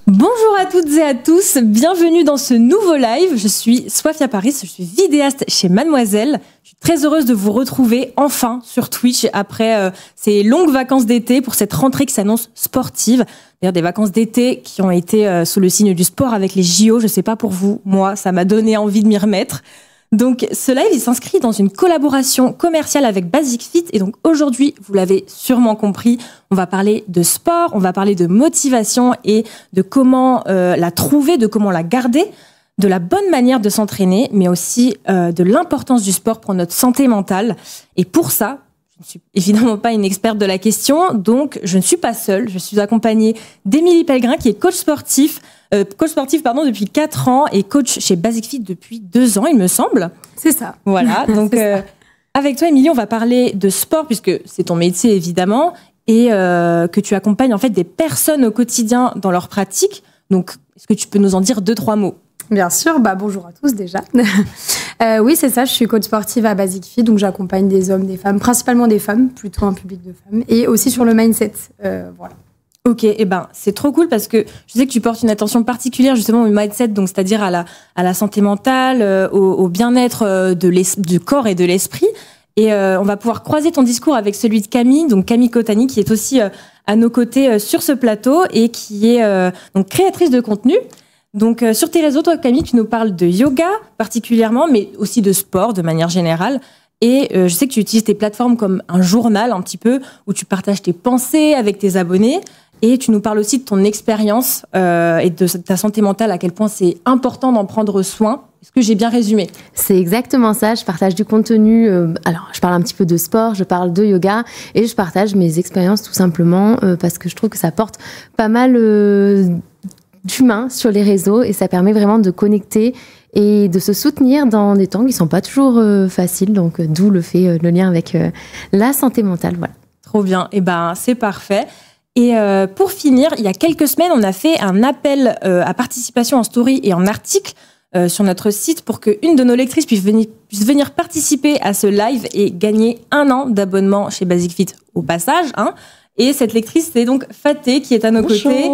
Bonjour à toutes et à tous, bienvenue dans ce nouveau live. Je suis Sophia Paris, je suis vidéaste chez Mademoiselle. Je suis très heureuse de vous retrouver enfin sur Twitch après ces longues vacances d'été pour cette rentrée qui s'annonce sportive. D'ailleurs, des vacances d'été qui ont été sous le signe du sport avec les JO. Je sais pas pour vous, moi, ça m'a donné envie de m'y remettre. Donc, ce live, il s'inscrit dans une collaboration commerciale avec Basic Fit. Et donc, aujourd'hui, vous l'avez sûrement compris, on va parler de sport, on va parler de motivation et de comment la trouver, de comment la garder, de la bonne manière de s'entraîner, mais aussi de l'importance du sport pour notre santé mentale. Et pour ça, je ne suis évidemment pas une experte de la question, donc je ne suis pas seule. Je suis accompagnée d'Émilie Pellegrin, qui est coach sportif depuis 4 ans et coach chez Basic Fit depuis 2 ans, il me semble. C'est ça. Voilà, donc avec toi, Émilie, on va parler de sport, puisque c'est ton métier, évidemment, et que tu accompagnes en fait des personnes au quotidien dans leur pratique. Donc, est-ce que tu peux nous en dire 2-3 mots ? Bien sûr, bonjour à tous déjà. Oui, c'est ça, je suis coach sportive à Basic Fit, donc j'accompagne des hommes, des femmes, principalement des femmes, plutôt un public de femmes, et aussi sur le mindset, voilà. Ok, c'est trop cool parce que je sais que tu portes une attention particulière justement au mindset, donc c'est-à-dire à la santé mentale, au bien-être du corps et de l'esprit. Et on va pouvoir croiser ton discours avec celui de Camille, donc Camille Cotani, qui est aussi à nos côtés sur ce plateau et qui est donc créatrice de contenu. Donc sur tes réseaux, toi Camille, tu nous parles de yoga particulièrement, mais aussi de sport de manière générale. Et je sais que tu utilises tes plateformes comme un journal un petit peu, où tu partages tes pensées avec tes abonnés. Et tu nous parles aussi de ton expérience et de ta santé mentale, à quel point c'est important d'en prendre soin. Est-ce que j'ai bien résumé ? C'est exactement ça, je partage du contenu, alors je parle un petit peu de sport, je parle de yoga et je partage mes expériences tout simplement parce que je trouve que ça porte pas mal d'humain sur les réseaux et ça permet vraiment de connecter et de se soutenir dans des temps qui sont pas toujours faciles, donc d'où le lien avec la santé mentale, voilà. Trop bien, c'est parfait. Et pour finir, il y a quelques semaines, on a fait un appel à participation en story et en article sur notre site pour qu'une de nos lectrices puisse venir participer à ce live et gagner 1 an d'abonnement chez Basic Fit au passage. Et cette lectrice, c'est donc Faté qui est à nos côtés.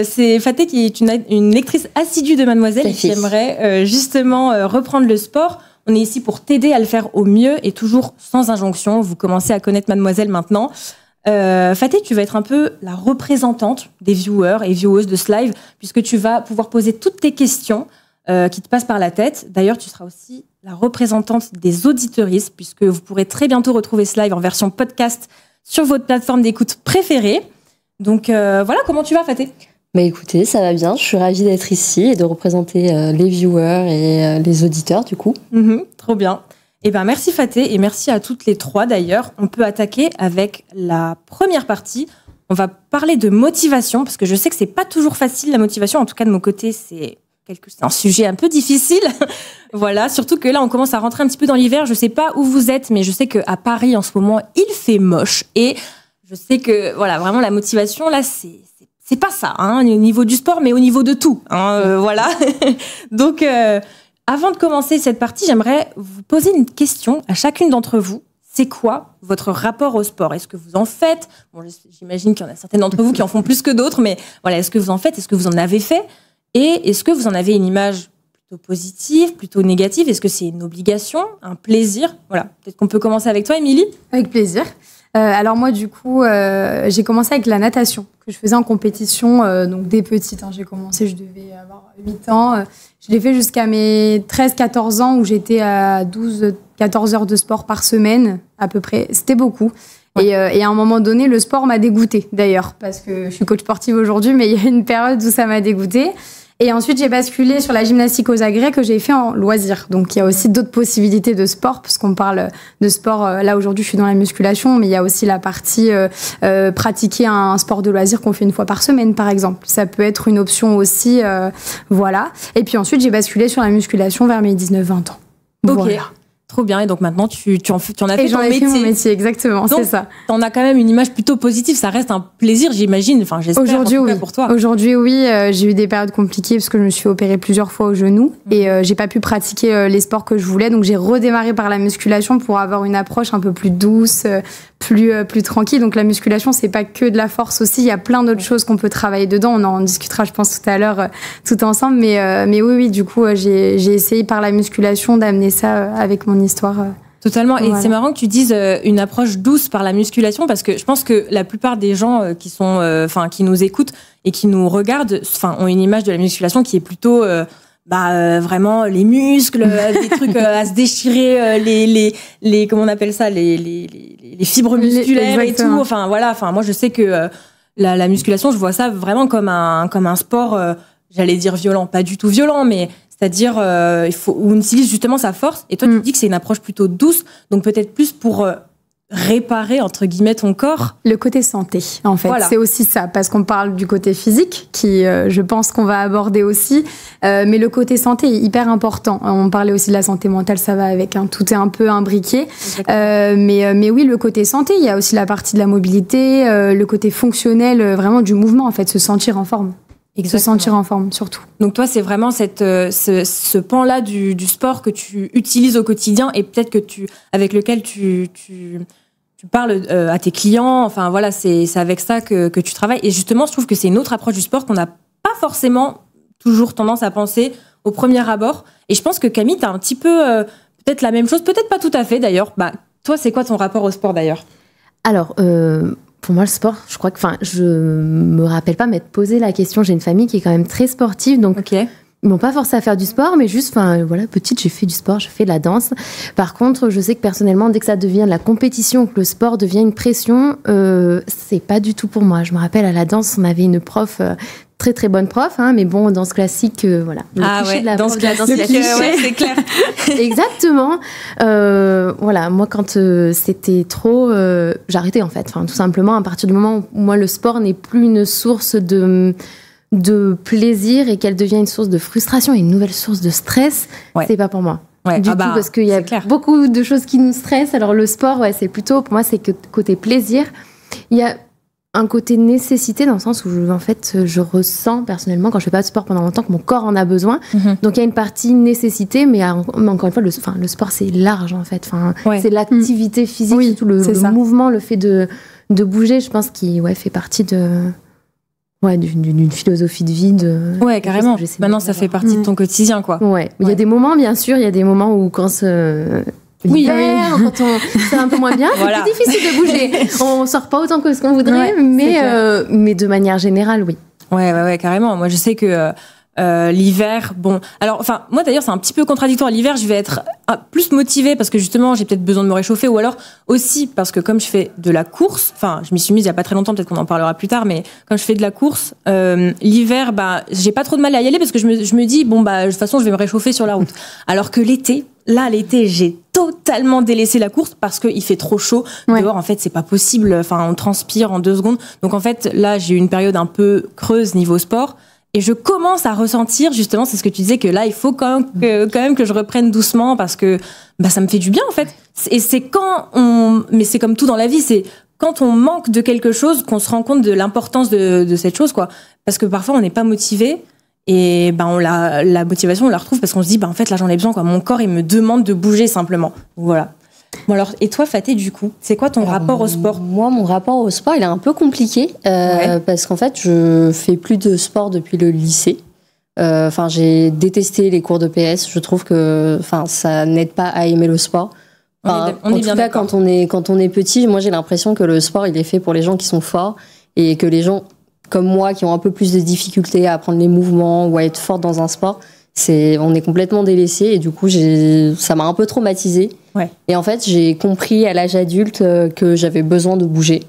C'est Faté qui est une lectrice assidue de Mademoiselle et qui aimerait justement reprendre le sport. On est ici pour t'aider à le faire au mieux et toujours sans injonction. Vous commencez à connaître Mademoiselle maintenant. Faté, tu vas être un peu la représentante des viewers et vieweuses de ce live, puisque tu vas pouvoir poser toutes tes questions qui te passent par la tête. D'ailleurs, tu seras aussi la représentante des auditeuristes, puisque vous pourrez très bientôt retrouver ce live en version podcast sur votre plateforme d'écoute préférée. Donc voilà, comment tu vas, Faté ? Écoutez, ça va bien. Je suis ravie d'être ici et de représenter les viewers et les auditeurs, du coup. Trop bien. Merci Faté et merci à toutes les 3 d'ailleurs. On peut attaquer avec la première partie. On va parler de motivation parce que je sais que c'est pas toujours facile la motivation. En tout cas de mon côté, c'est un sujet un peu difficile. Voilà, surtout que là on commence à rentrer un petit peu dans l'hiver. Je sais pas où vous êtes, mais je sais qu'à Paris en ce moment il fait moche et je sais que voilà vraiment la motivation là c'est pas ça au niveau du sport, mais au niveau de tout. Voilà. Donc avant de commencer cette partie, j'aimerais vous poser une question à chacune d'entre vous. C'est quoi votre rapport au sport ? Est-ce que vous en faites ? J'imagine qu'il y en a certaines d'entre vous qui en font plus que d'autres, mais voilà, est-ce que vous en faites ? Est-ce que vous en avez fait ? Et est-ce que vous en avez une image plutôt positive, plutôt négative ? Est-ce que c'est une obligation, un plaisir ? Voilà, peut-être qu'on peut commencer avec toi, Émilie ? Avec plaisir. Alors moi, du coup, j'ai commencé avec la natation, que je faisais en compétition, donc dès petite. J'ai commencé, je devais avoir 8 ans. Je l'ai fait jusqu'à mes 13-14 ans, où j'étais à 12-14 heures de sport par semaine, à peu près. C'était beaucoup. Ouais. Et à un moment donné, le sport m'a dégoûtée, d'ailleurs, parce que je suis coach sportive aujourd'hui, mais il y a une période où ça m'a dégoûtée. Et ensuite, j'ai basculé sur la gymnastique aux agrès que j'ai fait en loisir. Donc, il y a aussi d'autres possibilités de sport, parce qu'on parle de sport. Là, aujourd'hui, je suis dans la musculation, mais il y a aussi la partie pratiquer un sport de loisir qu'on fait 1 fois par semaine, par exemple. Ça peut être une option aussi, voilà. Et puis ensuite, j'ai basculé sur la musculation vers mes 19-20 ans. Ok. Voilà. Trop bien, et donc maintenant tu en as fait ton métier. Et j'en ai fait mon métier, exactement, donc, c'est ça. T'en as quand même une image plutôt positive, ça reste un plaisir, j'imagine, enfin j'espère aujourd'hui, en tout cas oui. pour toi. Aujourd'hui, oui, j'ai eu des périodes compliquées parce que je me suis opérée plusieurs fois au genou et j'ai pas pu pratiquer les sports que je voulais, donc j'ai redémarré par la musculation pour avoir une approche un peu plus douce, plus tranquille. Donc la musculation, c'est pas que de la force aussi. Il y a plein d'autres choses qu'on peut travailler dedans. On en discutera, je pense, tout à l'heure, tout ensemble. Mais oui, du coup, j'ai essayé par la musculation d'amener ça avec mon histoire. Totalement. Et voilà. c'est marrant que tu dises une approche douce par la musculation, parce que je pense que la plupart des gens qui nous écoutent et qui nous regardent, ont une image de la musculation qui est plutôt vraiment les muscles, des trucs à se déchirer, les comment on appelle ça, les fibres musculaires et tout. Enfin voilà. Enfin moi je sais que la musculation, je vois ça vraiment comme un sport. J'allais dire violent, pas du tout violent, mais c'est-à-dire où on utilise justement sa force. Et toi tu dis que c'est une approche plutôt douce, donc peut-être plus pour réparer entre guillemets ton corps. Le côté santé, en fait, voilà. C'est aussi ça, parce qu'on parle du côté physique, qui je pense qu'on va aborder aussi, mais le côté santé est hyper important. On parlait aussi de la santé mentale, ça va avec, hein, tout est un peu imbriqué. Mais oui, le côté santé, il y a aussi la partie de la mobilité, le côté fonctionnel, vraiment du mouvement, en fait, se sentir en forme. Exactement. Se sentir en forme, surtout. Donc toi, c'est vraiment ce pan-là du sport que tu utilises au quotidien et peut-être que avec lequel tu parles à tes clients. Enfin voilà, c'est avec ça que tu travailles. Et justement, je trouve que c'est une autre approche du sport qu'on n'a pas forcément toujours tendance à penser au premier abord. Et je pense que Camille, t'as un petit peu peut-être la même chose, peut-être pas tout à fait d'ailleurs. Toi, c'est quoi ton rapport au sport d'ailleurs ? Alors, pour moi, le sport, je crois que, je me rappelle pas m'être posé la question. J'ai une famille qui est quand même très sportive, donc ils m'ont pas forcé à faire du sport, mais juste, petite, j'ai fait du sport, j'ai fait de la danse. Par contre, je sais que personnellement, dès que ça devient de la compétition, que le sport devient une pression, c'est pas du tout pour moi. Je me rappelle à la danse, on avait une prof. Très très bonne prof, hein, mais bon, danse classique, voilà. Danse classique, c'est clair. Exactement. Voilà, moi quand c'était trop, j'arrêtais en fait. Tout simplement, à partir du moment où moi le sport n'est plus une source de plaisir et qu'elle devient une source de frustration et une nouvelle source de stress, c'est pas pour moi. Du tout, parce qu'il y a beaucoup de choses qui nous stressent. Alors le sport, c'est plutôt, pour moi, c'est que côté plaisir. Il y a un côté nécessité dans le sens où je ressens personnellement quand je fais pas de sport pendant longtemps que mon corps en a besoin. Donc il y a une partie nécessité, mais encore une fois le sport c'est large en fait. C'est l'activité physique, surtout le mouvement, le fait de bouger, je pense qui fait partie d'une philosophie de vie carrément. Maintenant ça fait partie de ton quotidien quoi. Il y a des moments, bien sûr, il y a des moments où quand quand c'est un peu moins bien, c'est plus difficile de bouger. On sort pas autant que ce qu'on voudrait, mais de manière générale, oui. Ouais, carrément. Moi, je sais que l'hiver, moi d'ailleurs, c'est un petit peu contradictoire. L'hiver, je vais être plus motivée parce que justement, j'ai peut-être besoin de me réchauffer, ou alors aussi parce que comme je fais de la course, je m'y suis mise il y a pas très longtemps, peut-être qu'on en parlera plus tard, mais quand je fais de la course, l'hiver, j'ai pas trop de mal à y aller parce que je me dis, de toute façon, je vais me réchauffer sur la route. Alors que l'été, j'ai totalement délaissé la course parce qu'il fait trop chaud. Dehors, en fait, c'est pas possible. On transpire en 2 secondes. Donc, en fait, là, j'ai eu une période un peu creuse niveau sport. Et je commence à ressentir, justement, c'est ce que tu disais, que là, il faut quand même que je reprenne doucement parce que ça me fait du bien, en fait. Et mais c'est comme tout dans la vie, c'est quand on manque de quelque chose qu'on se rend compte de l'importance de cette chose, quoi. Parce que parfois, on n'est pas motivé. Et la motivation, on la retrouve parce qu'on se dit, en fait, là, j'en ai besoin, quoi. Mon corps, il me demande de bouger simplement. Voilà. Bon, alors, et toi, Faté, du coup, c'est quoi ton rapport au sport ? Moi, mon rapport au sport, il est un peu compliqué parce qu'en fait, je fais plus de sport depuis le lycée. J'ai détesté les cours de PS. Je trouve que, ça n'aide pas à aimer le sport. En tout cas, quand on est petit, moi, j'ai l'impression que le sport, il est fait pour les gens qui sont forts et que les gens comme moi, qui ont un peu plus de difficultés à apprendre les mouvements ou à être forte dans un sport, on est complètement délaissé et du coup, ça m'a un peu traumatisée. Et en fait, j'ai compris à l'âge adulte que j'avais besoin de bouger.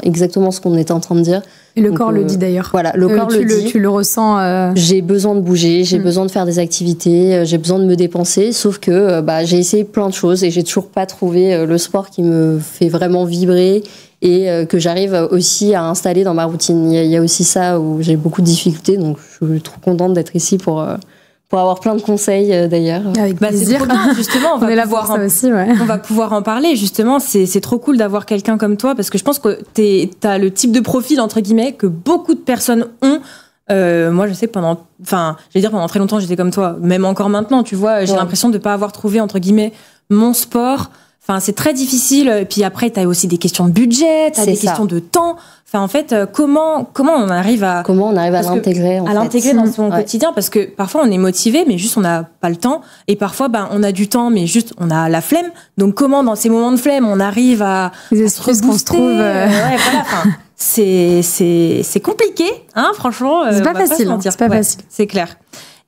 Exactement ce qu'on était en train de dire. Et le corps le dit d'ailleurs. Voilà, le corps le dit. Tu le ressens. J'ai besoin de bouger, j'ai besoin de faire des activités, j'ai besoin de me dépenser. Sauf que j'ai essayé plein de choses et j'ai toujours pas trouvé le sport qui me fait vraiment vibrer et que j'arrive aussi à installer dans ma routine. Il y a aussi ça où j'ai beaucoup de difficultés, donc je suis trop contente d'être ici pour avoir plein de conseils d'ailleurs. Avec plaisir. C'est trop bien, justement, on va pouvoir en parler. Justement, c'est trop cool d'avoir quelqu'un comme toi parce que je pense que t'as le type de profil entre guillemets que beaucoup de personnes ont. Moi, je sais pendant très longtemps, j'étais comme toi, même encore maintenant, tu vois, j'ai l'impression de pas avoir trouvé entre guillemets mon sport. Enfin, c'est très difficile. Et puis après, t'as aussi des questions de budget, t'as des questions de temps. Enfin, en fait, comment on arrive à l'intégrer dans son quotidien, parce que parfois on est motivé, mais juste on n'a pas le temps. Et parfois, on a du temps, mais juste on a la flemme. Donc, comment dans ces moments de flemme, on arrive à se rebooster, voilà. Enfin, c'est compliqué, hein, franchement. C'est pas facile. C'est pas facile. C'est clair.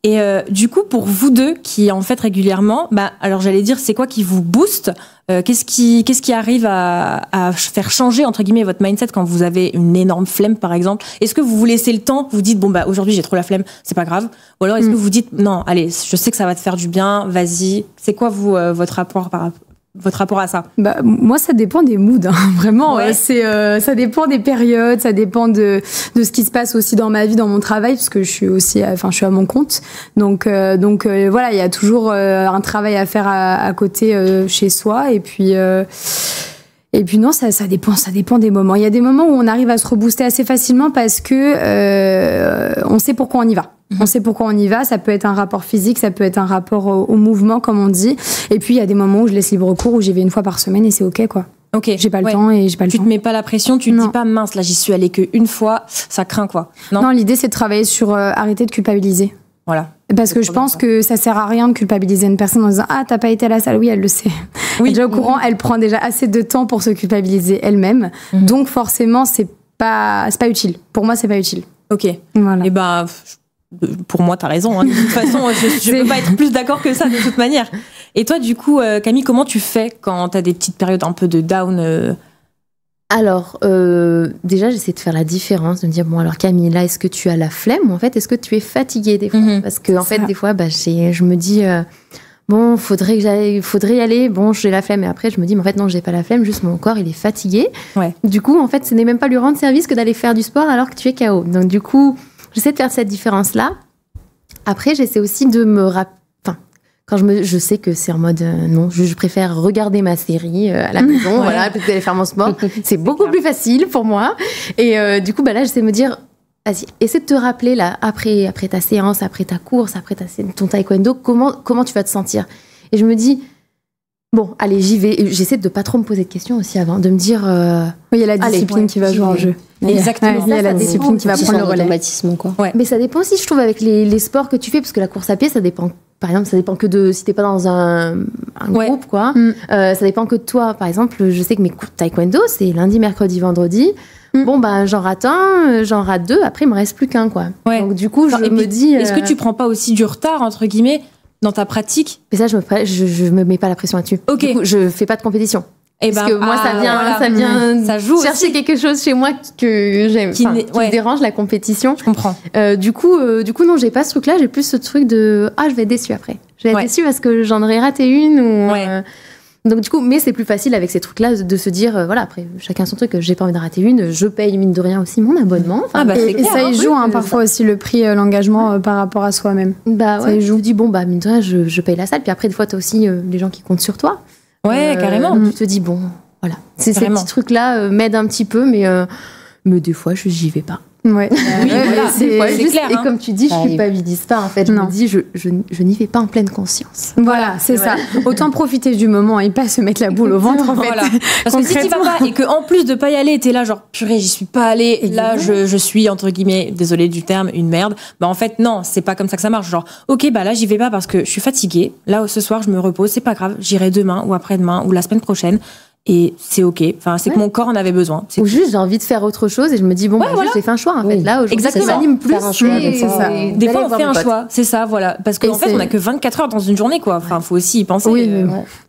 Et du coup, pour vous deux qui en faites régulièrement, alors j'allais dire, c'est quoi qui vous booste? Qu'est-ce qui arrive à faire changer entre guillemets votre mindset quand vous avez une énorme flemme, par exemple? Est-ce que vous vous laissez le temps, vous dites aujourd'hui j'ai trop la flemme, c'est pas grave, ou alors est-ce que vous dites non, allez, je sais que ça va te faire du bien, vas-y? C'est quoi votre rapport à ça? Moi, ça dépend des moods, hein, vraiment. Ouais. Ça dépend des périodes, ça dépend de ce qui se passe aussi dans ma vie, dans mon travail, parce que je suis à mon compte. Donc voilà, il y a toujours un travail à faire à côté chez soi. Et puis non, ça dépend des moments. Il y a des moments où on arrive à se rebooster assez facilement parce que on sait pourquoi on y va. On sait pourquoi on y va. Ça peut être un rapport physique, ça peut être un rapport au mouvement, comme on dit. Et puis, il y a des moments où je laisse libre cours, où j'y vais une fois par semaine et c'est OK, quoi. Ok. J'ai pas le temps et j'ai pas le temps. Tu te mets pas la pression, tu te dis pas mince, là, j'y suis allée qu'une fois, ça craint, quoi. Non, l'idée, c'est de travailler sur arrêter de culpabiliser. Voilà. Parce que je pense que ça sert à rien de culpabiliser une personne en disant « Ah, t'as pas été à la salle ?» Oui, elle le sait. Oui. Elle est déjà au courant, elle prend déjà assez de temps pour se culpabiliser elle-même. Donc, forcément, c'est pas utile. Pour moi, c'est pas utile. Ok. Voilà. Et pour moi, t'as raison. Hein. De toute façon, je peux pas être plus d'accord que ça, de toute manière. Et toi, du coup, Camille, comment tu fais quand t'as des petites périodes un peu de down Alors, déjà, j'essaie de faire la différence, de me dire, bon, alors Camille, là, est-ce que tu as la flemme ou en fait, est-ce que tu es fatiguée des fois? Parce que, en fait, des fois, je me dis, bon, faudrait y aller, bon, j'ai la flemme. Et après, je me dis, mais en fait, non, j'ai pas la flemme, juste mon corps, il est fatigué. Ouais. Du coup, en fait, ce n'est même pas lui rendre service que d'aller faire du sport alors que tu es KO. Donc, du coup, j'essaie de faire cette différence-là. Après, j'essaie aussi de me rappeler. Quand je sais que c'est en mode non, je préfère regarder ma série à la maison, voilà, plutôt d'aller faire mon sport. C'est beaucoup plus facile pour moi. Et du coup, là, j'essaie de me dire, vas-y, essaie de te rappeler là, après ta séance, après ta course, après ton taekwondo, comment tu vas te sentir. Et je me dis, bon, allez, j'y vais. Et j'essaie de pas trop me poser de questions aussi avant, de me dire. Oui, il y a la discipline qui va jouer en jeu. Exactement. Il y a la discipline qui va prendre le relais. Quoi. Ouais. Mais ça dépend aussi, je trouve, avec les sports que tu fais, parce que la course à pied, ça dépend. Par exemple, ça dépend que de si t'es pas dans un groupe, quoi. Ça dépend que de toi. Par exemple, je sais que mes cours de taekwondo, c'est lundi, mercredi, vendredi. Bon, j'en rate un, j'en rate deux. Après, il me reste plus qu'un, quoi. Ouais. Donc, du coup, je me dis. Est-ce que tu prends pas aussi du retard, entre guillemets, dans ta pratique? Mais ça, je me mets pas la pression là-dessus. Ok. Du coup, je fais pas de compétition. Et parce que moi, ça joue chercher aussi quelque chose chez moi que j'aime, qui me dérange, la compétition. Je comprends. Du coup, non, j'ai pas ce truc-là. J'ai plus ce truc de je vais être déçue après. Je vais être déçue parce que j'en aurais raté une ou. Donc du coup, mais c'est plus facile avec ces trucs-là de se dire voilà, après chacun son truc. J'ai pas envie de rater une. Je paye mine de rien aussi mon abonnement. Et ça y joue parfois aussi le prix, l'engagement par rapport à soi-même. Ça y joue. Je dis mine de rien, je paye la salle. Puis après des fois t'as aussi les gens qui comptent sur toi. Ouais, carrément. Tu te dis, bon, voilà. Ces petits trucs-là m'aident un petit peu, mais des fois, j'y vais pas. Ouais. Oui, voilà. C'est clair. Et comme tu dis, je culpabilise pas, en fait. Je me dis, je n'y vais pas en pleine conscience. Voilà, c'est ça. Autant profiter du moment et pas se mettre la boule au ventre, en fait. Voilà. Parce que si tu vas pas et qu'en plus de pas y aller, t'es là, genre, purée, j'y suis pas allée. Là, je suis, entre guillemets, désolée du terme, une merde. En fait, non, c'est pas comme ça que ça marche. Genre, ok, là, j'y vais pas parce que je suis fatiguée. Là, ce soir, je me repose. C'est pas grave. J'irai demain ou après-demain ou la semaine prochaine. Et c'est ok. Enfin, c'est que mon corps en avait besoin. Ou juste, j'ai envie de faire autre chose et je me dis, j'ai fait un choix, en fait. Là, aujourd'hui, ça m'anime plus. C'est ça. Des fois, on fait un choix. C'est ça, voilà. Parce qu'en fait, on n'a que 24 heures dans une journée, quoi. Enfin, faut aussi y penser. Oui,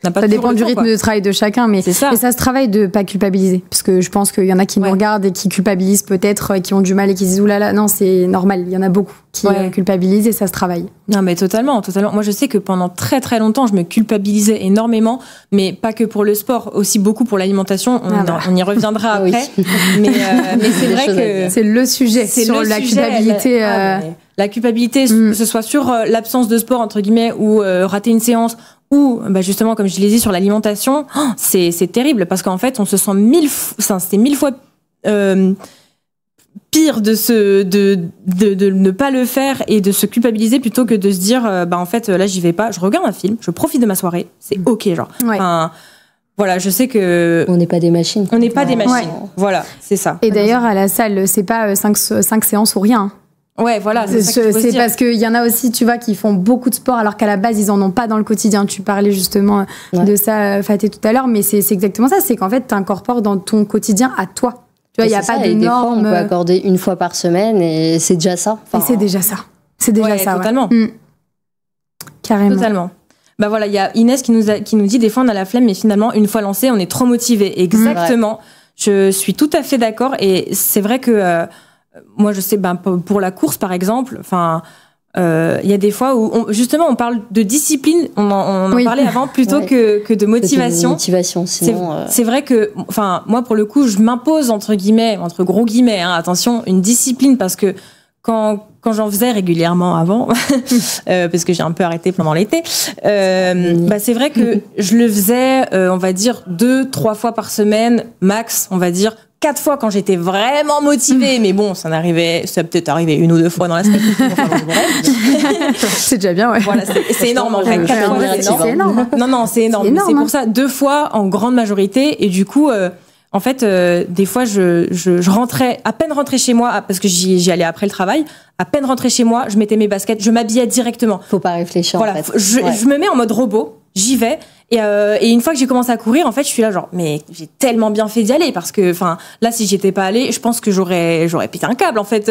ça dépend du rythme de travail de chacun, mais ça se travaille de pas culpabiliser. Parce que je pense qu'il y en a qui nous regardent et qui culpabilisent peut-être, qui ont du mal et qui se disent, oulala, non, c'est normal. Il y en a beaucoup qui culpabilisent et ça se travaille. Non, mais totalement. Moi, je sais que pendant très très longtemps, je me culpabilisais énormément, mais pas que pour le sport, aussi beaucoup pour l'alimentation. On y reviendra après. Mais c'est vrai que c'est le sujet sur la culpabilité. La culpabilité, que ce soit sur l'absence de sport entre guillemets ou rater une séance. Ou justement, comme je l'ai dit, sur l'alimentation, c'est terrible parce qu'en fait, on se sent c'est 1000 fois pire de ne pas le faire et de se culpabiliser plutôt que de se dire en fait là j'y vais pas, je regarde un film, je profite de ma soirée, c'est ok, genre. voilà, je sais que On n'est pas des machines. on n'est pas des machines. Ouais. Voilà, c'est ça. Et d'ailleurs, à la salle, c'est pas 5 séances ou rien. Ouais, voilà, c'est ça qu'il faut se C'est dire. parce qu'il y en a aussi, tu vois, qui font beaucoup de sport alors qu'à la base, ils en ont pas dans le quotidien. Tu parlais justement de ça, Faté, tout à l'heure, mais c'est exactement ça. C'est qu'en fait, tu incorpores dans ton quotidien à toi. Tu vois, il n'y a pas de et des fois, on normes. peut accorder une fois par semaine et c'est déjà ça. Et c'est déjà ça. C'est déjà Ouais, ça. totalement. Ouais. Carrément. Totalement. Bah voilà, il y a Inès qui nous dit des fois on a la flemme, mais finalement une fois lancé, on est trop motivé. Exactement. Je suis tout à fait d'accord et c'est vrai que moi je sais, pour la course par exemple, enfin. Il y a des fois où justement on parle de discipline, on en parlait avant plutôt que de motivation. Sinon, c'est vrai que, enfin, moi pour le coup, je m'impose entre gros guillemets, hein, attention, une discipline parce que quand j'en faisais régulièrement avant, parce que j'ai un peu arrêté pendant l'été, c'est vrai que je le faisais, on va dire 2-3 fois par semaine max, on va dire. 4 fois quand j'étais vraiment motivée, mais bon, ça a peut-être arrivé 1 ou 2 fois dans la semaine. C'est déjà bien, ouais. Voilà, c'est énorme en fait. 4 fois, c'est énorme. Non, c'est énorme. C'est pour ça 2 fois en grande majorité, et du coup, en fait, des fois, je rentrais, à peine rentrée chez moi, parce que j'y allais après le travail, à peine rentrée chez moi, je mettais mes baskets, je m'habillais directement. Faut pas réfléchir, voilà, en fait. Je me mets en mode robot, j'y vais. Et une fois que j'ai commencé à courir, en fait, je suis là genre, mais j'ai tellement bien fait d'y aller parce que, enfin, là, si j'y étais pas allée, je pense que j'aurais pété un câble. En fait,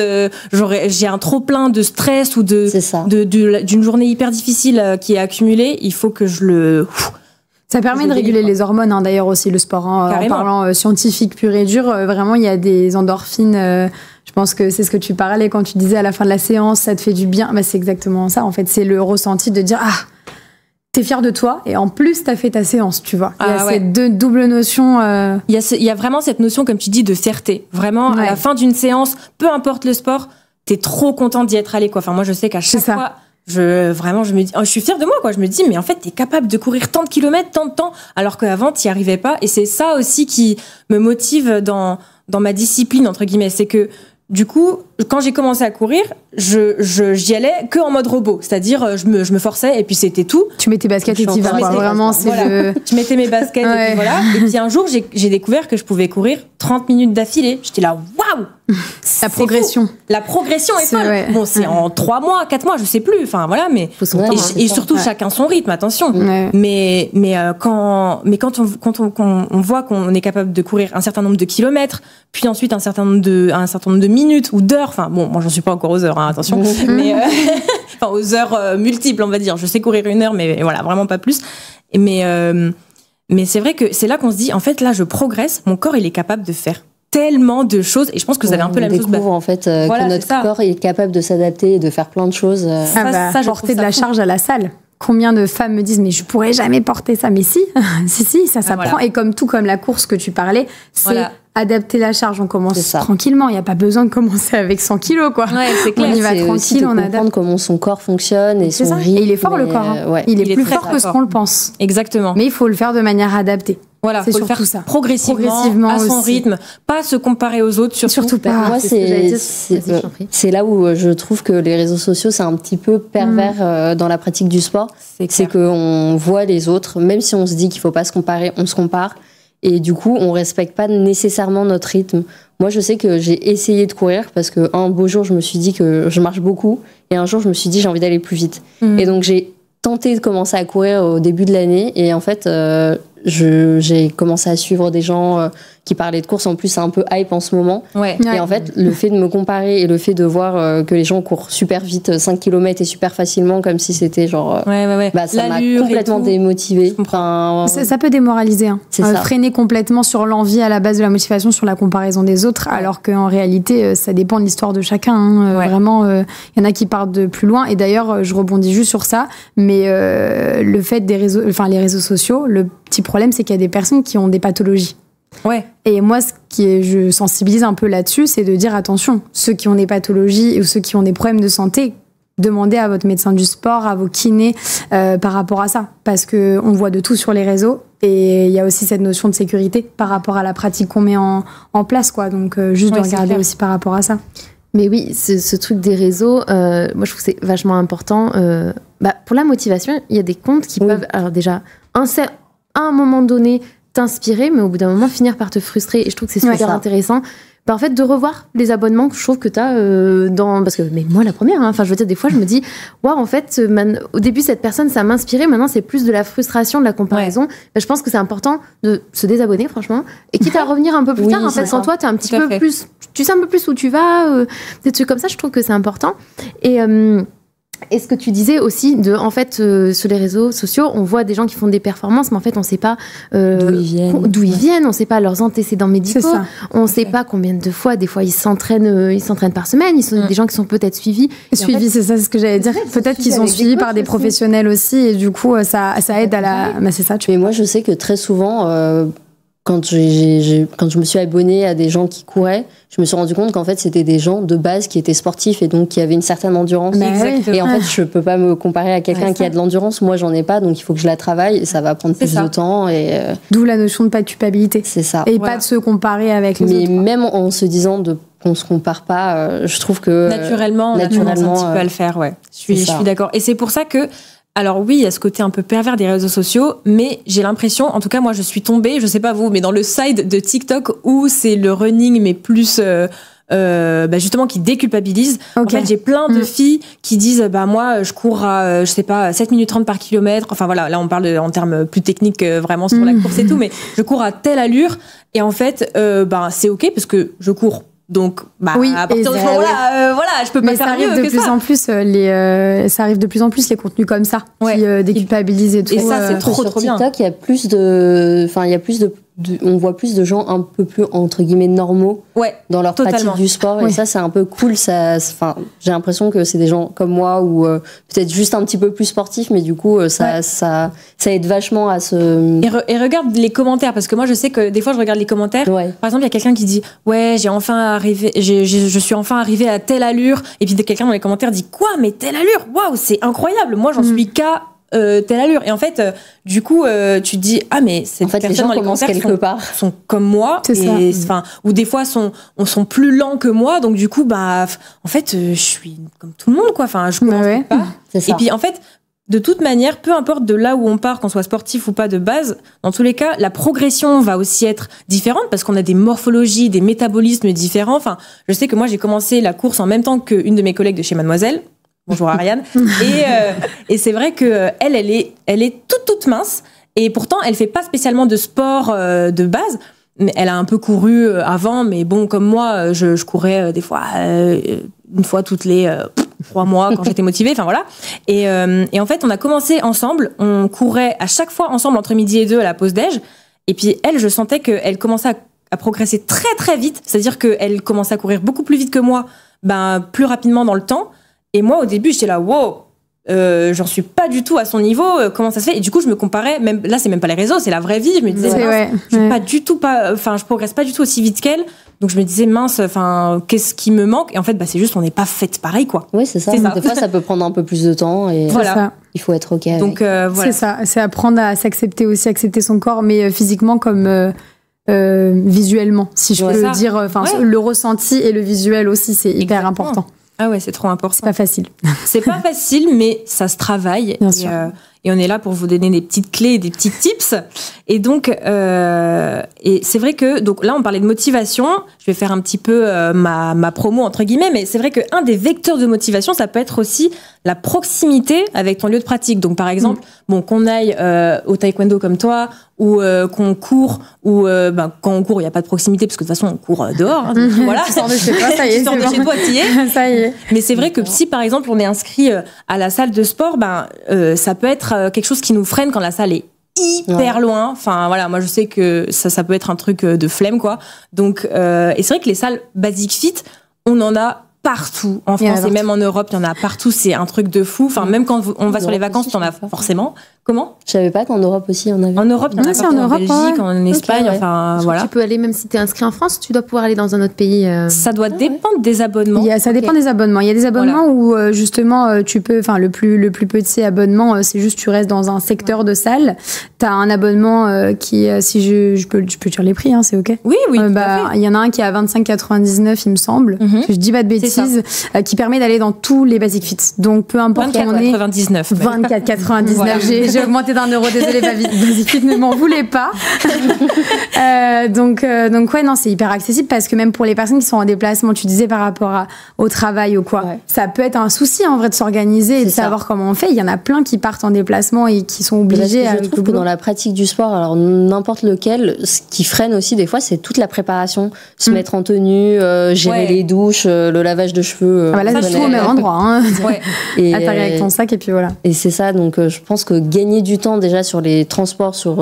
j'ai un trop plein de stress ou d'une journée hyper difficile qui est accumulée. Il faut que ça permet de réguler les hormones, hein, d'ailleurs aussi le sport. Hein, en parlant scientifique pur et dur, vraiment, il y a des endorphines. Je pense que c'est ce que tu parlais quand tu disais à la fin de la séance, ça te fait du bien. Bah, c'est exactement ça. En fait, c'est le ressenti de dire t'es fier de toi et en plus t'as fait ta séance, tu vois. Il y a cette double notion. Il y a vraiment cette notion, comme tu dis, de fierté. Vraiment, à la fin d'une séance, peu importe le sport, t'es trop content d'y être allé, quoi. Enfin, moi, je sais qu'à chaque fois, je me dis, je suis fière de moi, quoi. Je me dis, mais en fait, t'es capable de courir tant de kilomètres, tant de temps, alors qu'avant, t'y arrivais pas. Et c'est ça aussi qui me motive dans ma discipline, entre guillemets. C'est que, du coup, quand j'ai commencé à courir, j'y allais que en mode robot, c'est-à-dire je me forçais et puis c'était tout. Tu mets tes baskets et t'y vas, vraiment. Je mettais mes baskets et puis voilà. Et puis un jour, j'ai découvert que je pouvais courir 30 minutes d'affilée. J'étais là, waouh! La progression. Fou. La progression est folle. Ouais. Bon, c'est en 3 mois, 4 mois, je sais plus. Enfin voilà, mais faut son temps, et surtout chacun son rythme. Attention. Ouais. Mais quand on voit qu'on est capable de courir un certain nombre de kilomètres, puis ensuite un certain nombre de minutes ou d'heures. Enfin bon, moi j'en suis pas encore aux heures, hein, attention. Mais enfin aux heures multiples, on va dire. Je sais courir 1 heure, mais voilà, vraiment pas plus. Mais c'est vrai que c'est là qu'on se dit, en fait, là, je progresse. Mon corps, il est capable de faire tellement de choses. Et je pense que vous avez un peu la même chose. On découvre en fait que notre corps est capable de s'adapter et de faire plein de choses. Ça, porter de la charge à la salle. Combien de femmes me disent, mais je pourrais jamais porter ça. Mais si, ça s'apprend. Voilà. Et comme la course que tu parlais, c'est adapter la charge. On commence tranquillement. Il n'y a pas besoin de commencer avec 100 kilos, quoi. Ouais, c'est clair. On y va tranquille, on adapte. Comment son corps fonctionne et son rythme. Et il est fort, le corps. Hein. Il est plus fort que ce qu'on le pense. Exactement. Mais il faut le faire de manière adaptée. Voilà, c'est faut surtout le faire ça. Progressivement à son rythme, pas se comparer aux autres, surtout pas. Moi, c'est là où je trouve que les réseaux sociaux, c'est un petit peu pervers dans la pratique du sport. C'est qu'on voit les autres, même si on se dit qu'il faut pas se comparer, on se compare. Et du coup, on respecte pas nécessairement notre rythme. Moi, je sais que j'ai essayé de courir parce qu'un beau jour, je me suis dit que je marche beaucoup. Et un jour, je me suis dit, j'ai envie d'aller plus vite. Et donc, j'ai tenté de commencer à courir au début de l'année. Et en fait, j'ai commencé à suivre des gens qui parlaient de course. En plus, c'est un peu hype en ce moment. Et en fait, le fait de me comparer et le fait de voir que les gens courent super vite, 5 km et super facilement, comme si c'était genre... ça m'a complètement démotivée. Ça peut démoraliser. Hein. Freiner complètement sur l'envie à la base de la motivation, sur la comparaison des autres, alors qu'en réalité, ça dépend de l'histoire de chacun. Hein. Vraiment, il y en a qui partent de plus loin. Et d'ailleurs, je rebondis juste sur ça, mais le fait des réseaux, les réseaux sociaux, le petit problème, c'est qu'il y a des personnes qui ont des pathologies. Et moi, je sensibilise un peu là-dessus, c'est de dire attention, ceux qui ont des pathologies ou ceux qui ont des problèmes de santé, demandez à votre médecin du sport, à vos kinés par rapport à ça. Parce qu'on voit de tout sur les réseaux et il y a aussi cette notion de sécurité par rapport à la pratique qu'on met en place, quoi. Donc, juste de regarder aussi par rapport à ça. Mais oui, ce truc des réseaux, moi je trouve que c'est vachement important. Pour la motivation, il y a des comptes qui peuvent... Alors déjà, à un moment donné, t'inspirer, mais au bout d'un moment, finir par te frustrer. Et je trouve que c'est super intéressant. En fait, de revoir les abonnements que je trouve que tu as parce que, mais moi, la première, enfin, je veux dire, des fois, je me dis, waouh, en fait, au début, cette personne, ça m'inspirait. Maintenant, c'est plus de la frustration, de la comparaison. Je pense que c'est important de se désabonner, franchement. Et quitte à revenir un peu plus tard, en fait, quand toi, tu es un petit peu plus, tu sais un peu plus où tu vas, des trucs comme ça, je trouve que c'est important. Et ce que tu disais aussi, en fait, sur les réseaux sociaux, on voit des gens qui font des performances, mais en fait, on ne sait pas d'où ils viennent, on ne sait pas leurs antécédents médicaux, on ne sait pas combien de fois, des fois, ils s'entraînent par semaine, ils sont des gens qui sont peut-être suivis. Suivis, c'est ça, c'est ce que j'allais dire. Peut-être qu'ils sont suivis par des professionnels aussi, et du coup, ça aide à la... Mais c'est ça, Mais moi, je sais que très souvent... Quand je me suis abonnée à des gens qui couraient, je me suis rendu compte qu'en fait, c'était des gens de base qui étaient sportifs et donc qui avaient une certaine endurance. Et en fait, je peux pas me comparer à quelqu'un qui a de l'endurance. Moi, j'en ai pas, donc il faut que je la travaille et ça va prendre plus de temps. D'où la notion de pas de culpabilité. C'est ça. Et pas de se comparer avec les autres. Mais même en se disant qu'on se compare pas, je trouve que... Naturellement, on a tendance un petit peu à le faire, Je suis d'accord. Et c'est pour ça que... Alors oui, il y a ce côté un peu pervers des réseaux sociaux, mais j'ai l'impression, en tout cas moi je suis tombée, je sais pas vous, mais dans le side de TikTok où c'est le running mais plus justement qui déculpabilise. En fait, j'ai plein de filles qui disent moi je cours à je sais pas 7 minutes 30 par kilomètre. Enfin voilà, là on parle en termes plus techniques vraiment sur la course et tout, mais je cours à telle allure et en fait c'est OK parce que je cours. Donc, à partir de ce moment-là, je peux pas faire mieux que ça. Ça arrive de plus en plus les contenus comme ça, qui déculpabilisent et tout. Et ça, c'est trop bien. Sur TikTok, il y a plus de, on voit plus de gens un peu plus entre guillemets normaux dans leur pratique du sport et ça c'est un peu cool. J'ai l'impression que c'est des gens comme moi ou peut-être juste un petit peu plus sportifs, mais du coup ça aide vachement à se... Et regarde les commentaires, parce que moi je sais que des fois je regarde les commentaires. Par exemple, il y a quelqu'un qui dit je suis enfin arrivé à telle allure, et puis quelqu'un dans les commentaires dit quoi, mais telle allure, waouh, c'est incroyable, moi j'en suis qu'à telle allure. Et en fait, du coup, tu te dis mais cette personne dans les commentaires sont comme moi, ou des fois sont plus lents que moi, donc du coup, en fait, je suis comme tout le monde, quoi. Enfin, je commence pas. Et puis, en fait, de toute manière, peu importe de là où on part, qu'on soit sportif ou pas de base, dans tous les cas, la progression va aussi être différente parce qu'on a des morphologies, des métabolismes différents. Enfin, je sais que moi, j'ai commencé la course en même temps qu'une de mes collègues de chez Mademoiselle. Bonjour Ariane. Et c'est vrai que elle est toute mince et pourtant elle fait pas spécialement de sport de base. Mais elle a un peu couru avant, mais bon, comme moi, je courais des fois une fois toutes les 3 mois quand j'étais motivée. Enfin voilà. Et en fait, on a commencé ensemble. On courait à chaque fois ensemble entre midi et 2 à la pause déj. Et puis elle, je sentais qu'elle commençait à progresser très très vite. C'est-à-dire qu'elle commençait à courir beaucoup plus vite que moi, plus rapidement dans le temps. Et moi, au début, j'étais là, wow, j'en suis pas du tout à son niveau, comment ça se fait? Et du coup, je me comparais, même là, c'est même pas les réseaux, c'est la vraie vie. Je me disais, je progresse pas du tout aussi vite qu'elle. Donc, je me disais, mince, qu'est-ce qui me manque? Et en fait, c'est juste, on n'est pas faites pareil, quoi. Oui, c'est ça. Des fois, ça peut prendre un peu plus de temps et il faut être OK avec. Donc, voilà. C'est ça. C'est apprendre à s'accepter aussi, accepter son corps, mais physiquement comme visuellement, si je peux le dire. Le ressenti et le visuel aussi, c'est hyper important. Ah ouais, c'est trop important. C'est pas facile. C'est pas facile, mais ça se travaille. Bien sûr. Et on est là pour vous donner des petites clés, des petits tips. Et donc, et c'est vrai que, donc là, on parlait de motivation. Je vais faire un petit peu ma promo, entre guillemets, mais c'est vrai qu'un des vecteurs de motivation, ça peut être aussi la proximité avec ton lieu de pratique. Donc, par exemple, qu'on aille au taekwondo comme toi, ou qu'on court, ou quand on court, il n'y a pas de proximité, parce que de toute façon, on court dehors. Hein, donc, voilà. Tu sors de chez toi, ça y est. Tu sors de chez toi, t'y es. Ça y est. Mais c'est vrai que si, par exemple, on est inscrit à la salle de sport, ça peut être quelque chose qui nous freine quand la salle est hyper loin. Enfin, voilà, moi, je sais que ça peut être un truc de flemme, quoi. Donc, et c'est vrai que les salles Basic Fit, on en a partout. En France et même en Europe, il y en a partout. C'est un truc de fou. Enfin, même quand on va sur les vacances, tu en as forcément. Comment? Je savais pas qu'en Europe aussi, il y en avait. En Europe, il y en a partout, en Belgique, en Espagne, voilà. Tu peux aller, même si tu es inscrit en France, tu dois pouvoir aller dans un autre pays. Ça doit dépendre des abonnements. Ça dépend des abonnements. Il y a des abonnements où, justement, tu peux, le plus petit abonnement, c'est juste tu restes dans un secteur de salle. Tu as un abonnement qui, si je peux dire les prix, hein, c'est OK? Oui. Il y en a un qui est à 25,99, il me semble. Je dis pas de bêtises. précise qui permet d'aller dans tous les Basic Fit. Donc peu importe où on est. 24,99. 24,99. Voilà. J'ai augmenté d'1 euro. Désolée, Basic Fit, ne m'en voulez pas. Donc ouais, non, c'est hyper accessible parce que même pour les personnes qui sont en déplacement, tu disais par rapport au travail ou quoi, ça peut être un souci en vrai de s'organiser et de savoir comment on fait. Il y en a plein qui partent en déplacement et qui sont obligés à. Je trouve que dans la pratique du sport, alors n'importe lequel, ce qui freine aussi des fois, c'est toute la préparation, se mettre en tenue, gérer les douches, le lavage de cheveux. Là, c'est tout au même endroit. Hein. Et t'arrives avec ton sac et puis voilà. Et c'est ça, donc je pense que gagner du temps déjà sur les transports, sur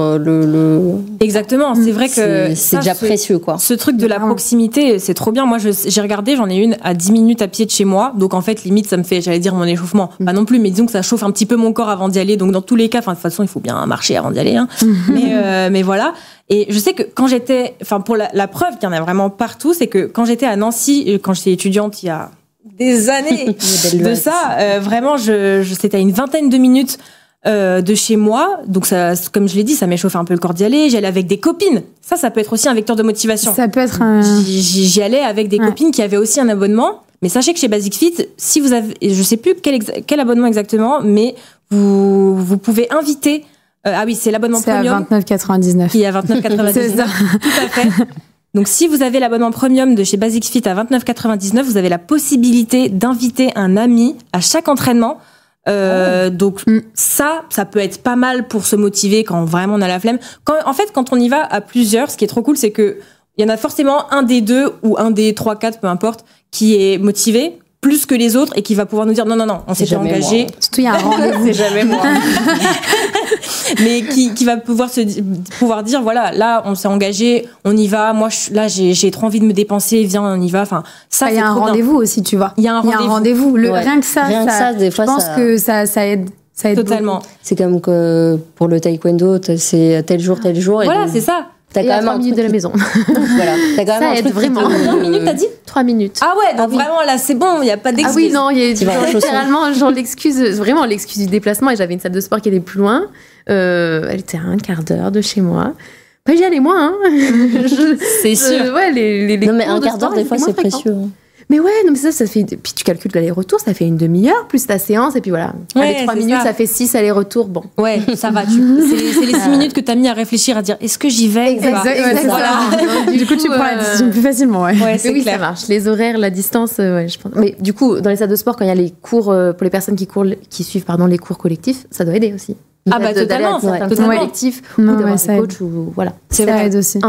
Exactement, c'est vrai que c'est déjà précieux, quoi. Ce truc de la proximité, c'est trop bien. Moi, j'ai regardé, j'en ai une à 10 minutes à pied de chez moi, donc en fait, limite, ça me fait, j'allais dire, mon échauffement. Pas non plus, mais disons que ça chauffe un petit peu mon corps avant d'y aller. Donc dans tous les cas, de toute façon, il faut bien marcher avant d'y aller. Hein. Mais voilà. Et je sais que quand j'étais, pour la preuve qu'il y en a vraiment partout, c'est que quand j'étais à Nancy, quand j'étais étudiante, il y a des années de ça, vraiment, c'était à une vingtaine de minutes de chez moi. Donc ça, comme je l'ai dit, ça m'échauffait un peu le corps d'y aller. J'allais avec des copines. Ça peut être aussi un vecteur de motivation. Ça peut être J'y allais avec des copines qui avaient aussi un abonnement. Mais sachez que chez Basic Fit, si vous avez, je sais plus quel abonnement exactement, mais vous pouvez inviter. C'est l'abonnement premium. C'est à 29,99. Qui est à 29,99. C'est ça. Tout à fait. Donc, si vous avez l'abonnement premium de chez Basic Fit à 29,99, vous avez la possibilité d'inviter un ami à chaque entraînement. Donc, ça peut être pas mal pour se motiver quand vraiment on a la flemme. Quand on y va à plusieurs, ce qui est trop cool, c'est que il y en a forcément un des deux ou un des 3, 4, peu importe, qui est motivé plus que les autres et qui va pouvoir nous dire non, on s'était engagé. Surtout, il y a un rendez-vous. C'est jamais moi. Mais qui va pouvoir dire voilà, là on s'est engagé, on y va. Moi j'ai trop envie de me dépenser, viens on y va. Enfin ça, il y a un rendez-vous aussi, tu vois. Il y a un rendez-vous. Rien que ça, des fois, je pense que ça aide. Ça aide totalement. Beaucoup. C'est comme que pour le taekwondo, c'est tel jour. Voilà, c'est ça. T'as quand même 3 minutes de la maison. Voilà. T'as quand même ça aide vraiment. 3 minutes, t'as dit 3 minutes. Ah ouais, donc vraiment là c'est bon, il n'y a pas d'excuse. Ah oui, non, il y a littéralement genre l'excuse du déplacement. Et j'avais une salle de sport qui était plus loin. Elle était à un quart d'heure de chez moi. J'y allais moins. C'est sûr. Ouais, non mais un quart d'heure des fois c'est précieux. Mais ouais, non, mais ça fait. Puis tu calcules l'aller-retour, ça fait une demi-heure plus ta séance, et puis voilà. Avec 3 minutes, ça fait 6 allers-retours. Bon. Ouais, ça va. C'est les 6 minutes que t'as mis à réfléchir, à dire est-ce que j'y vais Exactement. Du coup, tu prends la décision plus facilement, ouais. C'est oui, clair. Ça marche. Les horaires, la distance, je pense. Mais du coup, dans les salles de sport, quand il y a les cours, pour les personnes qui suivent les cours collectifs, ça doit aider aussi. Totalement. Collectif ou d'avoir un coach ou voilà. C'est vrai aussi.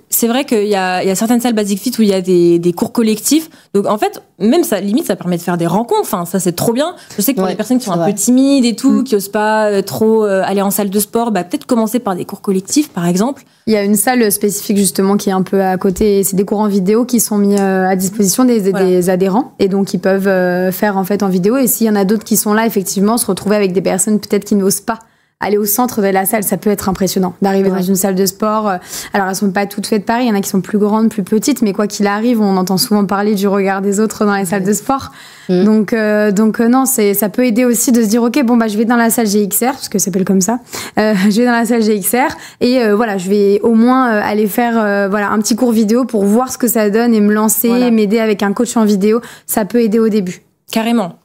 C'est vrai qu'il y a certaines salles Basic Fit où il y a des cours collectifs. Donc en fait, même ça limite ça permet de faire des rencontres. Enfin ça c'est trop bien. Je sais que pour les personnes qui sont un peu timides et tout, qui osent pas trop aller en salle de sport, peut-être commencer par des cours collectifs par exemple. Il y a une salle spécifique justement qui est un peu à côté. C'est des cours en vidéo qui sont mis à disposition des adhérents et donc ils peuvent faire en fait en vidéo. Et s'il y en a d'autres qui sont là, effectivement, se retrouver avec des personnes peut-être qui n'osent pas aller au centre de la salle, ça peut être impressionnant d'arriver dans une salle de sport. Alors elles sont pas toutes faites pareil, il y en a qui sont plus grandes, plus petites, mais quoi qu'il arrive, on entend souvent parler du regard des autres dans les salles de sport. Donc non, ça peut aider aussi de se dire ok, je vais dans la salle GXR parce que ça s'appelle comme ça. Je vais dans la salle GXR et je vais au moins aller faire un petit cours vidéo pour voir ce que ça donne et me lancer, m'aider avec un coach en vidéo. Ça peut aider au début. Carrément.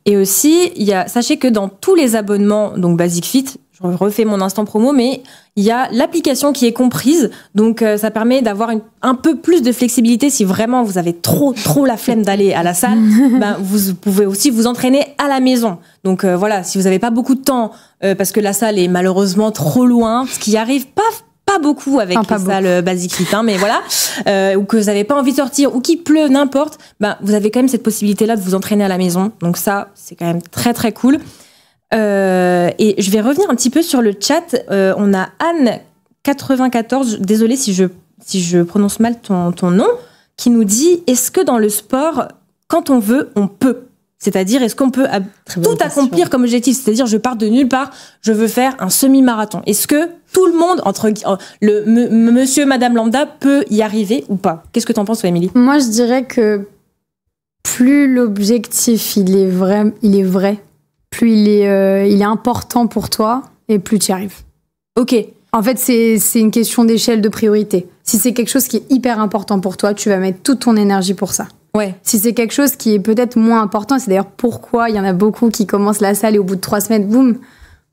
Et aussi, sachez que dans tous les abonnements, donc Basic Fit, je refais mon instant promo, mais il y a l'application qui est comprise, donc ça permet d'avoir un peu plus de flexibilité si vraiment vous avez trop la flemme d'aller à la salle, vous pouvez aussi vous entraîner à la maison. Donc si vous n'avez pas beaucoup de temps, parce que la salle est malheureusement trop loin, ce qui arrive pas beaucoup avec les salles Basic Fit, mais voilà, ou que vous n'avez pas envie de sortir, ou qu'il pleut, n'importe, vous avez quand même cette possibilité-là de vous entraîner à la maison. Donc ça, c'est quand même très très cool. Et je vais revenir un petit peu sur le chat. On a Anne94, désolée si je prononce mal ton nom, qui nous dit, est-ce que dans le sport, quand on veut, on peut ? C'est-à-dire, est-ce qu'on peut tout accomplir comme objectif ? C'est-à-dire, je pars de nulle part, je veux faire un semi-marathon. Est-ce que tout le monde, monsieur, madame lambda, peut y arriver ou pas ? Qu'est-ce que t'en penses, Émilie ? Moi, je dirais que plus l'objectif, il est vrai, plus il est important pour toi et plus tu y arrives. Ok. En fait, c'est une question d'échelle de priorité. Si c'est quelque chose qui est hyper important pour toi, tu vas mettre toute ton énergie pour ça. Ouais. Si c'est quelque chose qui est peut-être moins important, c'est d'ailleurs pourquoi il y en a beaucoup qui commencent la salle et au bout de 3 semaines, boum, moi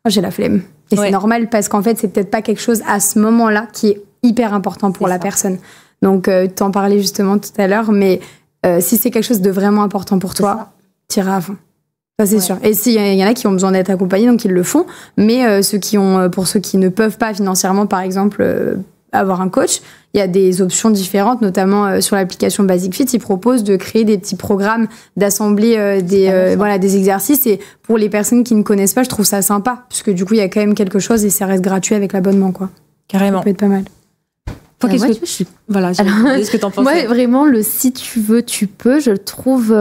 j'ai la flemme. Et c'est normal parce qu'en fait, c'est peut-être pas quelque chose à ce moment-là qui est hyper important pour la personne. Donc, t'en parlais justement tout à l'heure, mais si c'est quelque chose de vraiment important pour toi, t'iras à fond. Ça, c'est sûr. Et s'il y en a qui ont besoin d'être accompagnés, donc ils le font. Mais pour ceux qui ne peuvent pas financièrement, par exemple, avoir un coach, il y a des options différentes, notamment sur l'application Basic Fit. Ils proposent de créer des petits programmes, d'assembler des exercices. Et pour les personnes qui ne connaissent pas, je trouve ça sympa, puisque du coup, il y a quand même quelque chose et ça reste gratuit avec l'abonnement, quoi. Carrément. Ça peut être pas mal. Toi, voilà, qu'est-ce que t'en penses? Moi, vraiment, le si tu veux, tu peux, je le trouve.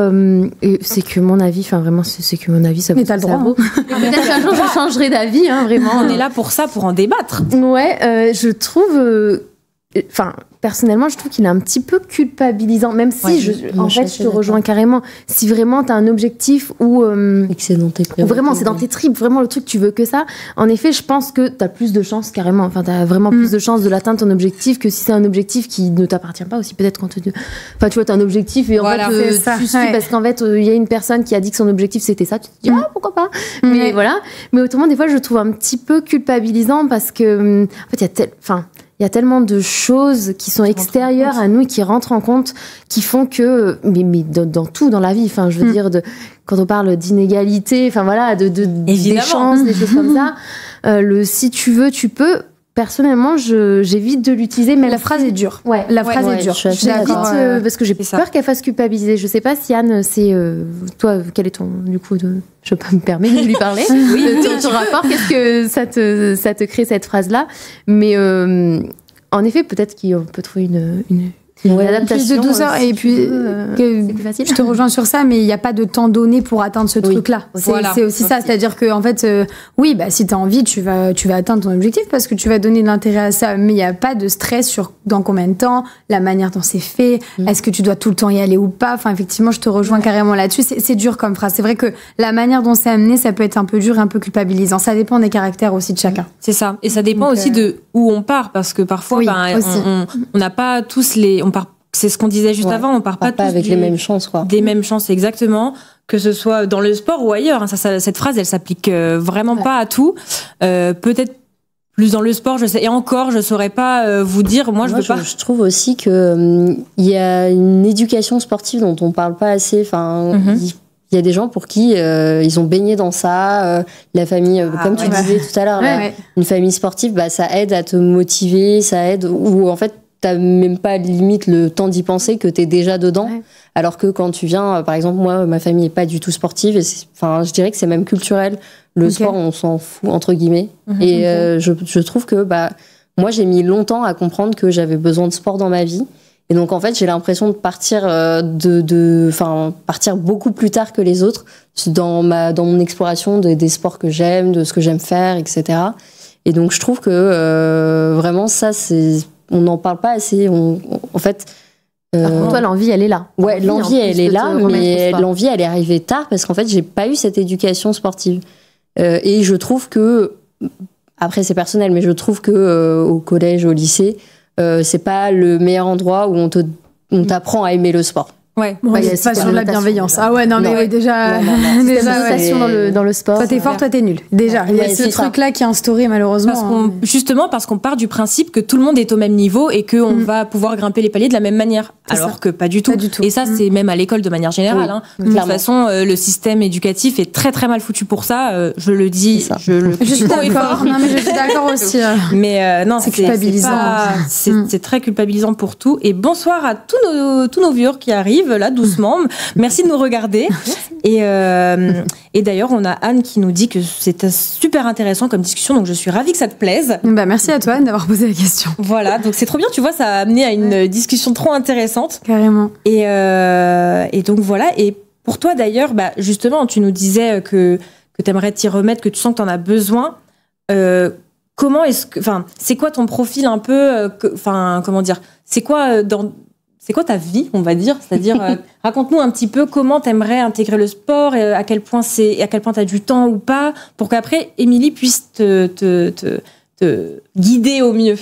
C'est que mon avis, enfin vraiment, c'est que mon avis, ça vaut. Mais t'as le droit. Peut-être qu'un jour, je changerai d'avis, vraiment. On est là pour ça, pour en débattre. Ouais, je trouve. Enfin, personnellement, je trouve qu'il est un petit peu culpabilisant, même si je te rejoins carrément. Si vraiment t'as un objectif où et que c'est dans tes priorités, vraiment c'est dans tes tripes, vraiment le truc tu veux que ça. En effet, je pense que t'as plus de chances carrément. Enfin, t'as vraiment plus de chances de l'atteindre ton objectif que si c'est un objectif qui ne t'appartient pas aussi. Peut-être quand enfin, tu vois, t'as un objectif et en fait tu suis parce qu'en fait il y a une personne qui a dit que son objectif c'était ça. Tu te dis pourquoi pas. Mais voilà. Mais autrement, des fois, je le trouve un petit peu culpabilisant parce que en fait il y a tellement de choses qui sont extérieures à nous et qui rentrent en compte, qui font que, mais dans tout dans la vie, enfin, je veux dire, quand on parle d'inégalité, enfin voilà, des chances, des choses comme ça, le si tu veux, tu peux. Personnellement, j'évite de l'utiliser, mais la phrase est dure. Ouais, la phrase est dure. J'évite parce que j'ai peur qu'elle fasse culpabiliser. Je sais pas si Anne, c'est toi, quel est ton du coup je peux me permettre de lui parler. Ton rapport, qu'est-ce que ça te crée cette phrase-là? Mais en effet, peut-être qu'on peut trouver une adaptation plus de douceur et puis c'est plus facile. Je te rejoins sur ça, mais il n'y a pas de temps donné pour atteindre ce truc-là. C'est aussi ça, c'est-à-dire que en fait, si tu as envie, tu vas atteindre ton objectif parce que tu vas donner de l'intérêt à ça, mais il n'y a pas de stress sur dans combien de temps, la manière dont c'est fait, est-ce que tu dois tout le temps y aller ou pas. Enfin, effectivement, je te rejoins carrément là-dessus. C'est dur comme phrase. C'est vrai que la manière dont c'est amené, ça peut être un peu dur et un peu culpabilisant. Ça dépend des caractères aussi de chacun. C'est ça, et ça dépend aussi de où on part, parce que parfois, on n'a pas tous les c'est ce qu'on disait juste avant, on part pas tous avec les mêmes chances, quoi. Des mêmes chances, exactement, que ce soit dans le sport ou ailleurs. Cette phrase, elle s'applique vraiment pas à tout. Peut-être plus dans le sport, je sais. Et encore, je saurais pas vous dire. Moi, je veux pas. Je trouve aussi que il y a une éducation sportive dont on parle pas assez. Enfin, il y a des gens pour qui ils ont baigné dans ça. La famille, comme tu disais tout à l'heure, une famille sportive, ça aide à te motiver, ça aide. Ou en fait, t'as même pas limite le temps d'y penser que t'es déjà dedans. Alors que quand tu viens, par exemple, moi, ma famille est pas du tout sportive. Et je dirais que c'est même culturel. Le sport, on s'en fout, entre guillemets. Et je trouve que moi, j'ai mis longtemps à comprendre que j'avais besoin de sport dans ma vie. Et donc, en fait, j'ai l'impression de partir partir beaucoup plus tard que les autres dans mon exploration des sports que j'aime, de ce que j'aime faire, etc. Et donc, je trouve que vraiment, ça, on n'en parle pas assez. En fait, par contre, toi, l'envie, elle est là. Ouais, l'envie, elle est là, mais l'envie, elle est arrivée tard parce qu'en fait, j'ai pas eu cette éducation sportive. Et je trouve que, après, c'est personnel, mais je trouve que au collège, au lycée, c'est pas le meilleur endroit où on t'apprend à aimer le sport. Ouais, il y a pas sur la bienveillance. Ah ouais, non, mais oui, déjà, dans le sport. Toi, t'es fort, toi, t'es nul. Déjà, il y a ce truc-là qui est instauré, malheureusement. Justement, parce qu'on part du principe que tout le monde est au même niveau et qu'on va pouvoir grimper les paliers de la même manière. Alors que pas du tout. Et ça, c'est même à l'école de manière générale. De toute façon, le système éducatif est très, très mal foutu pour ça. Je le dis. Je suis d'accord. Non, mais je suis d'accord aussi. Mais non, c'est culpabilisant. C'est très culpabilisant pour tout. Et bonsoir à tous nos viewers qui arrivent là doucement. Merci de nous regarder. Et d'ailleurs, on a Anne qui nous dit que c'est super intéressant comme discussion, donc je suis ravie que ça te plaise. Merci à toi Anne d'avoir posé la question. Voilà, donc c'est trop bien, tu vois, ça a amené à une discussion trop intéressante. Carrément. Et donc voilà, et pour toi d'ailleurs, justement, tu nous disais que t'aimerais t'y remettre, que tu sens que t'en as besoin. Comment c'est quoi ton profil un peu, comment dire, c'est quoi ta vie, on va dire? C'est-à-dire, raconte-nous un petit peu comment t'aimerais intégrer le sport, et à quel point t'as du temps ou pas, pour qu'après, Émilie puisse te te guider au mieux?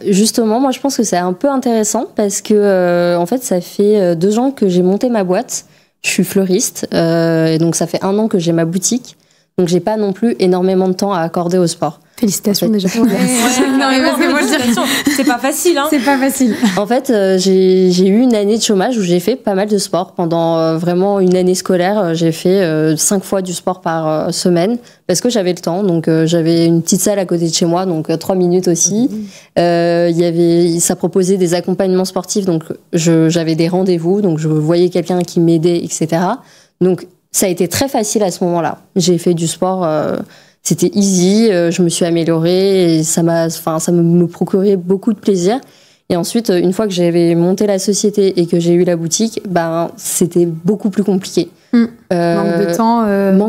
Justement, moi je pense que c'est un peu intéressant parce que en fait ça fait 2 ans que j'ai monté ma boîte. Je suis fleuriste et donc ça fait 1 an que j'ai ma boutique. Donc j'ai pas non plus énormément de temps à accorder au sport. Félicitations déjà. Non, mais parce que faut le dire, c'est pas facile, hein. C'est pas facile. En fait, j'ai eu une année de chômage où j'ai fait pas mal de sport. Pendant vraiment une année scolaire, j'ai fait 5 fois du sport par semaine parce que j'avais le temps. Donc j'avais une petite salle à côté de chez moi, donc 3 minutes aussi. Ça proposait des accompagnements sportifs, donc j'avais des rendez-vous, donc je voyais quelqu'un qui m'aidait, etc. Donc ça a été très facile à ce moment-là. J'ai fait du sport. C'était easy, je me suis améliorée et ça me procurait beaucoup de plaisir. Et ensuite, une fois que j'avais monté la société et que j'ai eu la boutique, c'était beaucoup plus compliqué. Manque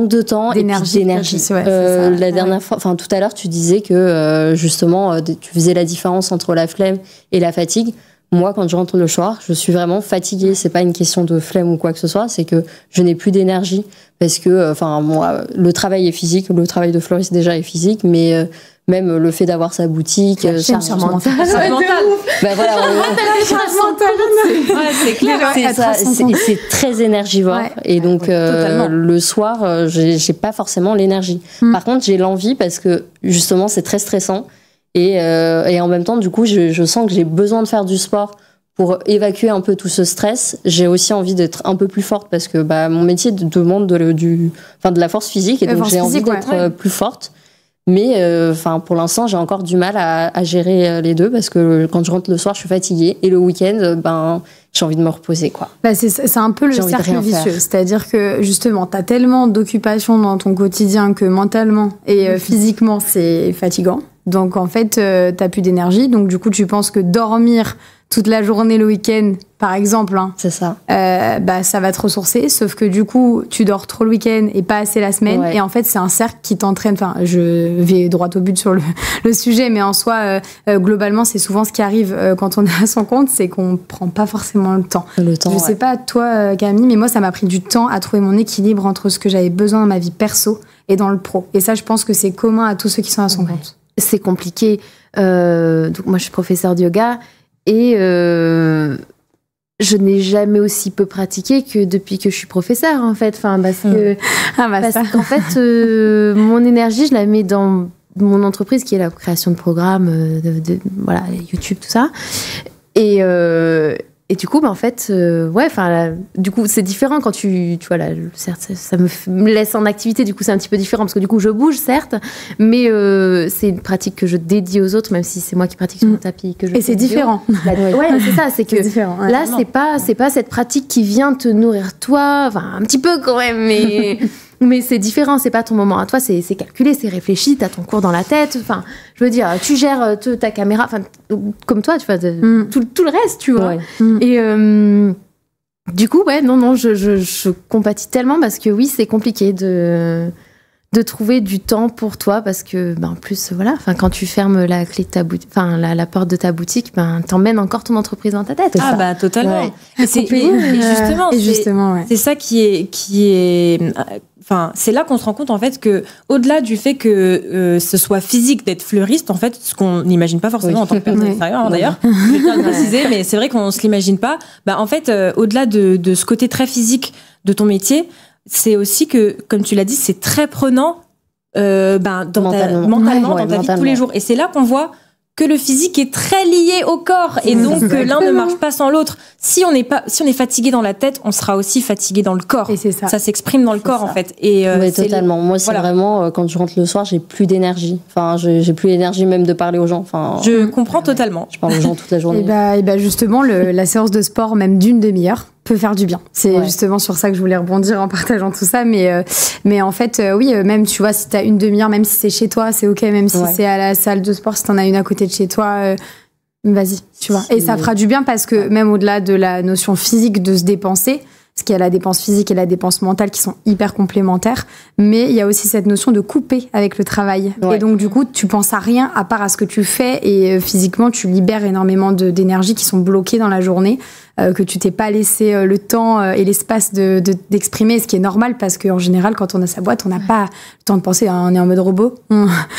de temps, d'énergie. La dernière fois, tout à l'heure, tu disais que justement, tu faisais la différence entre la flemme et la fatigue. Moi, quand je rentre le soir, je suis vraiment fatiguée. C'est pas une question de flemme ou quoi que ce soit, c'est que je n'ai plus d'énergie parce que, moi, le travail est physique. Le travail de fleuriste déjà est physique, mais même le fait d'avoir sa boutique, c'est mental. C'est clair. C'est très énergivore et donc le soir, j'ai pas forcément l'énergie. Par contre, j'ai l'envie parce que justement, c'est très stressant. Et en même temps, du coup, je sens que j'ai besoin de faire du sport pour évacuer un peu tout ce stress. J'ai aussi envie d'être un peu plus forte parce que mon métier demande de la force physique et donc j'ai envie d'être plus forte. Mais pour l'instant, j'ai encore du mal à gérer les deux parce que quand je rentre le soir, je suis fatiguée et le week-end, j'ai envie de me reposer, quoi. C'est un peu le cercle vicieux. C'est-à-dire que justement, t'as tellement d'occupations dans ton quotidien que mentalement et physiquement, c'est fatigant. Donc en fait, t'as plus d'énergie. Donc du coup, tu penses que dormir toute la journée le week-end, par exemple, c'est ça. Ça va te ressourcer. Sauf que du coup, tu dors trop le week-end et pas assez la semaine. Ouais. Et en fait, c'est un cercle qui t'entraîne. Enfin, je vais droit au but sur le sujet, mais en soi, globalement, c'est souvent ce qui arrive quand on est à son compte, c'est qu'on prend pas forcément le temps. Je sais pas toi, Camille, mais moi, ça m'a pris du temps à trouver mon équilibre entre ce que j'avais besoin dans ma vie perso et dans le pro. Et ça, je pense que c'est commun à tous ceux qui sont à son compte. C'est compliqué. Donc moi, je suis professeure de yoga et je n'ai jamais aussi peu pratiqué que depuis que je suis professeure, en fait. Parce qu'en fait, mon énergie, je la mets dans mon entreprise, qui est la création de programmes, YouTube, tout ça. Et du coup, en fait, du coup, c'est différent quand tu vois, là, certes, ça me laisse en activité, du coup, c'est un petit peu différent, parce que du coup, je bouge, certes, mais c'est une pratique que je dédie aux autres, même si c'est moi qui pratique sur le tapis. Et c'est différent. C'est ça, c'est que là, c'est pas cette pratique qui vient te nourrir toi, un petit peu quand même, mais... Mais c'est différent, c'est pas ton moment à toi, c'est calculé, c'est réfléchi, t'as ton cours dans la tête, je veux dire, tu gères ta caméra, comme toi, tu vois, tout le reste, tu vois. Ouais. Et du coup, je compatis tellement parce que oui, c'est compliqué de trouver du temps pour toi parce que, en plus, quand tu fermes la clé de ta boutique, la porte de ta boutique, t'emmènes encore ton entreprise dans ta tête. Totalement. Ouais. Et justement, c'est ça qui est c'est là qu'on se rend compte en fait que au-delà du fait que ce soit physique d'être fleuriste, en fait, ce qu'on n'imagine pas forcément en tant que personne extérieure d'ailleurs, je tiens à le préciser, mais c'est vrai qu'on se l'imagine pas. En fait, au-delà de ce côté très physique de ton métier, c'est aussi que, comme tu l'as dit, c'est très prenant mentalement dans ta vie de tous les jours. Et c'est là qu'on voit que le physique est très lié au corps et donc l'un ne marche pas sans l'autre. Si on est fatigué dans la tête, on sera aussi fatigué dans le corps. Et c'est ça. Ça s'exprime dans le corps en fait. Et oui, totalement. Moi, c'est vraiment quand je rentre le soir, j'ai plus d'énergie. J'ai plus l'énergie même de parler aux gens. Je comprends totalement. Je parle aux gens toute la journée. Et justement, la séance de sport, même d'une demi-heure, peut faire du bien. C'est justement sur ça que je voulais rebondir en partageant tout ça. Mais en fait, même tu vois, si t'as une demi-heure, même si c'est chez toi, c'est ok. Même si c'est à la salle de sport, si t'en as une à côté de chez toi, vas-y, tu vois. Et ça fera du bien parce que même au-delà de la notion physique de se dépenser, ce qu'il y a la dépense physique et la dépense mentale qui sont hyper complémentaires, mais il y a aussi cette notion de couper avec le travail. Et donc, du coup, tu penses à rien à part à ce que tu fais et physiquement, tu libères énormément d'énergie qui sont bloquées dans la journée, que tu t'es pas laissé le temps et l'espace d'exprimer, ce qui est normal parce qu'en général, quand on a sa boîte, on n'a pas le temps de penser, on est en mode robot.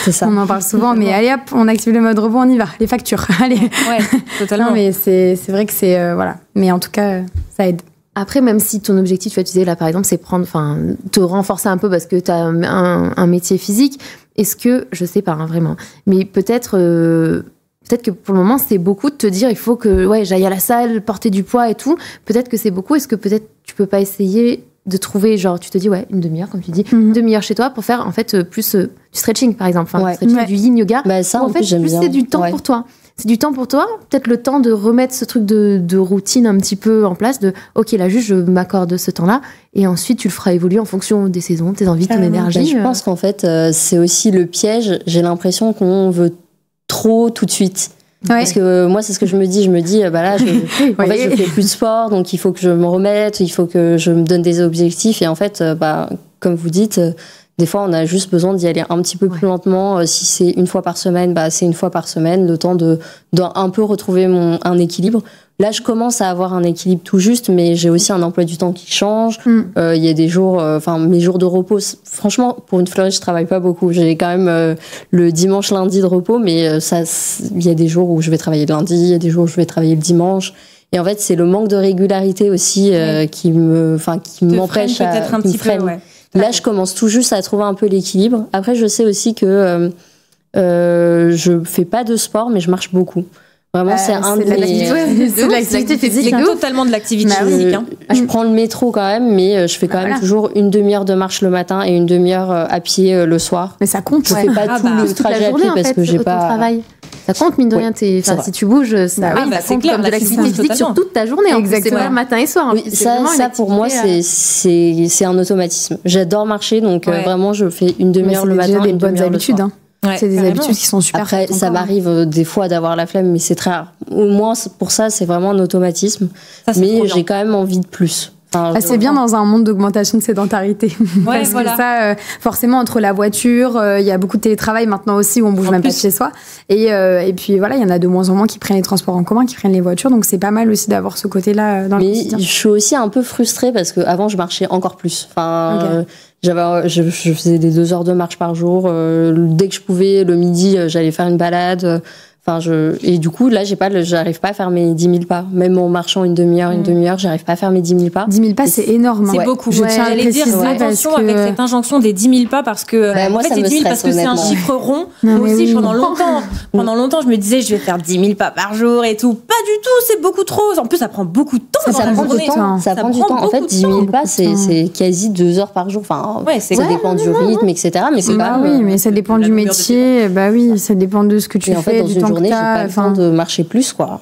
C'est ça. On en parle souvent, mais allez hop, on active le mode robot, on y va, les factures. Allez. Ouais, totalement. Non, mais c'est vrai que c'est voilà. Mais en tout cas, ça aide. Après, même si ton objectif, tu disais là par exemple, c'est te renforcer un peu parce que tu as un métier physique, est-ce que, je sais pas vraiment, mais peut-être que pour le moment, c'est beaucoup de te dire, il faut que j'aille à la salle, porter du poids et tout. Peut-être que c'est beaucoup. Est-ce que peut-être tu peux pas essayer de trouver, genre, tu te dis, une demi-heure, comme tu dis, une demi-heure chez toi pour faire, en fait, plus du stretching, par exemple. Du yin yoga. Bah, ça, en fait, j'aime bien. C'est du temps pour toi. C'est du temps pour toi. Peut-être le temps de remettre ce truc de routine un petit peu en place, OK, là, juste, je m'accorde ce temps-là. Et ensuite, tu le feras évoluer en fonction des saisons, tes envies, ton énergie. Je pense qu'en fait, c'est aussi le piège. J'ai l'impression qu'on veut trop tout de suite. Parce que moi, c'est ce que je me dis. Je me dis, là, je fais plus de sport, donc il faut que je me remette, il faut que je me donne des objectifs. Et en fait, comme vous dites, des fois, on a juste besoin d'y aller un petit peu plus lentement. Si c'est une fois par semaine, c'est une fois par semaine, le temps de un peu retrouver un équilibre. Là, je commence à avoir un équilibre tout juste, mais j'ai aussi un emploi du temps qui change. Il y a des jours, mes jours de repos, franchement, pour une fleuriste, je travaille pas beaucoup. J'ai quand même le dimanche, lundi de repos, mais il y a des jours où je vais travailler le lundi, il y a des jours où je vais travailler le dimanche. Et en fait, c'est le manque de régularité aussi qui m'empêche peut-être un petit peu. Là, je commence tout juste à trouver un peu l'équilibre. Après, je sais aussi que je fais pas de sport, mais je marche beaucoup. Vraiment, c'est de l'activité physique. C'est totalement de l'activité physique. Je prends le métro quand même, mais je fais quand même toujours une demi-heure de marche le matin et une demi-heure à pied le soir. Mais ça compte. Je fais pas tout le trajet à pied parce que j'ai pas. Travail. Ça compte, mine de rien. Si tu bouges, ça compte comme de l'activité physique sur toute ta journée. C'est vrai, matin et soir. Oui, ça pour moi, c'est un automatisme. J'adore marcher, donc vraiment, je fais une demi-heure le matin et une bonne habitude. C'est des habitudes qui sont super. Après, ça m'arrive des fois d'avoir la flemme, mais c'est très rare. Au moins, pour ça, c'est vraiment un automatisme. Mais j'ai quand même envie de plus. C'est bien dans un monde d'augmentation de sédentarité. Parce que ça, forcément, entre la voiture, il y a beaucoup de télétravail maintenant aussi où on bouge même pas de chez soi. Et puis voilà, il y en a de moins en moins qui prennent les transports en commun, qui prennent les voitures. Donc c'est pas mal aussi d'avoir ce côté-là dans le quotidien. Mais je suis aussi un peu frustrée parce qu'avant, je marchais encore plus. Je faisais des 2 heures de marche par jour. Dès que je pouvais, le midi, j'allais faire une balade. Et du coup, là, j'arrive pas à faire mes 10 000 pas. Même en marchant une demi-heure, j'arrive pas à faire mes 10 000 pas. 10 000 pas, c'est énorme. C'est beaucoup. Je tiens à le dire, attention avec cette injonction des 10 000 pas parce que, moi, ça me stresse, parce que c'est un chiffre rond. Moi aussi, pendant longtemps, je me disais, je vais faire 10 000 pas par jour et tout. Pas du tout, c'est beaucoup trop. En plus, ça prend beaucoup de temps. Ça prend du temps. Ça prend du temps. En fait, 10 000 pas, c'est quasi 2 heures par jour. Ça dépend du rythme, etc. Mais c'est pas. Oui, mais ça dépend du métier. Ça dépend de ce que tu fais, du temps. J'ai pas le temps de marcher plus, quoi.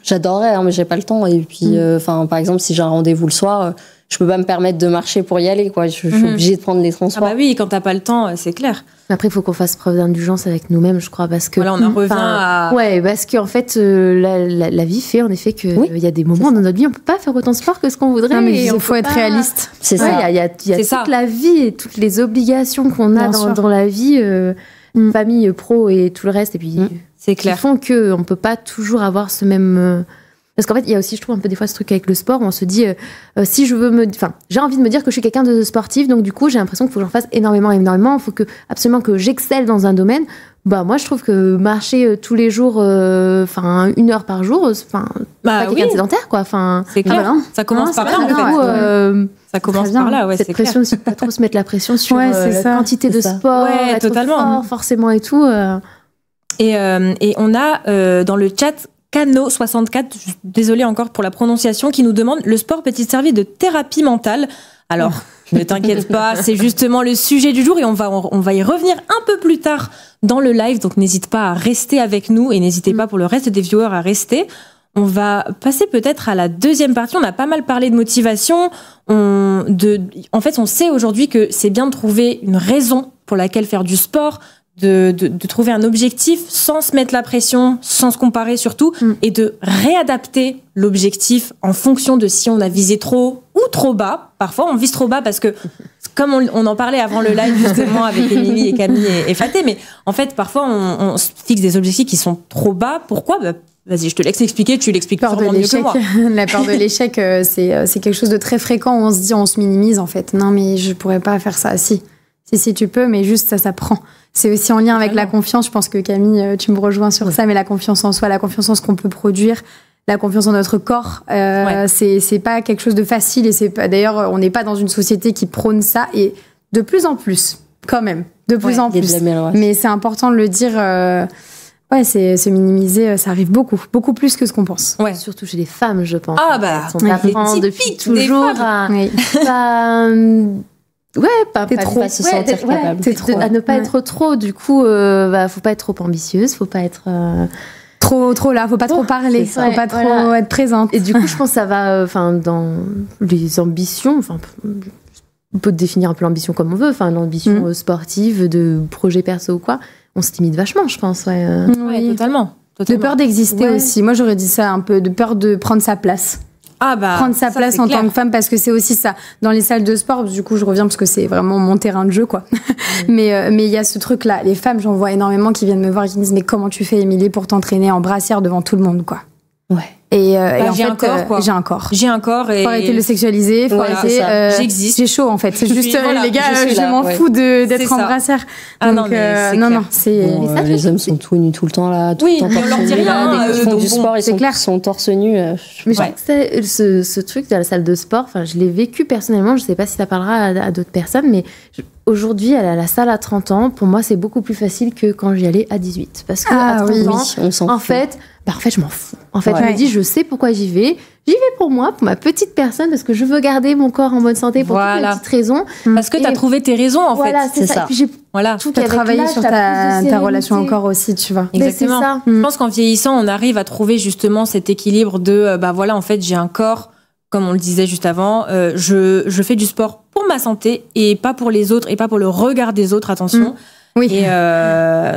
J'adorerais, mais j'ai pas le temps. Et puis, par exemple, si j'ai un rendez-vous le soir, je peux pas me permettre de marcher pour y aller, quoi. Je suis obligée de prendre les transports. Oui, quand t'as pas le temps, c'est clair. Après, il faut qu'on fasse preuve d'indulgence avec nous-mêmes, je crois, parce que. Voilà, on en revient à. Ouais, parce qu'en fait, la vie fait en effet que il y a des moments dans notre vie, on peut pas faire autant de sport que ce qu'on voudrait. Non, mais il faut être réaliste. C'est ça. Il y a toute la vie et toutes les obligations qu'on a dans la vie. Famille, pro et tout le reste, et puis c'est clair. Qui font qu'on peut pas toujours avoir ce même. Parce qu'en fait, il y a aussi, je trouve, un peu des fois ce truc avec le sport où on se dit, si je veux j'ai envie de me dire que je suis quelqu'un de sportif, donc du coup, j'ai l'impression qu'il faut que j'en fasse énormément. Il faut absolument que j'excelle dans un domaine. Moi, je trouve que marcher tous les jours, 1 heure par jour, pas quelqu'un de sédentaire, quoi. C'est clair. Ça commence par là, ça commence par là, cette pression aussi, pas trop se mettre la pression sur la quantité de sport, être totalement fort, forcément et tout. Et on a dans le chat Cano64, désolée encore pour la prononciation, qui nous demande: le sport peut-il servir de thérapie mentale? Alors, ne t'inquiète pas, c'est justement le sujet du jour et on va y revenir un peu plus tard dans le live, donc n'hésite pas à rester avec nous et n'hésitez pas pour le reste des viewers à rester. On va passer peut-être à la deuxième partie. On a pas mal parlé de motivation. En fait, on sait aujourd'hui que c'est bien de trouver une raison pour laquelle faire du sport, de trouver un objectif sans se mettre la pression, sans se comparer surtout, et de réadapter l'objectif en fonction de si on a visé trop ou trop bas. Parfois, on vise trop bas parce que, comme on en parlait avant le live justement avec Émilie et Camille et Faté, mais en fait, parfois, on se fixe des objectifs qui sont trop bas. Pourquoi ? Vas-y, je te laisse expliquer, tu l'expliques sûrement mieux que moi. La peur de l'échec, c'est quelque chose de très fréquent où on se dit, on se minimise en fait. Non, mais je pourrais pas faire ça. Si tu peux, mais juste ça s'apprend. C'est aussi en lien avec la confiance. Je pense que Camille, tu me rejoins sur ça, mais la confiance en soi, la confiance en ce qu'on peut produire, la confiance en notre corps, c'est pas quelque chose de facile. Et c'est pas, d'ailleurs, on n'est pas dans une société qui prône ça, et de plus en plus, quand même, de plus en plus. Mais c'est important de le dire. C'est se minimiser, ça arrive beaucoup plus que ce qu'on pense. Ouais, surtout chez les femmes, je pense. Ah bah, on apprend depuis toujours à pas se sentir capable. À ne pas être trop. Du coup, faut pas être trop ambitieuse, faut pas être trop là, faut pas trop parler, faut pas trop être présente. Et du coup, je pense que ça va, dans les ambitions, on peut définir un peu l'ambition comme on veut, l'ambition sportive, de projet perso ou quoi. On se limite vachement, je pense. Oui, totalement. De peur d'exister aussi. Moi, j'aurais dit ça un peu, de peur de prendre sa place. Prendre sa place en tant que femme, parce que c'est aussi ça. Dans les salles de sport, du coup, je reviens parce que c'est vraiment mon terrain de jeu, quoi. Mais il y a ce truc-là. Les femmes, j'en vois énormément qui viennent me voir et qui me disent, mais comment tu fais, Émilie, pour t'entraîner en brassière devant tout le monde, quoi. Ouais. Et en fait, j'ai un corps. J'ai un corps et... Faut arrêter de le sexualiser, faut arrêter... J'existe. J'ai chaud, en fait. C'est juste, les gars, je m'en fous d'être en brassière. Donc, les hommes sont tout nus tout le temps, là. Tout le temps on leur dit rien. Ils font du sport, ils sont torse nu. Mais je trouve que ce truc de la salle de sport, je l'ai vécu personnellement, je sais pas si ça parlera à d'autres personnes, mais aujourd'hui, à la salle à 30 ans, pour moi, c'est beaucoup plus facile que quand j'y allais à 18. Parce que à 30 ans, on s'en en fait, je m'en fous. En fait, je me dis, je sais pourquoi j'y vais. J'y vais pour moi, pour ma petite personne, parce que je veux garder mon corps en bonne santé pour toutes les petites raisons. Parce que tu as trouvé tes raisons, en fait. C'est ça. Et puis tu as travaillé sur ta relation au corps aussi, tu vois. Exactement. Ça. Je pense qu'en vieillissant, on arrive à trouver justement cet équilibre de, en fait, j'ai un corps, comme on le disait juste avant, je fais du sport pour ma santé et pas pour les autres et pas pour le regard des autres, attention. Oui. Et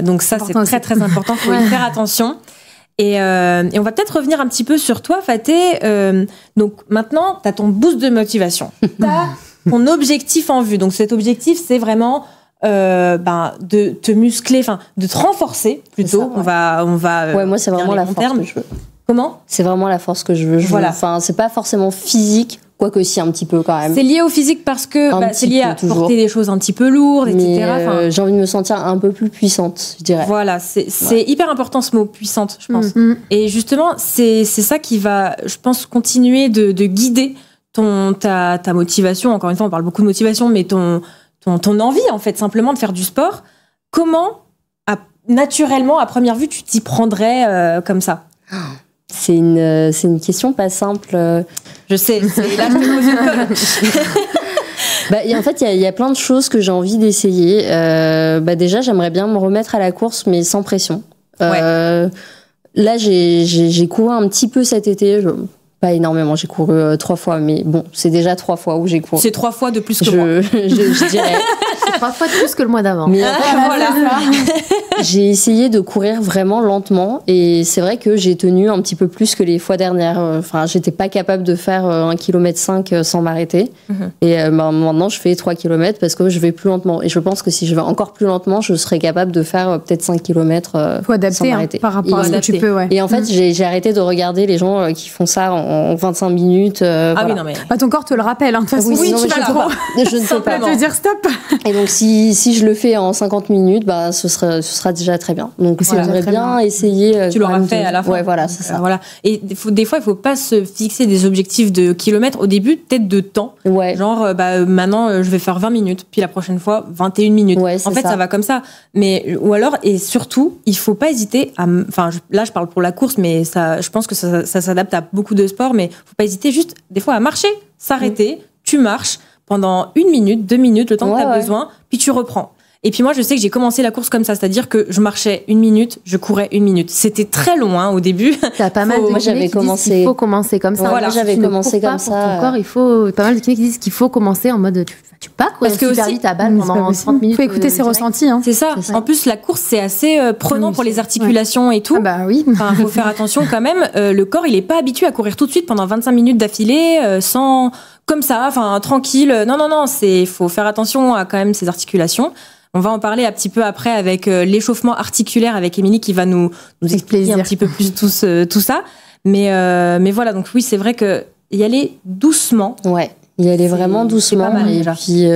donc ça, c'est très, très important. Il faut y faire attention. Et on va peut-être revenir un petit peu sur toi, Faté. Donc maintenant, tu as ton boost de motivation. Tu as ton objectif en vue. Donc cet objectif, c'est vraiment de te muscler, de te renforcer plutôt. On va moi, c'est vraiment la force que je veux. Comment ? C'est vraiment la force que je veux. C'est pas forcément physique, quoique si un petit peu quand même. C'est lié au physique parce que c'est lié à porter des choses un petit peu lourdes, etc. J'ai envie de me sentir un peu plus puissante, je dirais. Voilà, c'est hyper important ce mot, puissante, je pense. Et justement, c'est ça qui va, je pense, continuer de guider ta motivation. Encore une fois, on parle beaucoup de motivation, mais ton envie, en fait, simplement de faire du sport. Comment, naturellement, à première vue, tu t'y prendrais comme ça ? C'est une question pas simple. Je sais, là je te pose une colle. En fait, il y a plein de choses que j'ai envie d'essayer. Déjà, j'aimerais bien me remettre à la course, mais sans pression. Là, j'ai couru un petit peu cet été. Pas énormément, j'ai couru 3 fois, mais bon, c'est déjà 3 fois où j'ai couru. C'est 3 fois de plus que moi. Je dirais. C'est 3 fois de plus que le mois d'avant. Mais j'ai essayé de courir vraiment lentement et c'est vrai que j'ai tenu un petit peu plus que les fois dernières. J'étais pas capable de faire 1,5 km sans m'arrêter. Et maintenant, je fais 3 km parce que je vais plus lentement. Et je pense que si je vais encore plus lentement, je serais capable de faire peut-être 5 km faut adapter, sans m'arrêter. Par rapport à ce que tu peux, Et en fait, j'ai arrêté de regarder les gens qui font ça en 25 minutes. Oui, non, mais... ton corps te le rappelle, de toute façon. Oui, tu vas trop. Je ne peux pas. te dire stop. Et donc, si je le fais en 50 minutes, ce sera déjà très bien. Donc, j'aimerais bien essayer. Tu l'auras fait à la fin. Ouais, voilà, c'est ça. Voilà. Et des fois, il faut pas se fixer des objectifs de kilomètres au début, peut-être de temps. Ouais. Genre, maintenant, je vais faire 20 minutes, puis la prochaine fois, 21 minutes. Ouais, en fait, ça va comme ça. Ou alors, et surtout, il faut pas hésiter à... là, je parle pour la course, mais je pense que ça s'adapte à beaucoup de sports, mais faut pas hésiter juste, des fois, à marcher, s'arrêter, tu marches pendant 1 minute, 2 minutes, le temps que tu as besoin, puis tu reprends. Et puis moi, je sais que j'ai commencé la course comme ça, c'est-à-dire que je marchais 1 minute, je courais 1 minute. C'était très loin au début. T'as pas mal de kinés qui disent qu'il faut commencer comme ça. Voilà, j'avais commencé comme ça. Pour ton corps, il faut pas mal de kinés qui disent qu'il faut commencer en mode tu peux pas courir super vite à balle pendant 30 minutes. Il faut écouter ses ressentis. C'est ça. En plus, la course, c'est assez prenant pour les articulations et tout. Oui. Il faut faire attention quand même. Le corps, il est pas habitué à courir tout de suite pendant 25 minutes d'affilée sans comme ça, enfin tranquille. Non, faut faire attention à quand même ses articulations. On va en parler un petit peu après avec l'échauffement articulaire avec Émilie qui va nous expliquer un petit peu plus tout ça. Mais voilà, donc oui, c'est vrai que y aller doucement. Ouais. Y aller vraiment doucement. Mal, et puis,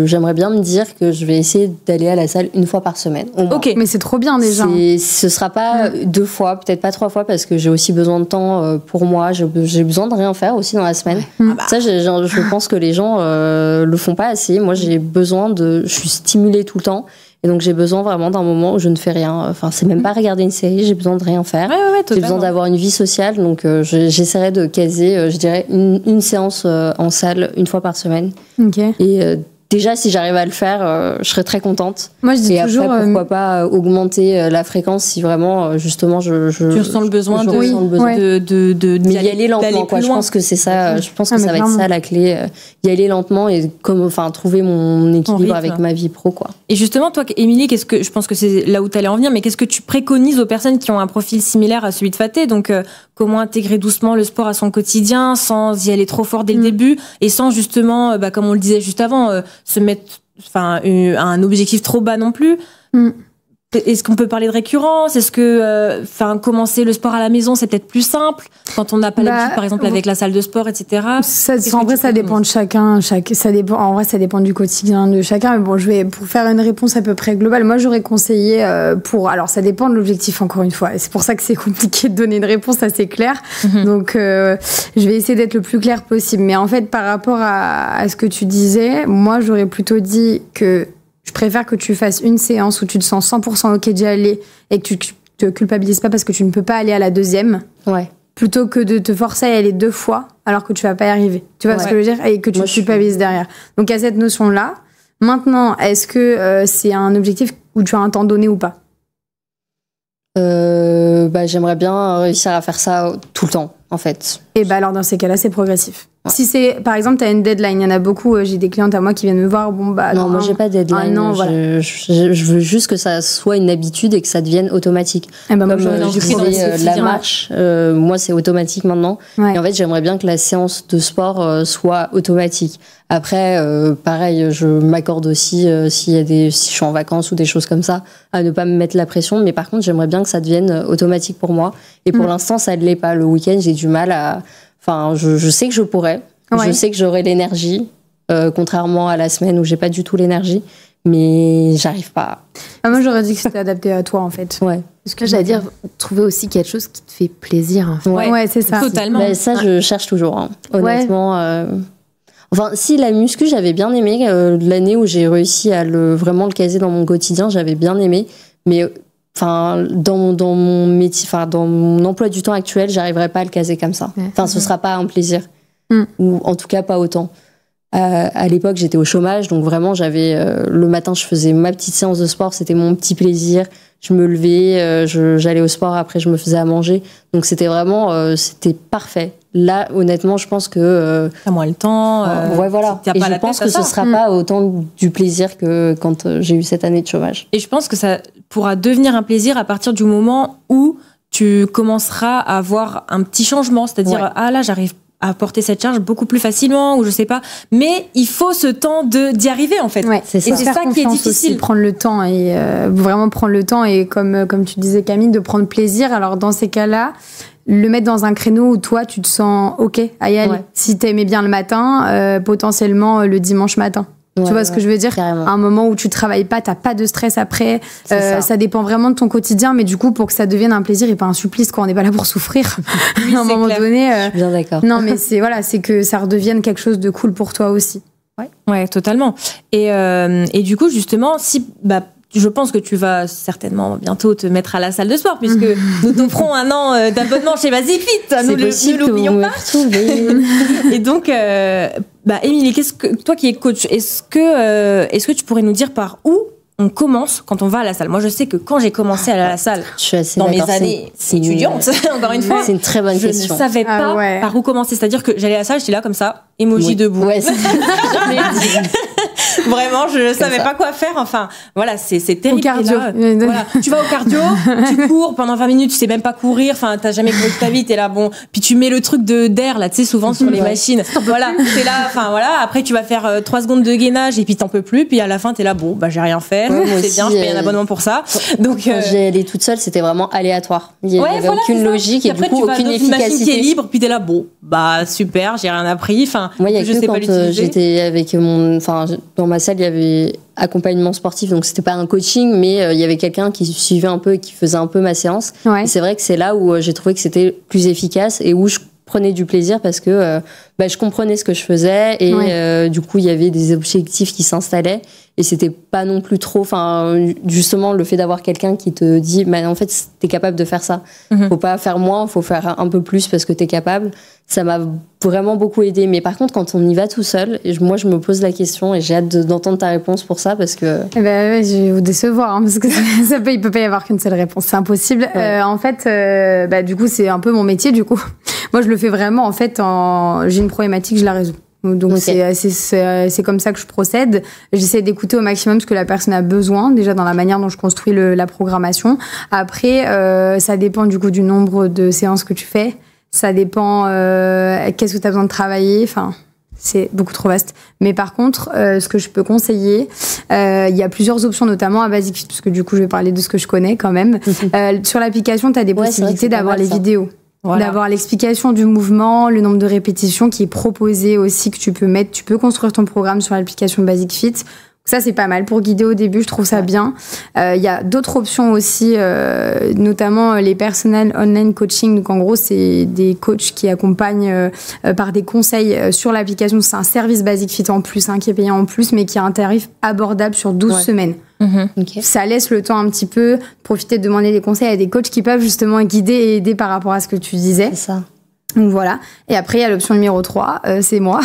j'aimerais bien me dire que je vais essayer d'aller à la salle une fois par semaine. Ok, mais c'est trop bien déjà. Ce sera pas 2 fois, peut-être pas 3 fois, parce que j'ai aussi besoin de temps pour moi. J'ai besoin de rien faire aussi dans la semaine. Ça, je pense que les gens le font pas assez. Moi, j'ai besoin je suis stimulée tout le temps. Et donc, j'ai besoin vraiment d'un moment où je ne fais rien. Enfin, c'est même pas regarder une série, j'ai besoin de rien faire. Ouais, j'ai besoin d'avoir une vie sociale. Donc, j'essaierai de caser, je dirais, une séance en salle une fois par semaine. Ok. Et déjà, si j'arrive à le faire, je serais très contente. Moi, je dis et toujours. Après, pourquoi pas augmenter la fréquence si vraiment, justement, tu ressens le besoin de mais y aller lentement, quoi. Je pense que c'est ça. Je pense que ça va être ça la clé. Y aller lentement et trouver mon équilibre avec ma vie pro, quoi. Et justement, toi, Émilie, je pense que c'est là où tu allais en venir, mais qu'est-ce que tu préconises aux personnes qui ont un profil similaire à celui de Faté? Donc, comment intégrer doucement le sport à son quotidien sans y aller trop fort dès le début et sans justement, comme on le disait juste avant, se mettre un objectif trop bas non plus. Est-ce qu'on peut parler de récurrence? Est-ce que commencer le sport à la maison, c'est peut-être plus simple quand on n'a pas l'habitude, par exemple, avec la salle de sport, etc. En vrai, ça dépend de chacun. En vrai, ça dépend du quotidien de chacun. Mais bon, pour faire une réponse à peu près globale, moi, j'aurais conseillé alors, ça dépend de l'objectif, encore une fois. Et c'est pour ça que c'est compliqué de donner une réponse assez claire. Donc, je vais essayer d'être le plus clair possible. Mais en fait, par rapport à ce que tu disais, moi, j'aurais plutôt dit que je préfère que tu fasses une séance où tu te sens 100% ok d'y aller et que tu te culpabilises pas parce que tu ne peux pas aller à la deuxième. Ouais. Plutôt que de te forcer à y aller 2 fois alors que tu vas pas y arriver. Tu vois ce que je veux dire? Et que tu te culpabilises derrière. Donc, il y a cette notion-là. Maintenant, est-ce que c'est un objectif où tu as un temps donné ou pas? J'aimerais bien réussir à faire ça tout le temps, en fait. Et alors, dans ces cas-là, c'est progressif. Si c'est, par exemple, t'as une deadline, il y en a beaucoup, j'ai des clientes à moi qui viennent me voir, non, moi j'ai pas de deadline. Je veux juste que ça soit une habitude et que ça devienne automatique. Comme je disais, la marche, moi c'est automatique maintenant. Ouais. Et en fait, j'aimerais bien que la séance de sport soit automatique. Après, pareil, je m'accorde aussi, si je suis en vacances ou des choses comme ça, à ne pas me mettre la pression. Mais par contre, j'aimerais bien que ça devienne automatique pour moi. Et pour l'instant, ça ne l'est pas. Le week-end, j'ai du mal à... Enfin, je sais que je pourrais. Ouais. Je sais que j'aurai l'énergie, contrairement à la semaine où j'ai pas du tout l'énergie. Mais j'arrive pas. Moi, j'aurais dit que c'était adapté à toi, en fait. Ouais. Parce que j'allais dire, trouver aussi quelque chose qui te fait plaisir. En fait. Ouais, c'est ça. Totalement. Mais ça, je cherche toujours. Hein. Honnêtement. Enfin, si la muscu, j'avais bien aimé. L'année où j'ai réussi à vraiment le caser dans mon quotidien, j'avais bien aimé. Mais dans mon métier, dans mon emploi du temps actuel, j'arriverai pas à le caser comme ça. Ce sera pas un plaisir. Ou en tout cas pas autant. À l'époque, j'étais au chômage, donc vraiment, j'avais le matin, je faisais ma petite séance de sport, c'était mon petit plaisir. Je me levais, j'allais au sport, après je me faisais à manger. Donc c'était vraiment, c'était parfait. Là, honnêtement, je pense que t'as moins le temps. Ouais, voilà. Et je pense que ce sera pas autant du plaisir que quand j'ai eu cette année de chômage. Et je pense que ça pourra devenir un plaisir à partir du moment où tu commenceras à avoir un petit changement, c'est-à-dire là, j'arrive à porter cette charge beaucoup plus facilement, ou je sais pas. Mais il faut ce temps d'y arriver, en fait. Ouais, c'est ça. Et c'est ça qui est difficile. Aussi, prendre le temps et vraiment prendre le temps et comme tu disais, Camille, de prendre plaisir. Alors, dans ces cas-là, le mettre dans un créneau où toi, tu te sens OK à y aller. Ouais. Si t'aimais bien le matin, potentiellement le dimanche matin. Tu vois ce que je veux dire? Carrément. À un moment où tu travailles pas, t'as pas de stress après. Ça dépend vraiment de ton quotidien, mais du coup, pour que ça devienne un plaisir et pas un supplice, quand on n'est pas là pour souffrir, oui, à un moment donné. Je suis bien d'accord. Non, mais c'est que ça redevienne quelque chose de cool pour toi aussi. Ouais, totalement. Et du coup, justement, je pense que tu vas certainement bientôt te mettre à la salle de sport, puisque nous t'offrons 1 an d'abonnement chez Basic Fit. Nous ne l'oublions pas. Et donc, Émilie, toi qui es coach, est-ce que tu pourrais nous dire par où on commence quand on va à la salle? Moi, je sais que quand j'ai commencé à aller à la salle, dans mes années étudiantes, encore une fois, c'est une très bonne question. Je ne savais pas par où commencer. C'est-à-dire que j'allais à la salle, j'étais là comme ça, emoji debout. Ouais, Vraiment, je savais pas quoi faire. Enfin, voilà, c'est terrible. Au cardio. Et là, voilà, tu vas au cardio, tu cours pendant 20 minutes, tu sais même pas courir. Enfin, t'as jamais couru de ta vie, t'es là, bon. Puis tu mets le truc d'air, là, tu sais, souvent sur les machines. Voilà, t'es là, enfin, voilà. Après, tu vas faire 3 secondes de gainage et puis t'en peux plus. Puis à la fin, t'es là, bon, bah, j'ai rien fait. C'est bien, je paye un abonnement pour ça. Donc, quand j'ai allé toute seule, c'était vraiment aléatoire. Il y avait aucune logique et du coup, aucune efficacité. Une machine qui est libre, puis t'es là, bon, bah, super, j'ai rien appris. Enfin, moi, il y a que quand j'étais avec dans ma salle, il y avait accompagnement sportif, donc c'était pas un coaching, mais il y avait quelqu'un qui suivait un peu et qui faisait un peu ma séance. Ouais. Et c'est vrai que c'est là où j'ai trouvé que c'était plus efficace et où je prenais du plaisir parce que je comprenais ce que je faisais et du coup il y avait des objectifs qui s'installaient et c'était pas non plus trop, justement le fait d'avoir quelqu'un qui te dit en fait t'es capable de faire ça, faut pas faire moins, faut faire un peu plus parce que t'es capable. Ça m'a vraiment beaucoup aidé, mais par contre quand on y va tout seul, moi je me pose la question et j'ai hâte d'entendre ta réponse pour ça parce que je vais vous décevoir parce que il peut pas y avoir qu'une seule réponse, c'est impossible. En fait du coup c'est un peu mon métier du coup. Moi je le fais vraiment en fait j'ai une problématique, je la résous. Donc c'est comme ça que je procède. J'essaie d'écouter au maximum ce que la personne a besoin, déjà dans la manière dont je construis la programmation. Après, ça dépend du coup du nombre de séances que tu fais. Ça dépend qu'est-ce que tu as besoin de travailler. Enfin, c'est beaucoup trop vaste. Mais par contre, ce que je peux conseiller, il y a plusieurs options, notamment à Basic Fit, parce que du coup, je vais parler de ce que je connais quand même. Sur l'application, tu as des possibilités d'avoir les vidéos. Voilà. D'avoir l'explication du mouvement, le nombre de répétitions qui est proposé aussi, que tu peux mettre. Tu peux construire ton programme sur l'application Basic Fit. Ça, c'est pas mal pour guider au début, je trouve ça bien. Il y a d'autres options aussi, notamment les personal online coaching. Donc, en gros, c'est des coachs qui accompagnent par des conseils sur l'application. C'est un service Basic Fit en plus, qui est payant en plus, mais qui a un tarif abordable sur 12 semaines. Okay. Ça laisse le temps un petit peu profiter de demander des conseils à des coachs qui peuvent justement guider et aider par rapport à ce que tu disais. C'est ça. Donc voilà. Et après, il y a l'option numéro 3, c'est moi.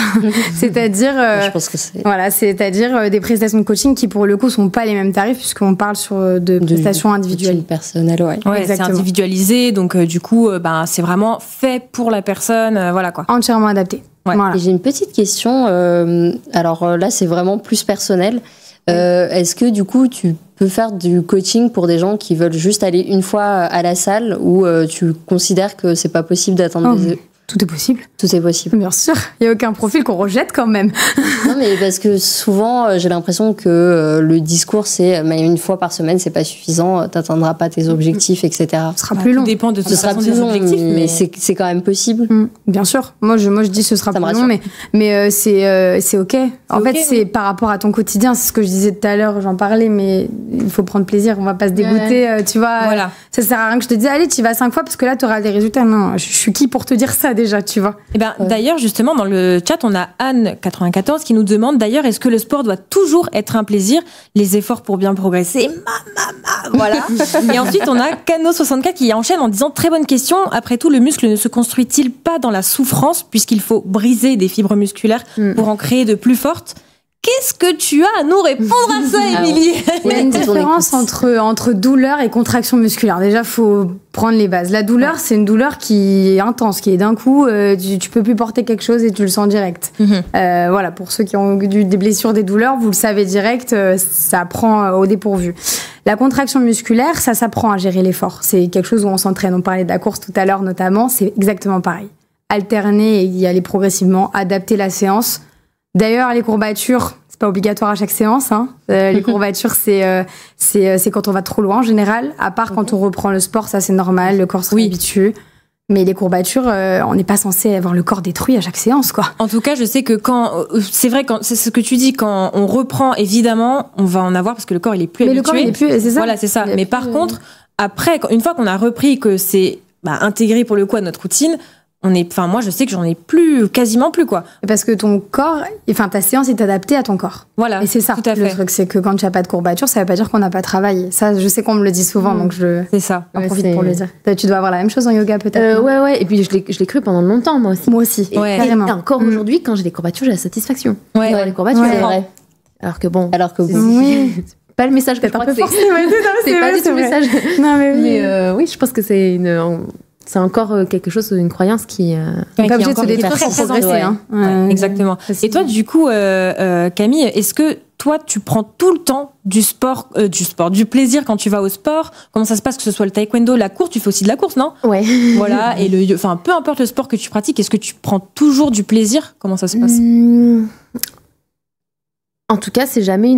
C'est-à-dire, je pense que c'est... Voilà, c'est-à-dire des prestations de coaching qui, pour le coup, sont pas les mêmes tarifs puisqu'on parle de prestations individuelles. Personnelles, ouais, c'est individualisé. Donc, du coup, c'est vraiment fait pour la personne. Voilà, quoi. Entièrement adapté. Ouais. Voilà. Et j'ai une petite question. Alors là, c'est vraiment plus personnel. Est-ce que, du coup, tu peux faire du coaching pour des gens qui veulent juste aller une fois à la salle ou tu considères que c'est pas possible d'atteindre Tout est possible. Tout est possible. Bien sûr. Il n'y a aucun profil qu'on rejette quand même. Non, mais parce que souvent, j'ai l'impression que le discours, c'est une fois par semaine, c'est pas suffisant, t'atteindras pas tes objectifs, etc. Ce sera plus long. Tout dépend de ce sera plus long, objectifs, mais c'est quand même possible. Bien sûr. Moi, je dis ce sera plus long, mais c'est OK. En fait, c'est par rapport à ton quotidien. C'est ce que je disais tout à l'heure, j'en parlais, mais il faut prendre plaisir. On va pas se dégoûter, tu vois. Voilà. Ça sert à rien que je te dise, allez, tu y vas 5 fois parce que là, tu auras des résultats. Non, je suis qui pour te dire ça déjà, tu vois. Et d'ailleurs, justement, dans le chat, on a Anne94 qui nous demande d'ailleurs, est-ce que le sport doit toujours être un plaisir? Les efforts pour bien progresser. Voilà. Et ensuite, on a Cano64 qui enchaîne en disant, très bonne question. Après tout, le muscle ne se construit-il pas dans la souffrance puisqu'il faut briser des fibres musculaires pour en créer de plus fortes? Qu'est-ce que tu as à nous répondre à ça, Émilie? Il y a une différence entre douleur et contraction musculaire. Déjà, faut prendre les bases. La douleur, c'est une douleur qui est intense, qui est d'un coup, tu peux plus porter quelque chose et tu le sens direct. Voilà, pour ceux qui ont eu des blessures, des douleurs, vous le savez direct, ça prend au dépourvu. La contraction musculaire, ça s'apprend à gérer l'effort. C'est quelque chose où on s'entraîne. On parlait de la course tout à l'heure notamment, c'est exactement pareil. Alterner et y aller progressivement, adapter la séance. D'ailleurs, les courbatures, c'est pas obligatoire à chaque séance. Les courbatures, c'est quand on va trop loin en général. À part quand on reprend le sport, ça c'est normal, le corps se réhabitue. Mais les courbatures, on n'est pas censé avoir le corps détruit à chaque séance, quoi. En tout cas, je sais que c'est vrai, c'est ce que tu dis, quand on reprend, évidemment, on va en avoir parce que le corps il est plus habitué. Le corps il est plus, c'est ça. Voilà, c'est ça. Mais par contre, après, une fois qu'on a repris, que c'est intégré pour le coup à notre routine. Moi, je sais que j'en ai quasiment plus, quoi. Parce que ton corps, ta séance est adaptée à ton corps. Voilà. Et c'est ça. Tout à fait. Le truc, c'est que quand tu n'as pas de courbature, ça veut pas dire qu'on n'a pas travaillé. Ça, je sais qu'on me le dit souvent, donc c'est ça. J'en profite pour le dire. Tu dois avoir la même chose en yoga, peut-être. Ouais. Et puis, je l'ai cru pendant longtemps, moi aussi. Moi aussi. Et encore aujourd'hui, quand j'ai des courbatures, j'ai la satisfaction. Ouais. Les courbatures, c'est vrai. Alors que bon. Oui. Pas le message que je crois que c'est. C'est pas du tout le message. Non, mais oui, je pense que c'est encore quelque chose, une croyance qui n'est pas obligé de se détruire pour progresser. Exactement. Et toi, du coup, Camille, est-ce que toi, tu prends tout le temps du plaisir quand tu vas au sport? Comment ça se passe, que ce soit le taekwondo, la course? Tu fais aussi de la course, non? Ouais. Voilà. Et peu importe le sport que tu pratiques, est-ce que tu prends toujours du plaisir? Comment ça se passe? En tout cas, c'est jamais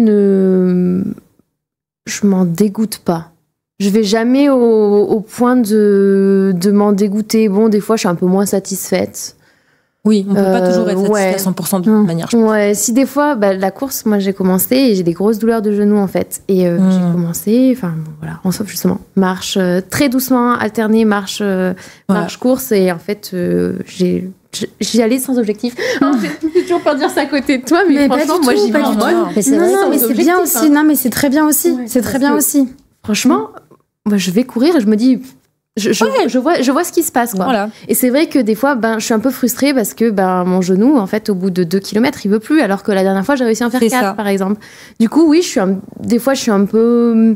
je m'en dégoûte pas. Je vais jamais au point de m'en dégoûter. Bon, des fois, je suis un peu moins satisfaite. Oui, on peut pas toujours être satisfait à 100% de toute manière. Ouais, si des fois, la course, moi j'ai commencé et j'ai des grosses douleurs de genoux en fait. Et j'ai commencé, enfin bon, voilà, en somme justement, marche très doucement, alternée, marche course. Et en fait, j'y allais sans objectif. J'ai toujours peur de dire ça à côté de toi, mais franchement, moi j'y vais en mode. Non, mais c'est bien aussi. Non, mais c'est très bien aussi. Ouais, c'est très bien aussi. Franchement, moi je vais courir et je me dis. Je vois ce qui se passe, quoi. Voilà. Et c'est vrai que des fois, je suis un peu frustrée parce que mon genou, en fait, au bout de 2 kilomètres, il veut plus, alors que la dernière fois, j'ai réussi à en faire 4, par exemple. Du coup, oui, des fois, je suis un peu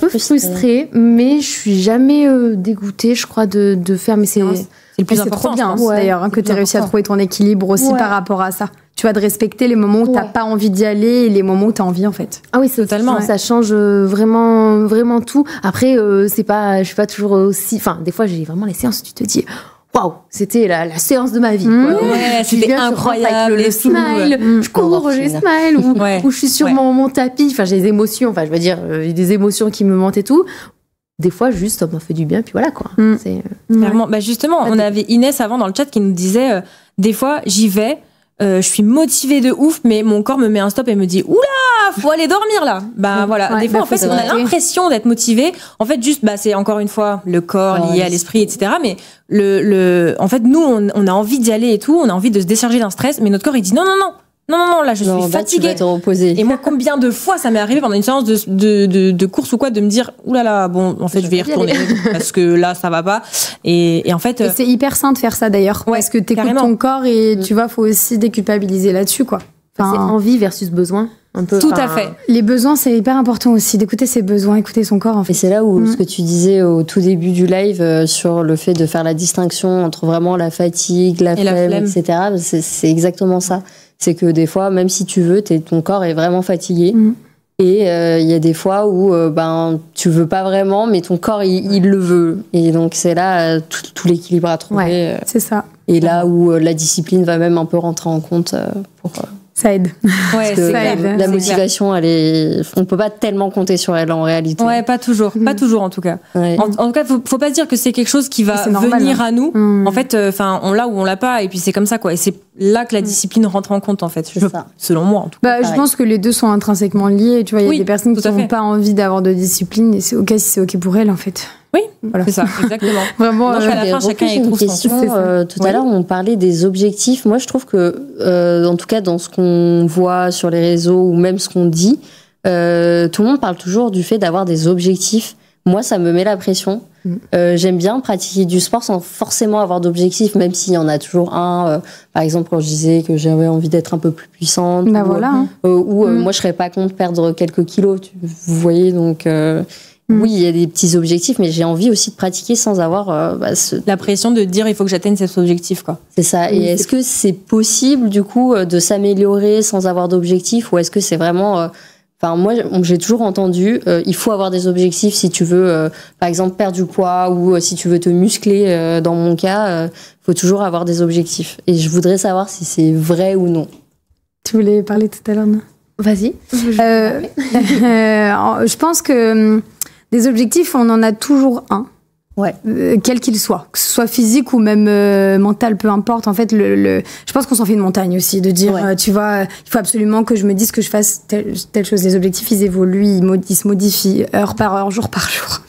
frustrée, mais je suis jamais dégoûtée, je crois, de faire mes séances. C'est le plus important, trop bien, d'ailleurs, que tu aies réussi à trouver ton équilibre aussi par rapport à ça. Tu vas te respecter les moments où t'as pas envie d'y aller et les moments où t'as envie, en fait. Ah oui, totalement. Ça change vraiment, vraiment tout. Après, je suis pas toujours aussi. Enfin, des fois, j'ai vraiment les séances où tu te dis, waouh, c'était la séance de ma vie. Ouais, c'était incroyable. Avec le smile, je cours, j'ai smile, ou je suis sur mon tapis. Enfin, j'ai des émotions. Enfin, je veux dire, j'ai des émotions qui me montent et tout. Des fois, juste, ça m'a fait du bien, puis voilà, quoi. Clairement. Justement, on avait Inès avant dans le chat qui nous disait, des fois, j'y vais. Je suis motivée de ouf, mais mon corps me met un stop et me dit oula, faut aller dormir là. Voilà. Des fois, en fait, on a l'impression d'être motivé. En fait, juste, c'est encore une fois le corps lié à l'esprit, etc. Mais en fait, nous, on a envie d'y aller et tout, on a envie de se décharger d'un stress, mais notre corps il dit non, là, je suis fatiguée. Tu vas te reposer. Et moi, combien de fois ça m'est arrivé pendant une séance de course ou quoi, de me dire, oulala, bon, en fait, je vais y retourner parce que là, ça va pas. Et en fait. Et c'est hyper sain de faire ça d'ailleurs. Parce que t'écoutes ton corps et tu vois, faut aussi déculpabiliser là-dessus, quoi. Enfin, c'est envie versus besoin. Un peu, tout à fait. Les besoins, c'est hyper important aussi, d'écouter ses besoins, écouter son corps, en fait. Et c'est là où ce que tu disais au tout début du live sur le fait de faire la distinction entre vraiment la fatigue, la flemme, etc. C'est exactement ça. C'est que des fois, même si tu veux, ton corps est vraiment fatigué. Et il y a des fois où tu veux pas vraiment, mais ton corps, il le veut. Et donc, c'est là tout l'équilibre à trouver. Ouais, c'est ça. Et là où la discipline va même un peu rentrer en compte pour... Ça aide. Ouais, la motivation, on peut pas tellement compter sur elle en réalité. Ouais, pas toujours. Pas toujours, en tout cas. Ouais. En tout cas, faut pas se dire que c'est quelque chose qui va venir à nous. En fait, on l'a ou on l'a pas, et puis c'est comme ça, quoi. Et c'est là que la discipline rentre en compte, en fait. Selon moi, en tout cas. Je pense que les deux sont intrinsèquement liés. Tu vois, il y a des personnes qui n'ont pas envie d'avoir de discipline, et c'est ok si c'est ok pour elles, en fait. Oui, voilà. C'est ça, exactement. Vraiment, à la fin, chacun y trouve son tout à l'heure, on parlait des objectifs. Moi, je trouve que, en tout cas, dans ce qu'on voit sur les réseaux ou même ce qu'on dit, tout le monde parle toujours du fait d'avoir des objectifs. Moi, ça me met la pression. J'aime bien pratiquer du sport sans forcément avoir d'objectifs, même s'il y en a toujours un. Par exemple, quand je disais que j'avais envie d'être un peu plus puissante, moi, je serais pas contre perdre quelques kilos. Vous voyez, donc... Oui, il y a des petits objectifs, mais j'ai envie aussi de pratiquer sans avoir la pression de dire il faut que j'atteigne cet objectif, quoi. C'est ça. Et est-ce que c'est possible, du coup, de s'améliorer sans avoir d'objectif, ou est-ce que c'est vraiment... moi, j'ai toujours entendu, il faut avoir des objectifs si tu veux, par exemple, perdre du poids ou si tu veux te muscler. Dans mon cas, faut toujours avoir des objectifs. Et je voudrais savoir si c'est vrai ou non. Tu voulais parler tout à l'heure, non ? Vas-y. Je pense que des objectifs, on en a toujours un. Ouais. Quel qu'il soit, que ce soit physique ou même mental, peu importe. En fait, je pense qu'on s'en fait une montagne aussi, de dire, tu vois, il faut absolument que je me dise que je fasse telle chose. Les objectifs, ils évoluent, ils se modifient heure par heure, jour par jour.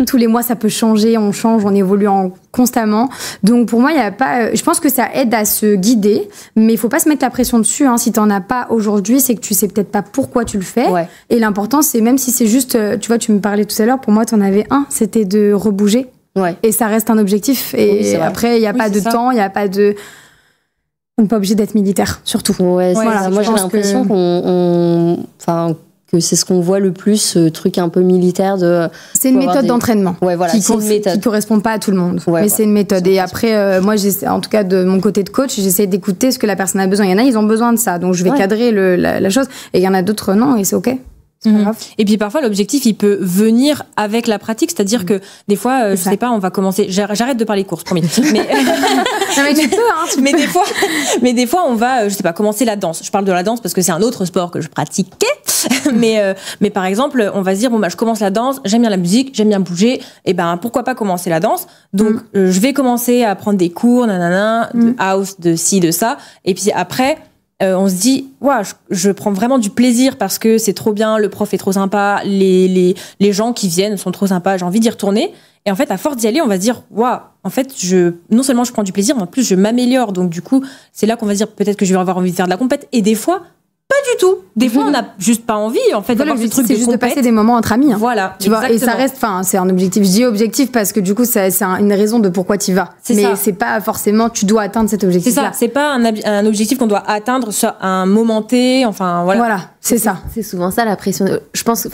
Tous les mois, ça peut changer, on change, on évolue constamment. Donc, pour moi, il y a pas. Je pense que ça aide à se guider, mais il faut pas se mettre la pression dessus. Hein. Si t'en as pas aujourd'hui, c'est que tu sais peut-être pas pourquoi tu le fais. Ouais. Et l'important, c'est même si c'est juste, tu vois, tu me parlais tout à l'heure. Pour moi, t'en avais un, c'était de rebouger. Ouais. Et ça reste un objectif. Et après, il n'y a pas de temps, il n'y a pas de... On n'est pas obligé d'être militaire, surtout. Ouais, voilà. Moi, j'ai l'impression que c'est ce qu'on voit le plus, ce truc un peu militaire de. C'est une méthode d'entraînement. Ouais, voilà, qui correspond pas à tout le monde. Ouais, mais c'est une méthode. Et après, moi, en tout cas, de mon côté de coach, j'essaie d'écouter ce que la personne a besoin. Il y en a, ils ont besoin de ça. Donc, je vais cadrer la chose. Et il y en a d'autres, non, et c'est OK. Et puis parfois l'objectif il peut venir avec la pratique, c'est-à-dire que des fois je sais pas, on va commencer, j'arrête de parler course, promis. Mais non, mais tu peux, hein, mais des fois on va je sais pas commencer la danse. Je parle de la danse parce que c'est un autre sport que je pratiquais. mais par exemple, on va se dire bon bah je commence la danse, j'aime bien la musique, j'aime bien bouger, et ben pourquoi pas commencer la danse. Donc je vais commencer à prendre des cours de house, de ci, de ça, et puis après on se dit, ouais, je prends vraiment du plaisir parce que c'est trop bien, le prof est trop sympa, les gens qui viennent sont trop sympas, j'ai envie d'y retourner. Et en fait, à force d'y aller, on va se dire, waouh, en fait, non seulement je prends du plaisir, mais en plus je m'améliore. Donc du coup, c'est là qu'on va se dire peut-être que je vais avoir envie de faire de la compète. Et des fois, pas du tout. Des fois, on n'a juste pas envie, en fait, d'avoir ce truc c'est juste de passer des moments entre amis. Hein. Voilà. Tu vois, et ça reste, c'est un objectif. Je dis objectif parce que du coup, c'est une raison de pourquoi tu y vas. Mais c'est pas forcément, tu dois atteindre cet objectif-là. C'est ça. C'est pas un objectif qu'on doit atteindre sur un moment T. Enfin, voilà. Voilà, c'est ça. C'est souvent ça la pression. Je pense,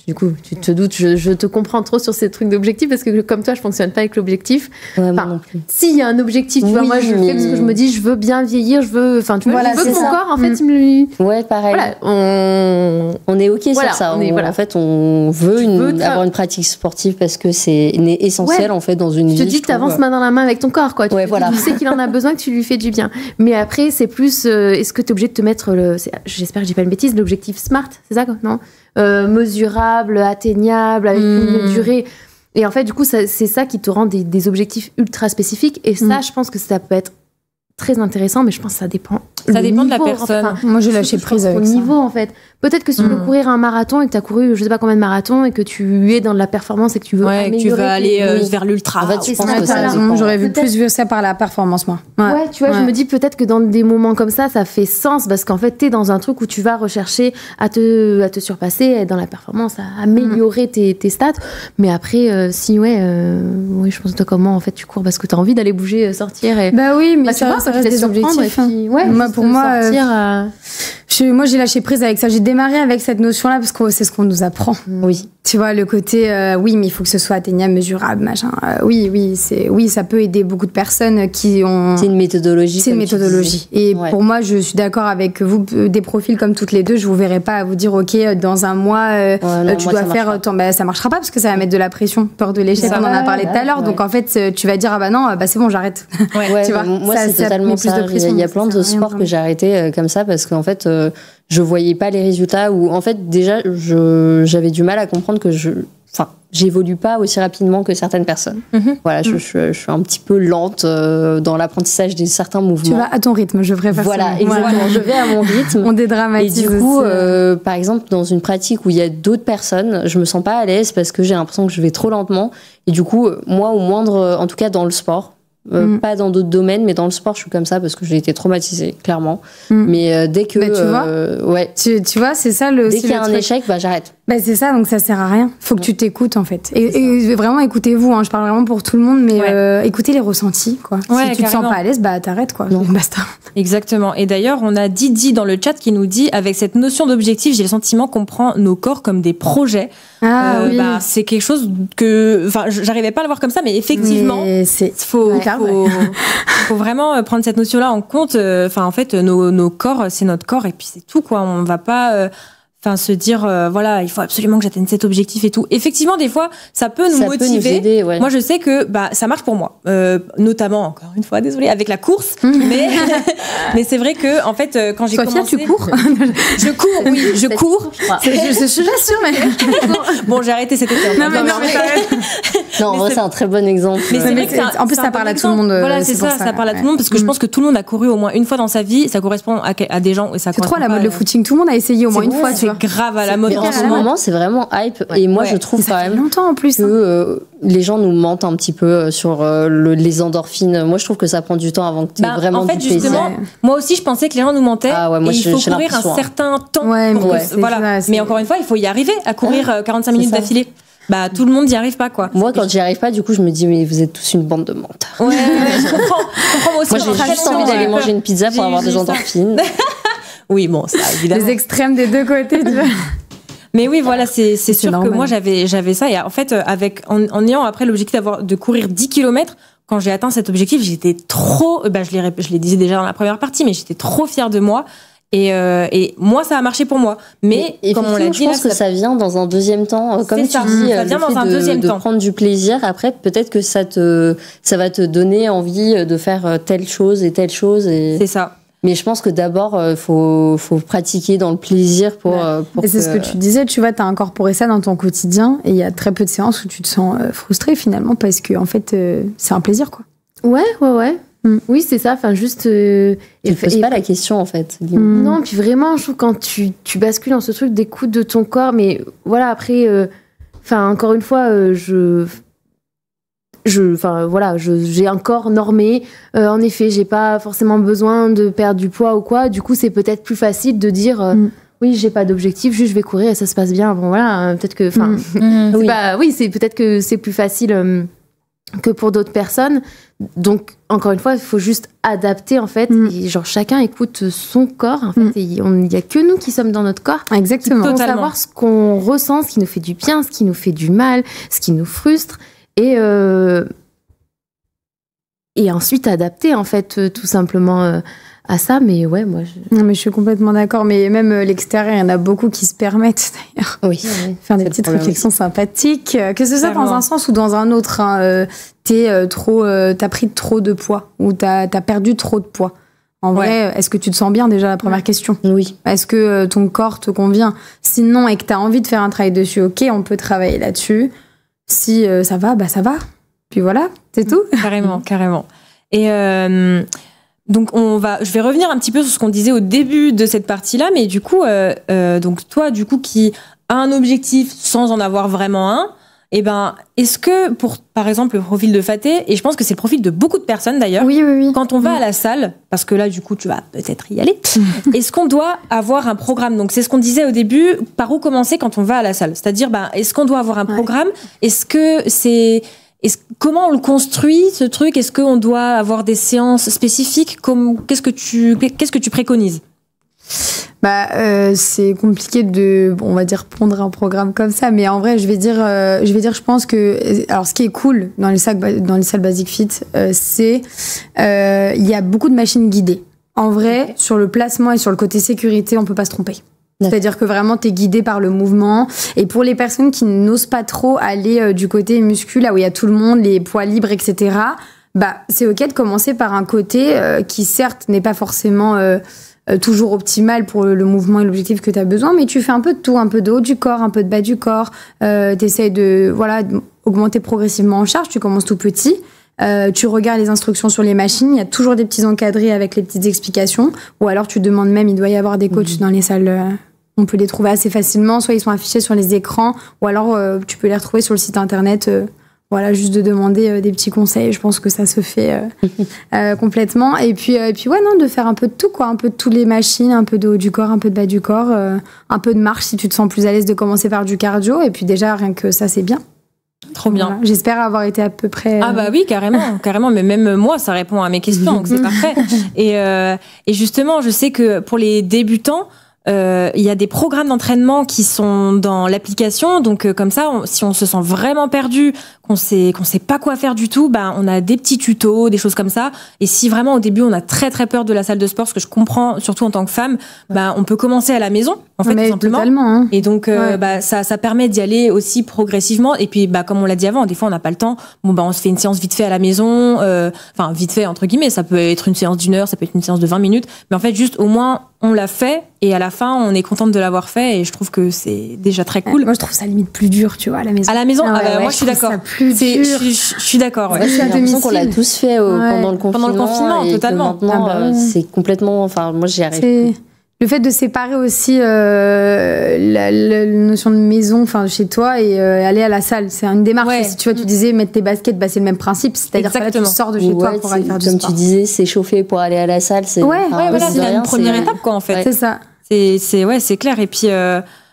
du coup, tu te doutes, je te comprends trop sur ces trucs d'objectifs parce que comme toi, je fonctionne pas avec l'objectif. Ouais, moi non plus. S'il y a un objectif, tu vois, moi je fais parce que je me dis, je veux bien vieillir, tu vois, je veux que mon corps, en fait, il me. Ouais, pareil. Voilà, on est OK sur ça. En fait, on veut avoir une pratique sportive parce que c'est essentiel, en fait, dans une vie. Je te dis que t'avances main dans la main avec ton corps, quoi. Tu sais qu'il en a besoin, que tu lui fais du bien. Mais après, c'est plus, est-ce que t'es obligé de te mettre j'espère que j'ai pas une bêtise, l'objectif SMART, c'est ça, quoi, non? Mesurable, atteignable, avec une durée. Et en fait, du coup, c'est ça qui te rend des objectifs ultra spécifiques. Et ça, je pense que ça peut être très intéressant, mais je pense que ça dépend. Ça dépend de la personne. Moi, j'ai lâché prise avec ça. Au niveau, en fait. Peut-être que si tu veux courir un marathon et que tu as couru je sais pas combien de marathons et que tu es dans de la performance et que tu veux améliorer, que tu veux aller vers l'ultra. En fait, je pense que j'aurais plus vu ça par la performance, moi. Ouais, tu vois, je me dis peut-être que dans des moments comme ça ça fait sens parce qu'en fait, tu es dans un truc où tu vas rechercher à te surpasser, être dans la performance, à améliorer tes stats. Mais après, oui, je pense que comment en fait tu cours parce que tu as envie d'aller bouger, sortir. Et... Bah oui, mais ça reste des objectifs. Pour moi, moi j'ai lâché prise avec ça. J'ai démarré avec cette notion-là parce que c'est ce qu'on nous apprend. Oui. Tu vois, le côté, oui, mais il faut que ce soit atteignable, mesurable, machin. Oui, ça peut aider beaucoup de personnes qui ont... C'est une méthodologie. C'est une méthodologie. Et pour moi, je suis d'accord avec vous, des profils comme toutes les deux, je vous verrai pas à vous dire, OK, dans un mois, tu dois faire... ça marchera pas parce que ça va mettre de la pression, peur de l'échec, on en a parlé tout à l'heure. Donc en fait, tu vas dire, ah bah non, c'est bon, j'arrête. Tu vois, moi, c'est totalement ça. Il y a plein de sports que j'ai arrêté comme ça parce qu'en fait... je voyais pas les résultats ou en fait déjà j'avais du mal à comprendre que j'évolue pas aussi rapidement que certaines personnes. Voilà, je suis un petit peu lente dans l'apprentissage de certains mouvements. Tu vas à ton rythme, je préfère. Voilà, exactement. Je vais à mon rythme. On dédramatise. Et du coup, par exemple, dans une pratique où il y a d'autres personnes, je me sens pas à l'aise parce que j'ai l'impression que je vais trop lentement. Et du coup, moi, au moindre, en tout cas dans le sport. Pas dans d'autres domaines, mais dans le sport, je suis comme ça parce que j'ai été traumatisée, clairement. Mais dès que. Tu vois, c'est ça dès qu'il y a un échec, j'arrête. C'est ça, donc ça sert à rien. Faut que tu t'écoutes, en fait. Et vraiment, écoutez-vous. Je parle vraiment pour tout le monde, mais écoutez les ressentis, quoi. Si tu te sens pas à l'aise, t'arrêtes, quoi. Non. Basta. Exactement. Et d'ailleurs, on a Didi dans le chat qui nous dit, avec cette notion d'objectif, j'ai le sentiment qu'on prend nos corps comme des projets. Oui. C'est quelque chose que, j'arrivais pas à le voir comme ça, mais effectivement, faut vraiment prendre cette notion-là en compte. En fait, nos corps, c'est notre corps et puis c'est tout, quoi. On va pas, se dire, voilà, il faut absolument que j'atteigne cet objectif et tout. Effectivement, des fois, ça peut nous motiver. Peut nous aider, ouais. Moi, je sais que, ça marche pour moi. Notamment, encore une fois, désolée, avec la course. Mais c'est vrai que, en fait, quand j'ai commencé. tu cours? Je cours, oui, je cours. Je suis sûre, mais. Bon, j'ai arrêté cet été. Non, en vrai, c'est un très bon exemple. Mais c'est vrai que en plus, ça parle à tout le monde. Voilà, c'est ça, ça parle à tout le monde parce que je pense que tout le monde a couru au moins une fois dans sa vie. Ça correspond à des gens et ça. C'est trop à la mode le footing. Tout le monde a essayé au moins une fois. C'est grave à la mode en ce moment, c'est vraiment hype. Et moi, je trouve quand même longtemps en plus que les gens nous mentent un petit peu sur les endorphines. Moi, je trouve que ça prend du temps avant que tu aies vraiment du plaisir. Justement, moi aussi, je pensais que les gens nous mentaient. Moi, et il faut courir un certain temps. Voilà. Mais encore une fois, il faut y arriver à courir 45 minutes d'affilée. Tout le monde n'y arrive pas, quoi. Moi, quand j'y arrive pas, du coup, je me dis, mais vous êtes tous une bande de menteurs. Je comprends moi aussi. Moi, j'ai juste envie d'aller manger une pizza pour avoir des endorphines. Oui, bon, ça, évidemment. Les extrêmes des deux côtés, tu vois. Mais oui, voilà, c'est sûr normal. que moi, j'avais ça. Et en fait, en ayant après l'objectif de courir 10 km, quand j'ai atteint cet objectif, j'étais trop, je l'ai dit déjà dans la première partie, mais j'étais trop fière de moi. Et moi, ça a marché pour moi. Mais comme on l'a dit, je pense que ça vient dans un deuxième temps. Comme tu dis, ça vient dans un deuxième temps. De prendre du plaisir. Après, peut-être que ça va te donner envie de faire telle chose et telle chose. C'est ça. Mais je pense que d'abord, faut pratiquer dans le plaisir pour et c'est ce que tu disais, tu vois, t'as incorporé ça dans ton quotidien et il y a très peu de séances où tu te sens frustré finalement parce que en fait, c'est un plaisir, quoi. Ouais. Oui, c'est ça. Enfin, juste. Tu ne poses pas la question, en fait. Non, puis vraiment, je trouve quand tu bascules dans ce truc d'écoute de ton corps, mais voilà, après, encore une fois, j'ai un corps normé. En effet, j'ai pas forcément besoin de perdre du poids ou quoi. Du coup, c'est peut-être plus facile de dire. Oui, j'ai pas d'objectif, juste je vais courir et ça se passe bien. Bon, voilà, peut-être que. C'est peut-être que c'est plus facile. Que pour d'autres personnes. Donc, encore une fois, il faut juste adapter, en fait. Et genre, chacun écoute son corps, en fait. Il y a que nous qui sommes dans notre corps. Exactement. Pour savoir ce qu'on ressent, ce qui nous fait du bien, ce qui nous fait du mal, ce qui nous frustre. Et ensuite, adapter, en fait, tout simplement à ça. Mais ouais, moi... Non, mais je suis complètement d'accord. Mais même l'extérieur, il y en a beaucoup qui se permettent, d'ailleurs. Oui. Faire des petites réflexions sympathiques. Que ce soit dans un sens ou dans un autre. T'as pris trop de poids ou t'as perdu trop de poids. En vrai, est-ce que tu te sens bien déjà, la première question? Oui. Est-ce que ton corps te convient? Sinon, et que t'as envie de faire un travail dessus, ok, on peut travailler là-dessus. Si ça va, bah ça va. Puis voilà, c'est tout. Carrément. Et donc je vais revenir un petit peu sur ce qu'on disait au début de cette partie-là, mais du coup, donc toi, du coup, qui a un objectif sans en avoir vraiment un, est-ce que pour, par exemple, le profil de Faté, et je pense que c'est le profil de beaucoup de personnes d'ailleurs, oui. quand on va à la salle, parce que là, du coup, tu vas peut-être y aller, est-ce qu'on doit avoir un programme? Donc, c'est ce qu'on disait au début, par où commencer quand on va à la salle? C'est-à-dire, est-ce qu'on doit avoir un programme? Est-ce que comment on le construit, ce truc? Est-ce qu'on doit avoir des séances spécifiques? Qu'est-ce que tu préconises? C'est compliqué de, on va dire, pondre un programme comme ça, mais en vrai, je vais dire, je pense que, alors, ce qui est cool dans les salles Basic Fit, c'est, il y a beaucoup de machines guidées. En vrai, sur le placement et sur le côté sécurité, on peut pas se tromper. C'est-à-dire que vraiment, t'es guidé par le mouvement. Et pour les personnes qui n'osent pas trop aller du côté muscu, là où il y a tout le monde, les poids libres, etc., c'est ok de commencer par un côté qui, certes, n'est pas forcément toujours optimal pour le mouvement et l'objectif que tu as besoin, mais tu fais un peu de tout, un peu de haut du corps, un peu de bas du corps, t'essayes d'augmenter progressivement en charge, tu commences tout petit, tu regardes les instructions sur les machines, il y a toujours des petits encadrés avec les petites explications, ou alors tu demandes même, il doit y avoir des coachs dans les salles, on peut les trouver assez facilement, soit ils sont affichés sur les écrans, ou alors tu peux les retrouver sur le site internet, juste de demander des petits conseils, je pense que ça se fait complètement. Et puis de faire un peu de tout, quoi, un peu de toutes les machines, un peu de haut du corps, un peu de bas du corps, un peu de marche si tu te sens plus à l'aise de commencer par du cardio. Et puis déjà, rien que ça, c'est bien. Trop bien. Voilà. J'espère avoir été à peu près... Ah bah oui, carrément. Mais même moi, ça répond à mes questions, donc c'est parfait. Et justement, je sais que pour les débutants, il y a des programmes d'entraînement qui sont dans l'application, donc comme ça, si on se sent vraiment perdu, qu'on sait pas quoi faire du tout, on a des petits tutos, des choses comme ça. Et si vraiment au début on a très très peur de la salle de sport, ce que je comprends surtout en tant que femme, on peut commencer à la maison, en fait, tout simplement. Totalement, hein. Et donc ça permet d'y aller aussi progressivement. Et puis comme on l'a dit avant, des fois on n'a pas le temps. On se fait une séance vite fait à la maison, enfin vite fait entre guillemets. Ça peut être une séance d'1 heure, ça peut être une séance de 20 minutes, mais en fait juste au moins on l'a fait et à la fin on est contente de l'avoir fait et je trouve que c'est déjà très cool. Moi je trouve ça limite plus dur, tu vois, à la maison. À la maison, moi je suis d'accord. Je suis d'accord. Ouais. J'ai l'impression qu'on l'a tous fait pendant le confinement. Pendant le confinement, et totalement. Maintenant, c'est complètement. Enfin, moi j'y arrive plus. Le fait de séparer aussi la notion de maison, enfin chez toi, et aller à la salle, c'est une démarche. Ouais. Si tu vois, tu disais mettre tes baskets, c'est le même principe. C'est-à-dire que là, tu sors de chez toi pour aller faire du sport. Comme tu disais, s'échauffer pour aller à la salle, c'est. Voilà, c'est une première étape, quoi, en fait. Ouais. C'est ça. C'est clair. Et puis.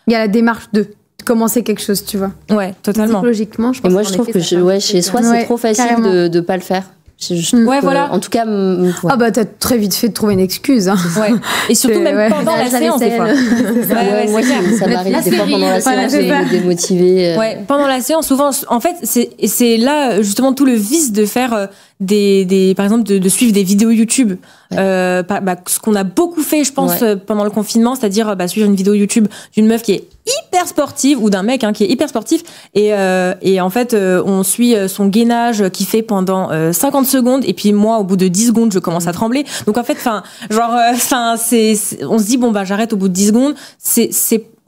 Il y a la démarche de commencer quelque chose, tu vois. Ouais, totalement. Psychologiquement, je pense. Et moi, je trouve que chez soi, c'est trop facile de pas le faire. Ouais, voilà. En tout cas, Ah bah t'as très vite fait de trouver une excuse. Hein. Ouais. Et surtout même pendant la séance des fois. moi, ça m'arrive des fois pendant la séance de me démotiver. Ouais, pendant la séance, souvent, en fait, c'est là justement tout le vice de faire par exemple, de suivre des vidéos YouTube. Ce qu'on a beaucoup fait, je pense, pendant le confinement, c'est-à-dire suivre une vidéo YouTube d'une meuf qui est hyper sportive ou d'un mec qui est hyper sportif et en fait on suit son gainage qui fait pendant 50 secondes et puis moi au bout de 10 secondes je commence à trembler. Donc en fait on se dit bon j'arrête au bout de 10 secondes.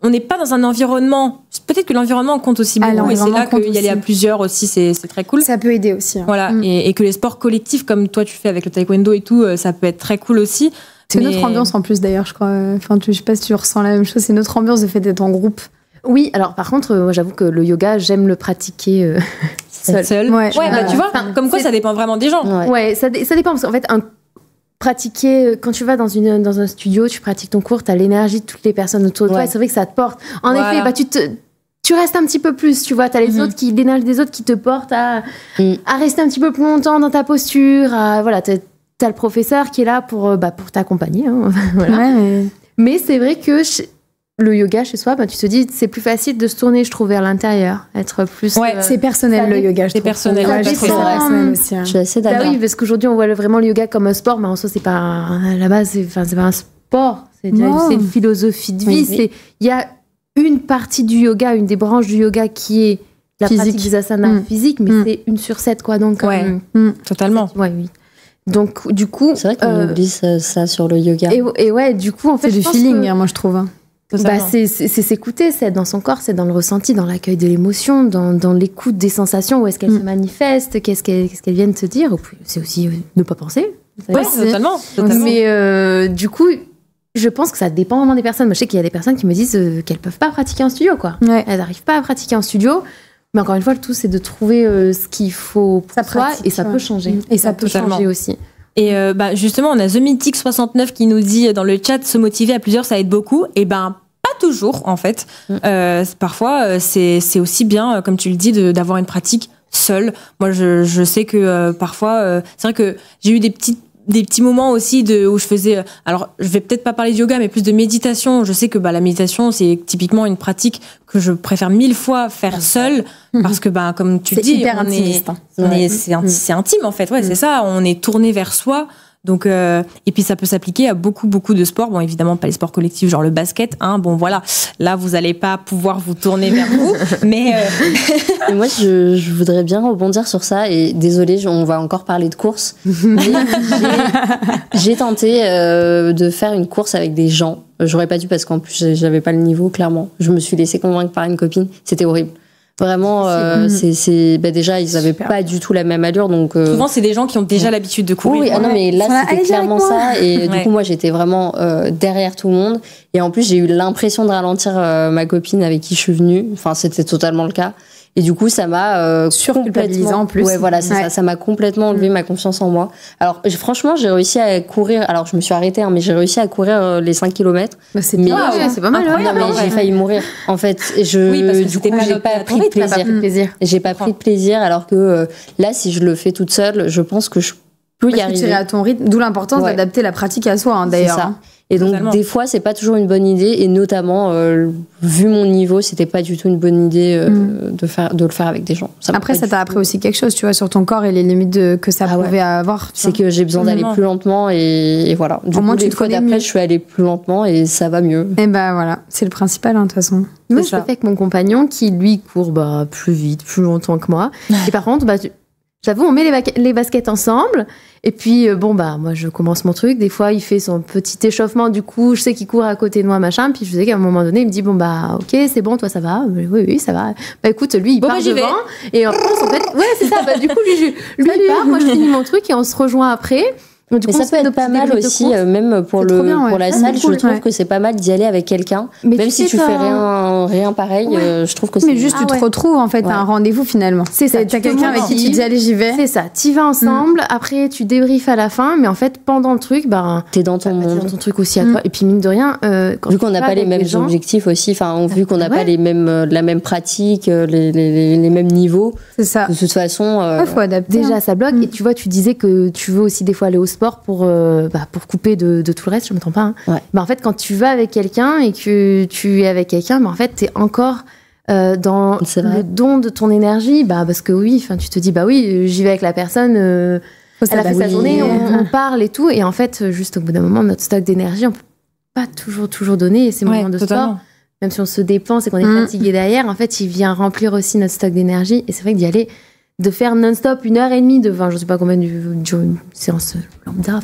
On n'est pas dans un environnement. Peut-être que l'environnement compte aussi beaucoup, et c'est là qu'il y aller à plusieurs aussi, c'est très cool. Ça peut aider aussi. Hein. Voilà, et que les sports collectifs, comme toi tu fais avec le taekwondo et tout, ça peut être très cool aussi. C'est notre ambiance en plus d'ailleurs, je crois. Enfin, je sais pas si tu ressens la même chose. C'est notre ambiance de fait d'être en groupe. Oui, alors par contre, moi j'avoue que le yoga, j'aime le pratiquer seul. Ouais, tu vois, comme quoi ça dépend vraiment des gens. Ouais, ça dépend parce qu'en fait, pratiquer, quand tu vas dans un studio, tu pratiques ton cours, t'as l'énergie de toutes les personnes autour de toi et c'est vrai que ça te porte. En effet, tu restes un petit peu plus, tu vois, t'as l'énergie des autres qui te portent à rester un petit peu plus longtemps dans ta posture, t'as le professeur qui est là pour t'accompagner, hein, voilà. Ouais. Mais c'est vrai que le yoga chez soi, tu te dis, c'est plus facile de se tourner, je trouve, vers l'intérieur, être plus. Ouais, c'est personnel le yoga. C'est personnel. Je trouve ça personnel aussi. Je suis assez d'accord. Bah oui, parce qu'aujourd'hui on voit vraiment le yoga comme un sport, mais en soi c'est pas à la base, c'est pas un sport, c'est une philosophie de vie. Il y a une partie du yoga, une des branches du yoga qui est la pratique des asanas physiques, mais c'est 1 sur 7 quoi, donc. Totalement. Ouais, oui. Donc du coup, c'est vrai qu'on oublie ça sur le yoga. Et ouais, du coup en fait, c'est du feeling, moi je trouve. C'est s'écouter, c'est être dans son corps, c'est dans le ressenti, dans l'accueil de l'émotion, dans l'écoute des sensations, où est-ce qu'elles se manifestent, qu'est-ce qu'elles viennent te dire. C'est aussi ne pas penser. Oui, totalement. Mais du coup, je pense que ça dépend vraiment des personnes. Moi, je sais qu'il y a des personnes qui me disent qu'elles peuvent pas pratiquer en studio, quoi. Ouais. Elles n'arrivent pas à pratiquer en studio. Mais encore une fois, le tout, c'est de trouver ce qu'il faut pour soi, et ça peut changer. Et ça peut changer aussi. Et justement, on a The Mythic 69 qui nous dit dans le chat, se motiver à plusieurs, ça aide beaucoup. Et pas toujours, en fait. Parfois, c'est aussi bien, comme tu le dis, d'avoir une pratique seule. Moi, je sais que parfois, c'est vrai que j'ai eu des petits moments aussi où je faisais, alors je vais peut-être pas parler de yoga, mais plus de méditation. Je sais que la méditation, c'est typiquement une pratique que je préfère 1000 fois faire seule, parce que comme tu le dis, c'est intime en fait. Ouais, c'est ça. On est tourné vers soi. Donc et puis ça peut s'appliquer à beaucoup de sports. Bon, évidemment pas les sports collectifs genre le basket. Bon voilà, là vous allez pas pouvoir vous tourner vers vous. Mais et moi je voudrais bien rebondir sur ça. Et désolée, on va encore parler de course. Mais j'ai tenté de faire une course avec des gens. J'aurais pas dû parce qu'en plus j'avais pas le niveau clairement. Je me suis laissée convaincre par une copine. C'était horrible. Vraiment, déjà, ils avaient pas du tout la même allure, donc. Souvent, c'est des gens qui ont déjà l'habitude de courir. Oui, non, mais là, c'était clairement ça. Et du coup, moi, j'étais vraiment derrière tout le monde. Et en plus, j'ai eu l'impression de ralentir ma copine avec qui je suis venue. Enfin, c'était totalement le cas. Et du coup, ça m'a surculpabilisant en plus. Ouais, voilà, c'est ça. Ça m'a complètement enlevé ma confiance en moi. Alors, franchement, j'ai réussi à courir. Alors, je me suis arrêtée, mais j'ai réussi à courir les 5 km. C'est bien, c'est pas mal. Non, mais j'ai failli mourir. En fait, du coup, j'ai pas pris de plaisir. J'ai pas pris de plaisir, alors que là, si je le fais toute seule, je pense que je peux y arriver. Tu irais à ton rythme, d'où l'importance d'adapter la pratique à soi, d'ailleurs. C'est ça. Et donc, des fois, c'est pas toujours une bonne idée. Et notamment, vu mon niveau, c'était pas du tout une bonne idée de le faire avec des gens. Après, ça t'a appris aussi quelque chose, tu vois, sur ton corps et les limites que ça pouvait avoir. C'est que j'ai besoin d'aller plus lentement et voilà. Du coup, les fois d'après, je suis allée plus lentement et ça va mieux. Et voilà, c'est le principal, de toute façon. Moi, je le fais avec mon compagnon qui, lui, court plus vite, plus longtemps que moi. Et par contre, j'avoue, on met les baskets ensemble. Et puis, moi, je commence mon truc. Des fois, il fait son petit échauffement. Du coup, je sais qu'il court à côté de moi, machin. Puis, je sais qu'à un moment donné, il me dit, ok, c'est bon, toi, ça va? Oui, ça va. Écoute, lui, il part devant. Et en France, en fait, ouais, c'est ça. Du coup, lui, il part. Moi, je finis mon truc et on se rejoint après. Donc, mais ça peut être pas mal aussi, même pour pour la salle, je trouve que c'est pas mal d'y aller avec quelqu'un. Même si tu fais rien pareil, je trouve que c'est... Mais juste tu te retrouves en fait à un rendez-vous finalement. C'est ça. T'as quelqu'un avec qui tu dis allez, j'y vais. C'est ça. T'y vas ensemble, après tu débriefes à la fin, mais en fait pendant le truc, t'es dans ton monde. T'es dans ton truc aussi à toi. Et puis mine de rien, vu qu'on n'a pas les mêmes objectifs aussi, enfin vu qu'on n'a pas la même pratique, les mêmes niveaux. C'est ça. De toute façon, faut adapter. Déjà ça bloque. Et tu vois, tu disais que tu veux aussi des fois aller au sport pour couper de tout le reste, je me trompe pas. En fait, quand tu vas avec quelqu'un et que tu es avec quelqu'un, en fait, t'es encore dans le don de ton énergie, parce que tu te dis, j'y vais avec la personne, elle a fait sa journée, on parle et tout, et en fait, juste au bout d'un moment, notre stock d'énergie, on peut pas toujours donner, et ces moments de sport, même si on se dépense et qu'on est fatigué derrière, en fait, il vient remplir aussi notre stock d'énergie, et c'est vrai que d'y aller, de faire non-stop 1h30 je sais pas combien de séance lambda,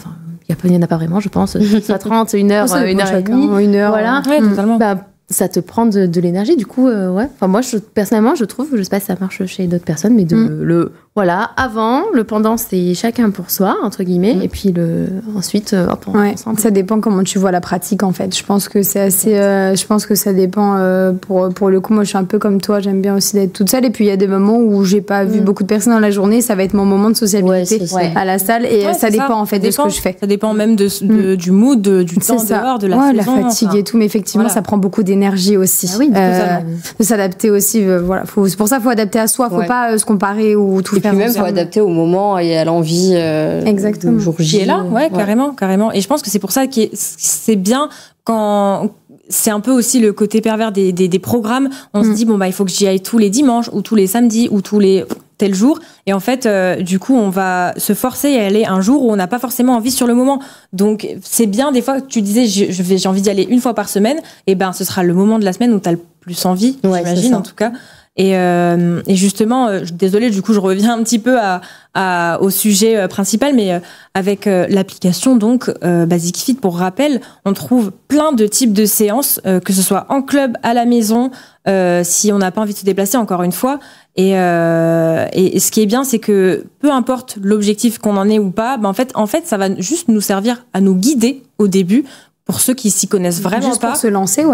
il n'y en a pas vraiment, je pense. Soit 30, 1 heure, 1h30. 1 heure. Voilà. Ouais, totalement. Ça te prend de l'énergie, du coup, ouais. Enfin, moi, personnellement, je trouve, je sais pas si ça marche chez d'autres personnes, mais avant, le pendant, c'est chacun pour soi, entre guillemets, et puis ensuite, ensemble. Ça dépend comment tu vois la pratique, en fait. Je pense que c'est assez, je pense que ça dépend, pour le coup, moi, je suis un peu comme toi, j'aime bien aussi d'être toute seule, et puis il y a des moments où j'ai pas vu beaucoup de personnes dans la journée, ça va être mon moment de sociabilité à la salle, et ça dépend, en fait, de ce que je fais. Ça dépend même du mood, du temps dehors, de la saison. La fatigue et tout, mais effectivement, ça prend beaucoup d'énergie aussi. De s'adapter aussi, voilà. C'est pour ça, faut adapter à soi, faut pas se comparer ou tout faire. Et puis même, faut adapter au moment et à l'envie exactement. du jour J. Qui est là, carrément. Et je pense que c'est pour ça que c'est bien quand c'est un peu aussi le côté pervers des programmes. On se dit il faut que j'y aille tous les dimanches ou tous les samedis ou tous les tel jour. Et en fait, du coup, on va se forcer à aller un jour où on n'a pas forcément envie sur le moment. Donc, c'est bien des fois que tu disais j'ai envie d'y aller une fois par semaine. Et ce sera le moment de la semaine où tu as le plus envie, j'imagine en tout cas. Et justement, désolée, du coup, je reviens un petit peu au sujet principal, mais avec l'application donc Basic Fit, pour rappel, on trouve plein de types de séances, que ce soit en club, à la maison, si on n'a pas envie de se déplacer, encore une fois. Et ce qui est bien, c'est que peu importe l'objectif qu'on en ait ou pas, en fait, ça va juste nous servir à nous guider au début. Pour ceux qui s'y connaissent vraiment juste pas, pour se lancer,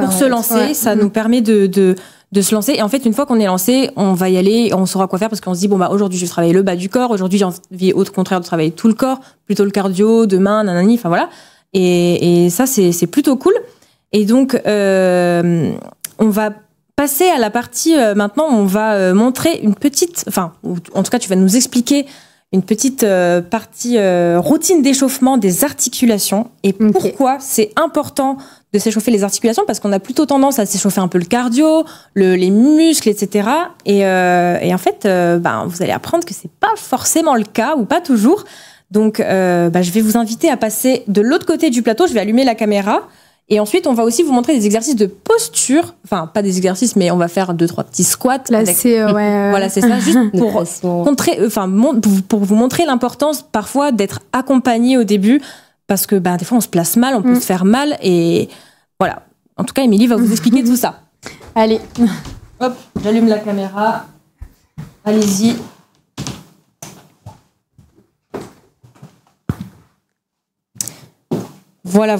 ça nous permet de se lancer. Et en fait, une fois qu'on est lancé, on va y aller, on saura quoi faire parce qu'on se dit aujourd'hui, je vais travailler le bas du corps. Aujourd'hui, j'ai envie, au contraire, de travailler tout le corps, plutôt le cardio, demain, nanani. Enfin voilà. Et ça, c'est plutôt cool. Et donc, on va passer à la partie maintenant. On va montrer une petite, en tout cas, tu vas nous expliquer une petite partie routine d'échauffement des articulations et pourquoi c'est important de s'échauffer les articulations, parce qu'on a plutôt tendance à s'échauffer un peu le cardio, les muscles, etc. Et en fait, vous allez apprendre que c'est pas forcément le cas ou pas toujours. Donc, je vais vous inviter à passer de l'autre côté du plateau. Je vais allumer la caméra. Et ensuite, on va aussi vous montrer des exercices de posture. Enfin, pas des exercices, mais on va faire 2-3 petits squats. Là, c'est voilà, c'est ça, juste pour vous montrer l'importance parfois d'être accompagné au début, parce que des fois on se place mal, on peut se faire mal, et voilà. En tout cas, Émilie va vous expliquer tout ça. Allez. Hop, j'allume la caméra. Allez-y. Voilà.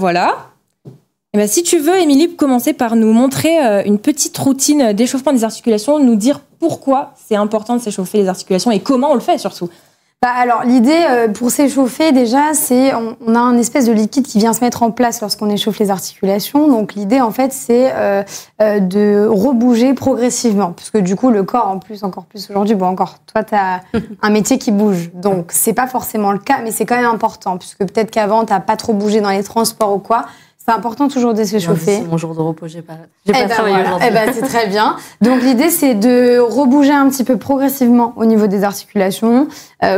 Et si tu veux, Émilie, commencer par nous montrer une petite routine d'échauffement des articulations, nous dire pourquoi c'est important de s'échauffer les articulations et comment on le fait surtout. Alors l'idée pour s'échauffer déjà, c'est on a un espèce de liquide qui vient se mettre en place lorsqu'on échauffe les articulations. Donc l'idée en fait c'est de rebouger progressivement, parce que du coup le corps encore plus aujourd'hui, toi t'as un métier qui bouge, donc c'est pas forcément le cas, mais c'est quand même important, puisque peut-être qu'avant t'as pas trop bougé dans les transports ou quoi. C'est important toujours de s'échauffer. C'est mon jour de repos, j'ai pas travaillé aujourd'hui. C'est très bien. Donc l'idée c'est de rebouger un petit peu progressivement au niveau des articulations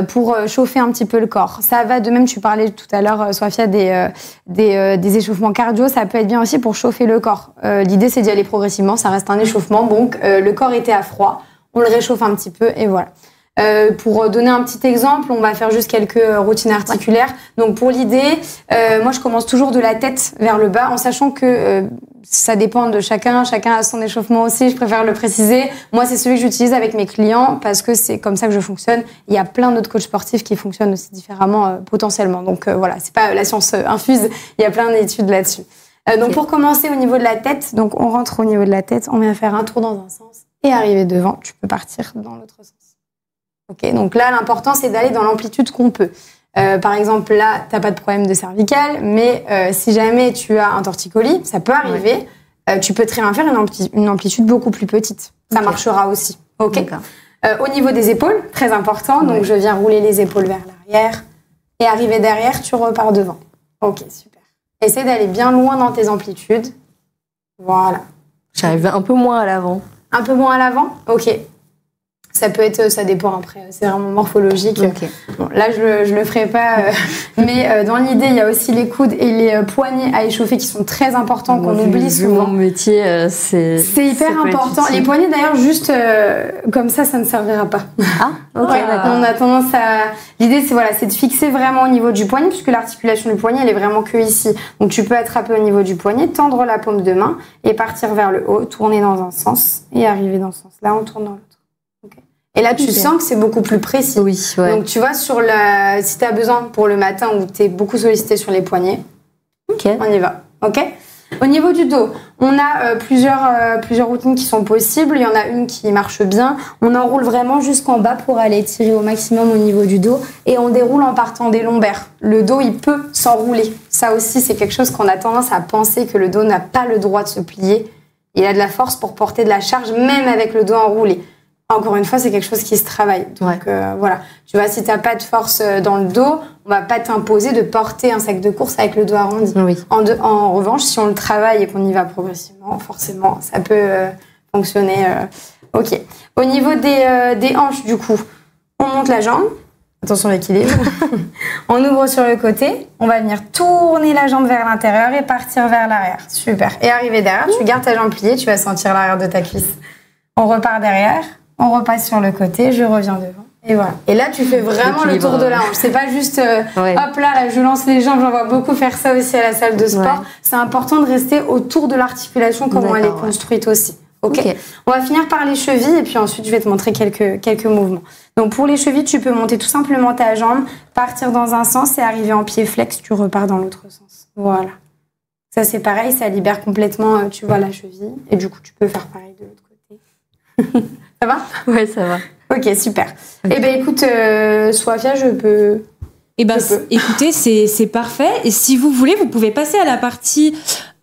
pour chauffer un petit peu le corps. Ça va de même, tu parlais tout à l'heure, Sophia, des échauffements cardio, ça peut être bien aussi pour chauffer le corps. L'idée c'est d'y aller progressivement, ça reste un échauffement, donc le corps était à froid, on le réchauffe un petit peu et voilà. Pour donner un petit exemple, on va faire juste quelques routines articulaires. Donc pour l'idée, moi je commence toujours de la tête vers le bas, en sachant que ça dépend de chacun. Chacun a son échauffement aussi, je préfère le préciser. Moi, c'est celui que j'utilise avec mes clients parce que c'est comme ça que je fonctionne. Il y a plein d'autres coachs sportifs qui fonctionnent aussi différemment potentiellement. Donc voilà, c'est pas la science infuse, il y a plein d'études là-dessus. Donc pour commencer au niveau de la tête, donc on rentre au niveau de la tête, on vient faire un tour dans un sens et arriver devant, tu peux partir dans l'autre sens. Ok, donc là l'important c'est d'aller dans l'amplitude qu'on peut. Par exemple là, t'as pas de problème de cervical, mais si jamais tu as un torticolis, ça peut arriver, tu peux très bien faire une amplitude beaucoup plus petite. Ça marchera aussi. Ok. Au niveau des épaules, très important, donc je viens rouler les épaules vers l'arrière et arriver derrière, tu repars devant. Ok, super. Essaie d'aller bien loin dans tes amplitudes. Voilà. J'arrive un peu moins à l'avant. Un peu moins à l'avant ? Ok. Ça peut être, ça dépend après, c'est vraiment morphologique. Okay. Bon, là, je le ferai pas, mais dans l'idée, il y a aussi les coudes et les poignets à échauffer qui sont très importants, qu'on oublie souvent. Mon métier, c'est hyper important. Les poignets, d'ailleurs, juste comme ça ne servira pas. Ah, ok, ouais, d'accord. on a tendance à... L'idée, c'est de fixer vraiment au niveau du poignet, puisque l'articulation du poignet, elle est vraiment que ici. Donc, tu peux attraper au niveau du poignet, tendre la paume de main et partir vers le haut, tourner dans un sens et arriver dans ce sens-là, on tourne dans l'autre. Et là, tu sens que c'est beaucoup plus précis. Oui, ouais. Donc, tu vois, si tu as besoin pour le matin où tu es beaucoup sollicité sur les poignets, on y va. Ok. Au niveau du dos, on a plusieurs routines qui sont possibles. Il y en a une qui marche bien. On enroule vraiment jusqu'en bas pour aller tirer au maximum au niveau du dos. Et on déroule en partant des lombaires. Le dos, il peut s'enrouler. Ça aussi, c'est quelque chose qu'on a tendance à penser que le dos n'a pas le droit de se plier. Il a de la force pour porter de la charge, même avec le dos enroulé. Encore une fois, c'est quelque chose qui se travaille. Donc voilà, tu vois, si t'as pas de force dans le dos, on va pas t'imposer de porter un sac de course avec le dos arrondi. Oui. En revanche, si on le travaille et qu'on y va progressivement, forcément, ça peut fonctionner. Ok. Au niveau des hanches, du coup, on monte la jambe. Attention à l'équilibre. On ouvre sur le côté. On va venir tourner la jambe vers l'intérieur et partir vers l'arrière. Super. Et arriver derrière, tu gardes ta jambe pliée, tu vas sentir l'arrière de ta cuisse. On repart derrière. On repasse sur le côté, je reviens devant. Et voilà. Et là, tu fais vraiment le tour de la hanche. C'est pas juste, hop là, je lance les jambes. J'en vois beaucoup faire ça aussi à la salle de sport. Ouais. C'est important de rester autour de l'articulation, comment elle est construite aussi. Okay. On va finir par les chevilles et puis ensuite, je vais te montrer quelques mouvements. Donc, pour les chevilles, tu peux monter tout simplement ta jambe, partir dans un sens et arriver en pied flex. Tu repars dans l'autre sens. Voilà. Ça, c'est pareil. Ça libère complètement, tu vois, la cheville. Et du coup, tu peux faire pareil de l'autre côté. Ça va ? Ouais, ça va. Ok, super. Okay. Eh ben, écoute, Sofia, je peux... Eh ben, écoutez, c'est parfait. Et si vous voulez, vous pouvez passer à la partie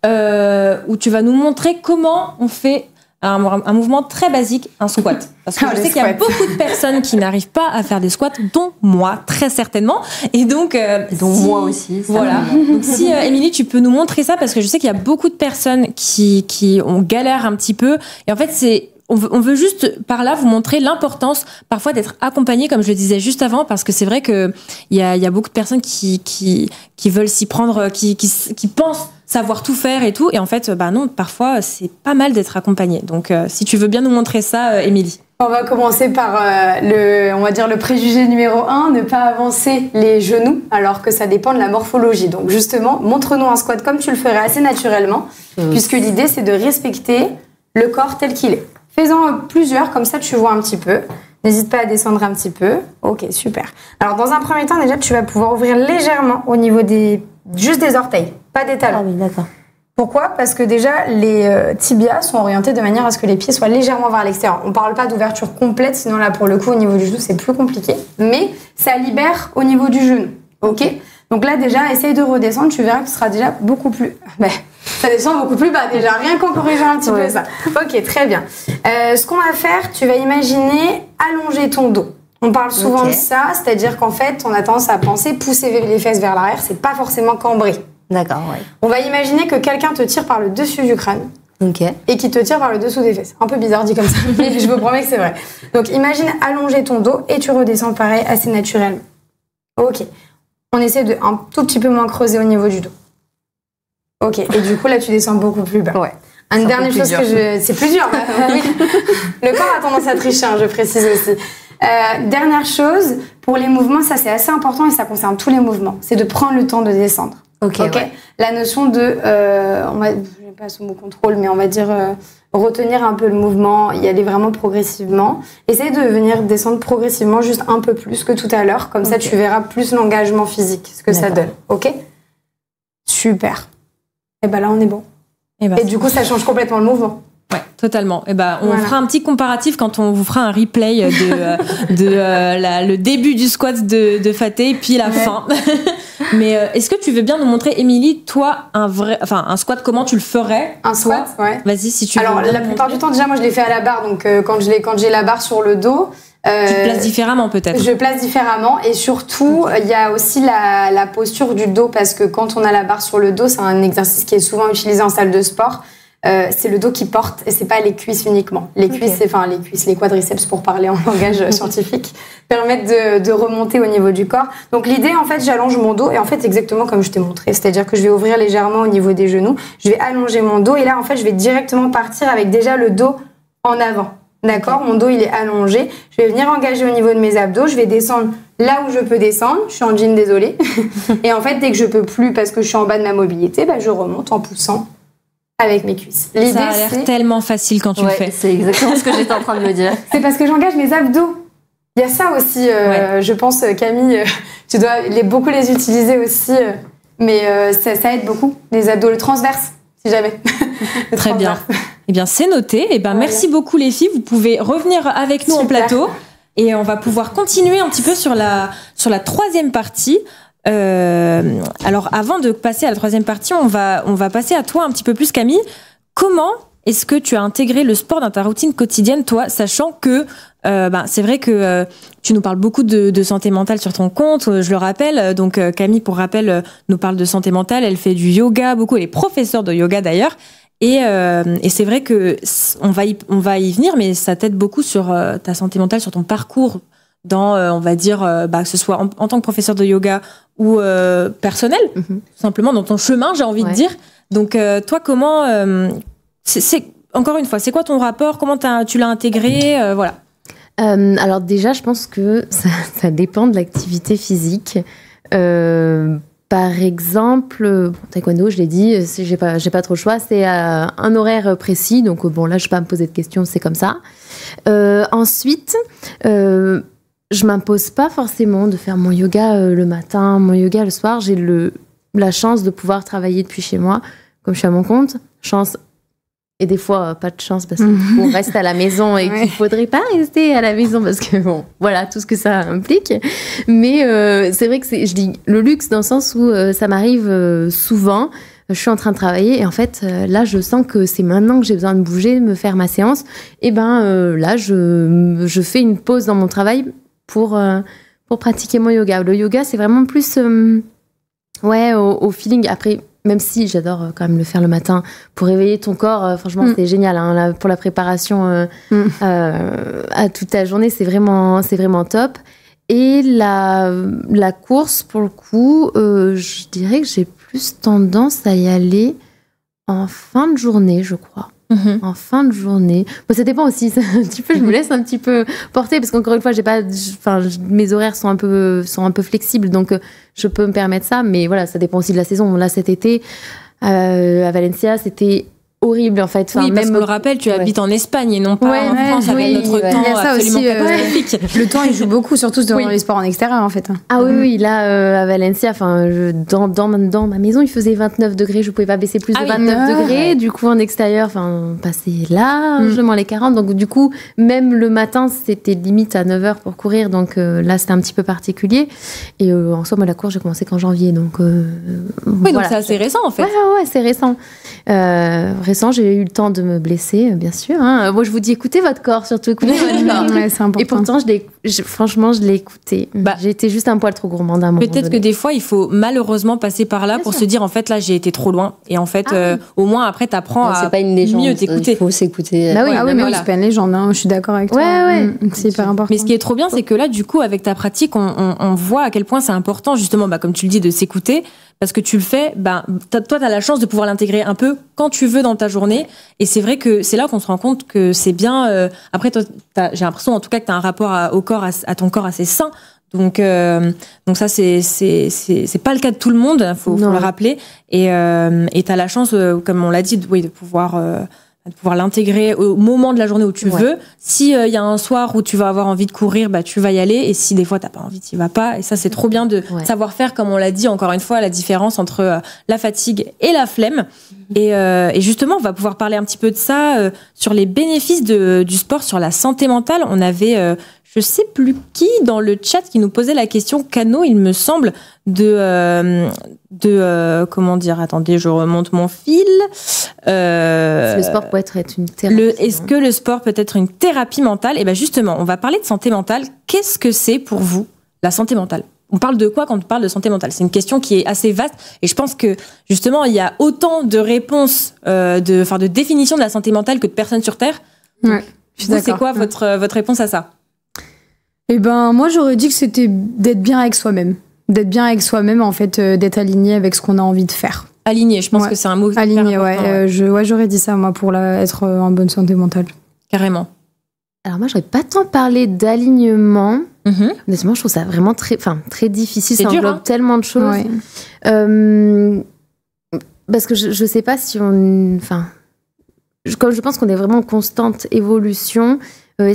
où tu vas nous montrer comment on fait un mouvement très basique, un squat. Parce que je sais qu'il y a beaucoup de personnes qui n'arrivent pas à faire des squats, dont moi, très certainement. Et donc, moi aussi. Voilà. Donc, si Émilie, tu peux nous montrer ça, parce que je sais qu'il y a beaucoup de personnes qui ont galère un petit peu. Et en fait, on veut juste par là vous montrer l'importance parfois d'être accompagné, comme je le disais juste avant, parce que c'est vrai que il y a beaucoup de personnes qui veulent s'y prendre, qui pensent savoir tout faire et tout, et en fait bah non, parfois c'est pas mal d'être accompagné. Donc si tu veux bien nous montrer ça, Émilie. On va commencer par on va dire le préjugé numéro 1, ne pas avancer les genoux alors que ça dépend de la morphologie. Donc justement, montre-nous un squat comme tu le ferais assez naturellement, puisque l'idée c'est de respecter le corps tel qu'il est. Fais-en plusieurs, comme ça tu vois un petit peu. N'hésite pas à descendre un petit peu. Ok, super. Alors dans un premier temps, déjà, tu vas pouvoir ouvrir légèrement au niveau juste des orteils, pas des talons. Ah oui, d'accord. Pourquoi ? Parce que déjà, les tibias sont orientés de manière à ce que les pieds soient légèrement vers l'extérieur. On ne parle pas d'ouverture complète, sinon là, pour le coup, au niveau du genou, c'est plus compliqué. Mais ça libère au niveau du genou. Ok ? Donc là, déjà, essaye de redescendre. Tu verras que ce sera déjà beaucoup plus... ça descend beaucoup plus bas déjà, rien qu'en corrigeant un petit peu ça. Ok, très bien. Ce qu'on va faire, tu vas imaginer allonger ton dos. On parle souvent de ça, c'est-à-dire qu'en fait, on a tendance à penser pousser les fesses vers l'arrière, c'est pas forcément cambré. D'accord, ouais. On va imaginer que quelqu'un te tire par le dessus du crâne et qui te tire par le dessous des fesses. Un peu bizarre dit comme ça, mais je vous promets que c'est vrai. Donc imagine allonger ton dos et tu redescends pareil assez naturellement. Ok. On essaie de un tout petit peu moins creuser au niveau du dos. Ok, et du coup là tu descends beaucoup plus bas. Ouais. Une dernière chose c'est plus dur. Oui. Le corps a tendance à tricher, je précise aussi. Dernière chose, pour les mouvements, ça c'est assez important et ça concerne tous les mouvements, c'est de prendre le temps de descendre. Ok. Ouais. La notion de, j'aime pas ce mot contrôle, mais on va dire retenir un peu le mouvement, y aller vraiment progressivement. Essaye de venir descendre progressivement, juste un peu plus que tout à l'heure. Comme ça, tu verras plus l'engagement physique, ce que ça donne. Ok ? Super. Et ben là, on est bon. Et du coup, ça change complètement le mouvement. Ouais, totalement. Et on fera un petit comparatif quand on vous fera un replay le début du squat de Faté, puis la fin. Mais est-ce que tu veux bien nous montrer, Émilie, toi, un squat, comment tu le ferais? Un squat, ouais. Vas-y, si tu veux. Alors, la plupart du temps, déjà, moi, je l'ai fait à la barre. Donc, quand j'ai la barre sur le dos... tu te places différemment, peut-être? Je place différemment. Et surtout, il y a aussi la posture du dos, parce que quand on a la barre sur le dos, c'est un exercice qui est souvent utilisé en salle de sport. C'est le dos qui porte et c'est pas les cuisses uniquement. Les cuisses, les quadriceps pour parler en langage scientifique, permettent de remonter au niveau du corps. Donc l'idée, en fait, j'allonge mon dos et en fait, exactement comme je t'ai montré. C'est-à-dire que je vais ouvrir légèrement au niveau des genoux, je vais allonger mon dos et là, en fait, je vais directement partir avec déjà le dos en avant. D'accord ? Mon dos, il est allongé. Je vais venir engager au niveau de mes abdos. Je vais descendre là où je peux descendre. Je suis en jean, désolée. Et en fait, dès que je peux plus parce que je suis en bas de ma mobilité, je remonte en poussant avec mes cuisses. L'idée, ça a l'air tellement facile quand tu le fais. C'est exactement ce que j'étais en train de me dire. C'est parce que j'engage mes abdos. Il y a ça aussi, je pense, Camille, tu dois beaucoup les utiliser aussi. Mais ça aide beaucoup, les abdos, le transverse, si jamais. Très bien. Eh bien, c'est noté. Merci beaucoup, les filles. Vous pouvez revenir avec nous en plateau. Et on va pouvoir continuer un petit peu sur la troisième partie. Alors avant de passer à la troisième partie, on va passer à toi un petit peu plus, Camille. Comment est-ce que tu as intégré le sport dans ta routine quotidienne, toi, sachant que c'est vrai que tu nous parles beaucoup de santé mentale sur ton compte, je le rappelle. Donc Camille, pour rappel, nous parle de santé mentale. Elle fait du yoga beaucoup, elle est professeure de yoga d'ailleurs. Et c'est vrai que on va y venir, mais ça t'aide beaucoup sur ta santé mentale, sur ton parcours dans, on va dire, que ce soit en tant que professeur de yoga ou personnel, tout simplement dans ton chemin, j'ai envie de dire. Donc, toi, comment... encore une fois, c'est quoi ton rapport? Comment tu l'as intégré? Voilà. Alors déjà, je pense que ça dépend de l'activité physique. Par exemple, taekwondo, je l'ai dit, j'ai pas trop le choix, c'est un horaire précis. Donc, là, je vais pas me poser de questions, c'est comme ça. Ensuite... je m'impose pas forcément de faire mon yoga le matin, mon yoga le soir. J'ai la chance de pouvoir travailler depuis chez moi, comme je suis à mon compte. Chance et des fois pas de chance parce qu'on reste à la maison et qu'il faudrait pas rester à la maison parce que voilà tout ce que ça implique. Mais c'est vrai que je dis le luxe dans le sens où ça m'arrive souvent. Je suis en train de travailler et en fait, là, je sens que c'est maintenant que j'ai besoin de bouger, de me faire ma séance. Et là, je fais une pause dans mon travail pour pratiquer mon yoga. Le yoga, c'est vraiment plus au feeling. Après, même si j'adore quand même le faire le matin pour réveiller ton corps, franchement, c'est génial. Hein, pour la préparation à toute ta journée, c'est vraiment top. Et la course, pour le coup, je dirais que j'ai plus tendance à y aller en fin de journée, je crois. En fin de journée. Bon, ça dépend aussi, un petit peu, je me laisse un petit peu porter parce qu'encore une fois, mes horaires sont un peu flexibles, donc je peux me permettre ça, mais voilà, ça dépend aussi de la saison. Là, cet été, à Valencia, c'était horrible en fait. Oui, parce qu'on le rappelle, tu habites en Espagne et non pas en France avec notre temps il y a ça absolument aussi, catastrophique. Le temps, il joue beaucoup, surtout dans les sports en extérieur en fait. Ah oui, là, à Valencia, dans ma maison, il faisait 29 degrés, je pouvais pas baisser plus de 29 degrés. Du coup, en extérieur, passer largement les 40. Donc du coup, même le matin, c'était limite à 9h pour courir. Donc là, c'était un petit peu particulier. Et en soi, moi, la course, j'ai commencé qu'en janvier. Donc, oui, donc c'est assez récent en fait. Ouais, c'est récent. J'ai eu le temps de me blesser, bien sûr. Hein. Moi, je vous dis, écoutez votre corps, surtout écoutez votre corps. Ouais, c'est important. Et pourtant, franchement, je l'ai écouté. J'ai été juste un poil trop gourmande à un moment donné. Peut-être que des fois, il faut malheureusement passer par là pour se dire, en fait, là, j'ai été trop loin. Et en fait, au moins, après, t'apprends à c'est pas une légende, mieux t'écouter. Il faut s'écouter. Oui, c'est pas une légende. Hein. Je suis d'accord avec toi. C'est hyper important. Mais ce qui est trop bien, c'est que là, du coup, avec ta pratique, on voit à quel point c'est important, justement, comme tu le dis, de s'écouter. Parce que tu le fais, toi, t'as la chance de pouvoir l'intégrer un peu quand tu veux dans ta journée. Et c'est vrai que c'est là qu'on se rend compte que c'est bien. Après, toi, j'ai l'impression, en tout cas, que t'as un rapport au corps, à ton corps assez sain. Donc ça, c'est pas le cas de tout le monde, faut le rappeler. Et t'as la chance, comme on l'a dit, de pouvoir l'intégrer au moment de la journée où tu veux. Si y a un soir où tu vas avoir envie de courir, tu vas y aller. Et si des fois t'as pas envie, t'y vas pas. Et ça, c'est trop bien de savoir faire, comme on l'a dit encore une fois, la différence entre la fatigue et la flemme. Et justement, on va pouvoir parler un petit peu de ça, sur les bénéfices du sport sur la santé mentale. On avait, je sais plus qui dans le chat qui nous posait la question, Cano, il me semble, comment dire, attendez, je remonte mon fil. Le sport peut être une thérapie. Est-ce que le sport peut être une thérapie mentale? Et bien justement, on va parler de santé mentale. Qu'est-ce que c'est pour vous, la santé mentale? On parle de quoi quand on parle de santé mentale? C'est une question qui est assez vaste et je pense que justement, il y a autant de réponses, de définitions de la santé mentale que de personnes sur Terre. Ouais, je suis d'accord. C'est quoi votre réponse à ça? Eh ben, moi, j'aurais dit que c'était d'être bien avec soi-même. D'être bien avec soi-même, en fait, d'être aligné avec ce qu'on a envie de faire. Aligné, je pense que c'est un mot aligné, j'aurais dit ça, moi, pour être en bonne santé mentale. Carrément. Alors moi, j'aurais pas tant parlé d'alignement. Honnêtement, je trouve ça vraiment très difficile. C'est ça dur, englobe tellement de choses. Parce que je sais pas si comme je pense qu'on est vraiment en constante évolution, j'ai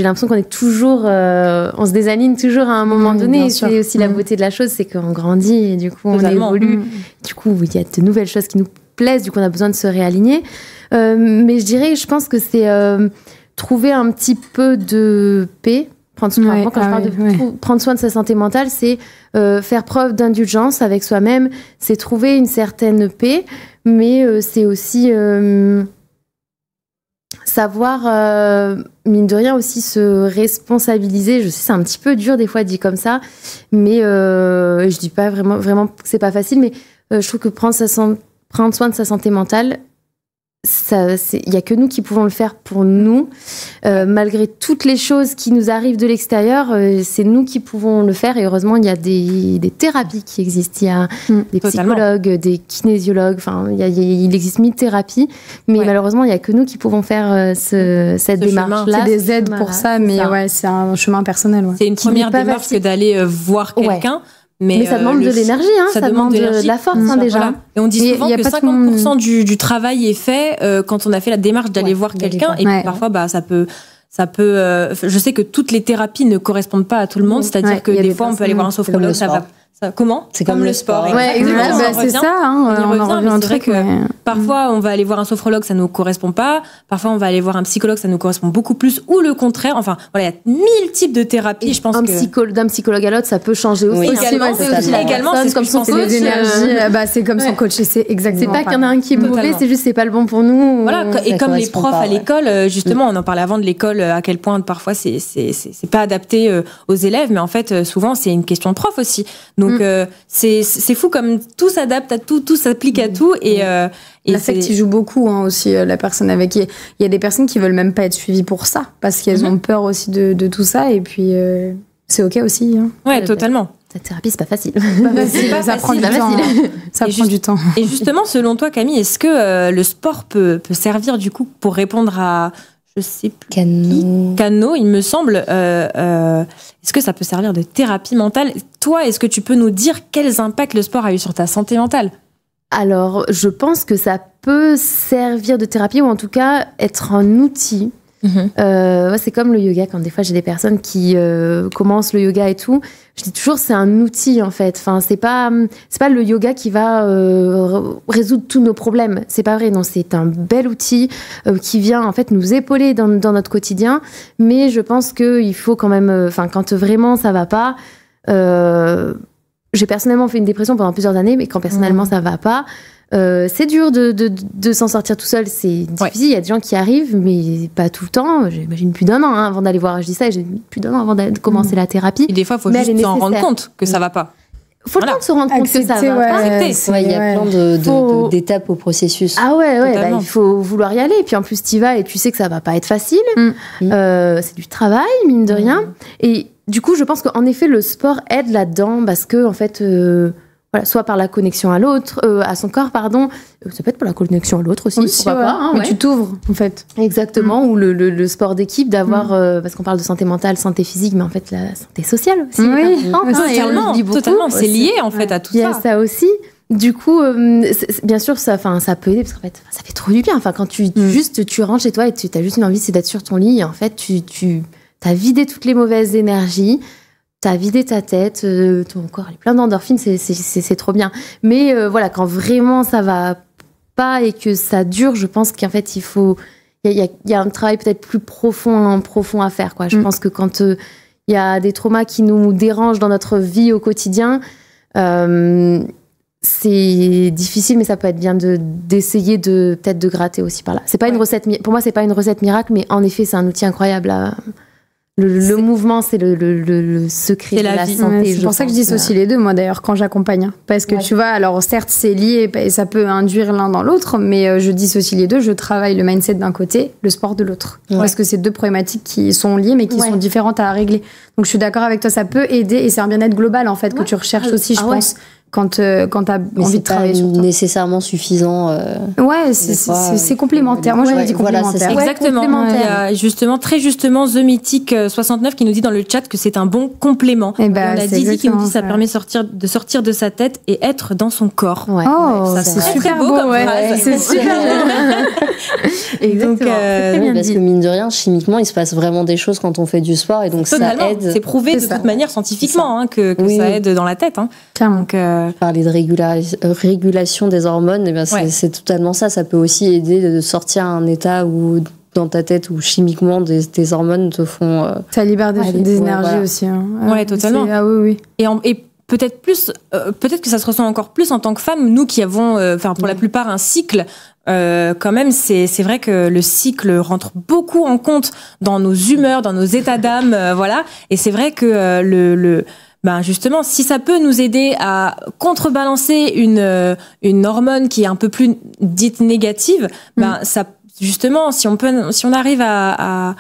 l'impression qu'on est toujours, on se désaligne toujours à un moment donné. C'est aussi la beauté de la chose, c'est qu'on grandit et du coup on évolue. Du coup, il y a de nouvelles choses qui nous plaisent, du coup on a besoin de se réaligner. Mais je pense que c'est trouver un petit peu de paix. Quand je parle de prendre soin de sa santé mentale, c'est faire preuve d'indulgence avec soi-même, c'est trouver une certaine paix, mais c'est aussi savoir, mine de rien, aussi se responsabiliser. Je sais, c'est un petit peu dur des fois dit comme ça, mais je dis pas vraiment que c'est pas facile, mais je trouve que prendre soin de sa santé mentale, il y a que nous qui pouvons le faire pour nous. Malgré toutes les choses qui nous arrivent de l'extérieur, c'est nous qui pouvons le faire. Et heureusement, il y a des thérapies qui existent. Il y a des psychologues, des kinésiologues. Enfin, il existe 1000 thérapies. Mais malheureusement, il y a que nous qui pouvons faire cette démarche-là. C'est des aides pour ça, mais c'est un chemin personnel. Ouais. C'est une première démarche que d'aller voir quelqu'un. Mais ça demande de l'énergie, ça demande de la force déjà. Voilà. Et on dit souvent que 50% du travail est fait quand on a fait la démarche d'aller voir quelqu'un. Et puis parfois, ça peut. Je sais que toutes les thérapies ne correspondent pas à tout le monde. C'est-à-dire que des fois, on peut aller voir un sophrologue, ça va. Comment? C'est comme le sport. Ouais, exactement. C'est ça. On en revient un truc. Parfois, on va aller voir un sophrologue, ça nous correspond pas. Parfois, on va aller voir un psychologue, ça nous correspond beaucoup plus. Ou le contraire. Enfin, voilà, il y a 1000 types de thérapies. Je pense d'un psychologue à l'autre, ça peut changer aussi. Également, c'est comme son coach. C'est comme son coach. C'est exactement. C'est pas qu'il y en a un qui est mauvais, c'est juste c'est pas le bon pour nous. Voilà. Et comme les profs à l'école, justement, on en parlait avant de l'école, à quel point parfois c'est pas adapté aux élèves, mais en fait, souvent c'est une question de prof aussi. Donc c'est fou comme tout s'adapte à tout s'applique à tout et l'affect il joue beaucoup aussi, la personne avec qui il y a des personnes qui veulent même pas être suivies pour ça parce qu'elles ont peur aussi de tout ça et puis c'est ok aussi. Ouais, totalement. Cette thérapie c'est pas facile. Ça prend du temps. Ça prend du temps. Et justement, selon toi, Camille, est-ce que le sport peut servir du coup pour répondre à je sais plus. Cano, il me semble. Est-ce que ça peut servir de thérapie mentale? Toi, est-ce que tu peux nous dire quels impacts le sport a eu sur ta santé mentale? Alors, je pense que ça peut servir de thérapie ou en tout cas être un outil. C'est comme le yoga, quand des fois j'ai des personnes qui commencent le yoga et tout, je dis toujours c'est un outil en fait. Enfin, c'est pas le yoga qui va résoudre tous nos problèmes. C'est pas vrai, non, c'est un bel outil qui vient en fait nous épauler dans notre quotidien. Mais je pense qu'il faut quand même, quand vraiment ça va pas. J'ai personnellement fait une dépression pendant plusieurs années, mais quand personnellement ça va pas. C'est dur de s'en sortir tout seul, c'est difficile. Il y a des gens qui arrivent, mais pas tout le temps. J'imagine plus d'1 an avant d'aller voir. Je dis ça, j'ai plus d'1 an avant de commencer la thérapie. Et des fois, il faut juste s'en rendre compte que ça va pas. Faut le temps de se rendre compte que ça va pas. Il y a plein d'étapes au processus. Ah ouais, il faut vouloir y aller. Et puis en plus, tu y vas et tu sais que ça va pas être facile. C'est du travail, mine de rien. Et du coup, je pense qu'en effet, le sport aide là-dedans parce que en fait. voilà, soit par la connexion à l'autre, à son corps, pardon. Ça peut être par la connexion à l'autre aussi. Pourquoi pas, hein, mais tu t'ouvres, en fait. Exactement, ou le sport d'équipe, d'avoir, parce qu'on parle de santé mentale, santé physique, mais en fait, la santé sociale aussi. Oui, totalement. C'est lié, en fait, à tout ça. Il y a ça aussi. Du coup, bien sûr, ça peut aider, parce qu'en fait, ça fait trop du bien. Enfin, quand tu rentres chez toi et tu as juste une envie, c'est d'être sur ton lit, et en fait, tu as vidé toutes les mauvaises énergies, t'as vidé ta tête, ton corps est plein d'endorphines, c'est trop bien. Mais voilà, quand vraiment ça va pas et que ça dure, je pense qu'en fait, il y a un travail peut-être plus profond à faire, quoi. Je pense que quand il y a des traumas qui nous dérangent dans notre vie au quotidien, c'est difficile, mais ça peut être bien d'essayer peut-être de gratter aussi par là. C'est pas une recette, pour moi, c'est pas une recette miracle, mais en effet, c'est un outil incroyable. Le mouvement, c'est le secret de la santé. C'est pour ça que je dissocie les deux, moi, d'ailleurs, quand j'accompagne. Parce que tu vois, alors certes, c'est lié et ça peut induire l'un dans l'autre, mais je dissocie les deux. Je travaille le mindset d'un côté, le sport de l'autre. Parce que c'est deux problématiques qui sont liées, mais qui sont différentes à régler. Donc, je suis d'accord avec toi, ça peut aider et c'est un bien-être global, en fait, que tu recherches aussi, je pense. Quand t'as envie de travailler sur toi. C'est pas nécessairement suffisant. Ouais, c'est complémentaire. Moi, j'avais dit complémentaire. Exactement. Il y a justement, très justement, The Mythic 69 qui nous dit dans le chat que c'est un bon complément. Et on a Didi qui nous dit que ça permet de sortir de sa tête et être dans son corps. Ouais. Oh, ça c'est super beau comme phrase. C'est super beau. Exactement. Parce que mine de rien, chimiquement, il se passe vraiment des choses quand on fait du sport et donc ça aide. C'est prouvé de toute manière scientifiquement que ça aide dans la tête. Clairement. Donc, parler de régulation des hormones, c'est totalement ça. Ça peut aussi aider de sortir un état où dans ta tête où chimiquement des hormones te font. Ça libère des énergies aussi. Ouais, totalement. Ah oui. Et peut-être plus, peut-être que ça se ressent encore plus en tant que femme. Nous qui avons, pour la plupart, un cycle. Quand même, c'est vrai que le cycle rentre beaucoup en compte dans nos humeurs, dans nos états d'âme, voilà. Et c'est vrai que justement, si ça peut nous aider à contrebalancer une hormone qui est un peu plus dite négative, ça, justement, si on arrive à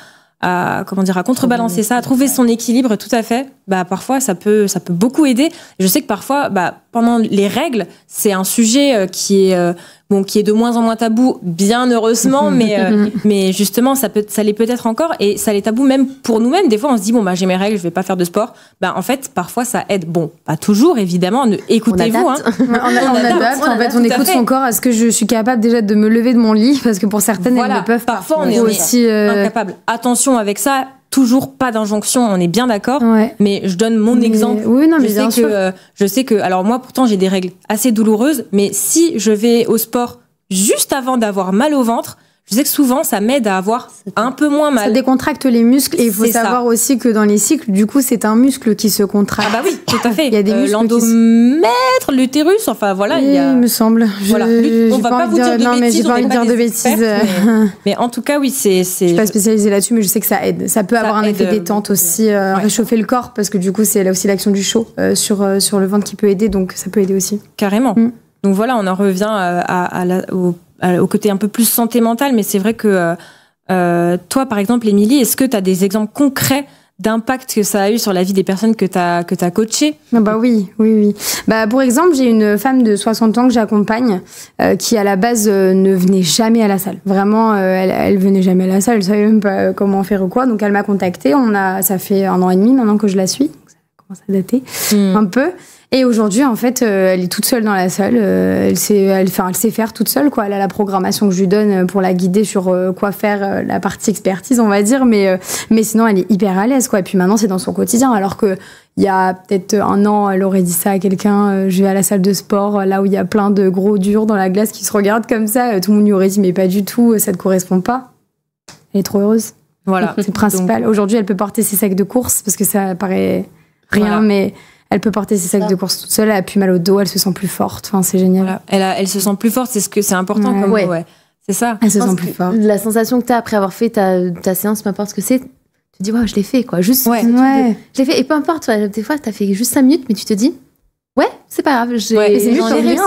contrebalancer ça, à trouver son équilibre, tout à fait, parfois ça peut beaucoup aider. Je sais que parfois, pendant les règles, c'est un sujet qui est de moins en moins tabou, bien heureusement, mais justement, ça l'est peut-être encore, et ça l'est tabou même pour nous-mêmes. Des fois, on se dit, j'ai mes règles, je vais pas faire de sport. En fait, parfois, ça aide. Bon, pas toujours, évidemment. Écoutez-vous, on adapte. En fait, on écoute son corps. Est-ce que je suis capable déjà de me lever de mon lit? Parce que pour certaines, elles ne peuvent pas. Parfois, on est aussi incapable. Attention avec ça. Toujours pas d'injonction, on est bien d'accord. Mais je donne mon exemple. Oui, non, mais je sais que, alors moi, pourtant, j'ai des règles assez douloureuses, mais si je vais au sport juste avant d'avoir mal au ventre, je sais que souvent, ça m'aide à avoir un peu moins mal. Ça décontracte les muscles et il faut savoir aussi que dans les cycles, du coup, c'est un muscle qui se contracte. Ah oui, tout à fait. Il y a des muscles l'endomètre, l'utérus, enfin voilà. Il me semble. Voilà. On va pas vous dire de bêtises. Non, mais j'ai pas envie de dire de bêtises. Mais en tout cas, oui, c'est. Je suis pas spécialisée là-dessus, mais je sais que ça aide. Ça peut avoir un effet détente aussi, réchauffer le corps, parce que du coup, c'est là aussi l'action du chaud sur le ventre qui peut aider, donc ça peut aider aussi. Carrément. Donc voilà, on en revient au côté un peu plus santé mentale, mais c'est vrai que toi, par exemple, Émilie, est-ce que tu as des exemples concrets d'impact que ça a eu sur la vie des personnes que tu as coachées? Oui. Pour exemple, j'ai une femme de 60 ans que j'accompagne qui, à la base, ne venait jamais à la salle. Vraiment, elle venait jamais à la salle, elle savait même pas comment faire ou quoi. Donc, elle m'a contactée. Ça fait 1 an et demi maintenant que je la suis. Ça commence à dater un peu. Et aujourd'hui, en fait, elle est toute seule dans la salle. Elle sait faire toute seule, quoi. Elle a la programmation que je lui donne pour la guider sur quoi faire, la partie expertise, on va dire. Mais sinon, elle est hyper à l'aise, quoi. Et puis maintenant, c'est dans son quotidien. Alors que il y a peut-être 1 an, elle aurait dit ça à quelqu'un. Je vais à la salle de sport, là où il y a plein de gros durs dans la glace qui se regardent comme ça. Tout le monde lui aurait dit, mais pas du tout, ça te correspond pas. Elle est trop heureuse. Voilà. C'est le principal. Aujourd'hui, elle peut porter ses sacs de course parce que ça paraît rien, mais elle peut porter ses sacs de course toute seule, elle a plus mal au dos, elle se sent plus forte. Enfin, c'est génial. Voilà. Elle se sent plus forte, c'est important comme mot, c'est ça. Elle se sent plus forte. La sensation que tu as après avoir fait ta séance, peu importe ce que c'est, tu te dis, je l'ai fait, quoi. Juste, je l'ai fait. Et peu importe, des fois, tu as fait juste 5 minutes, mais tu te dis, c'est pas grave. J'ai réussi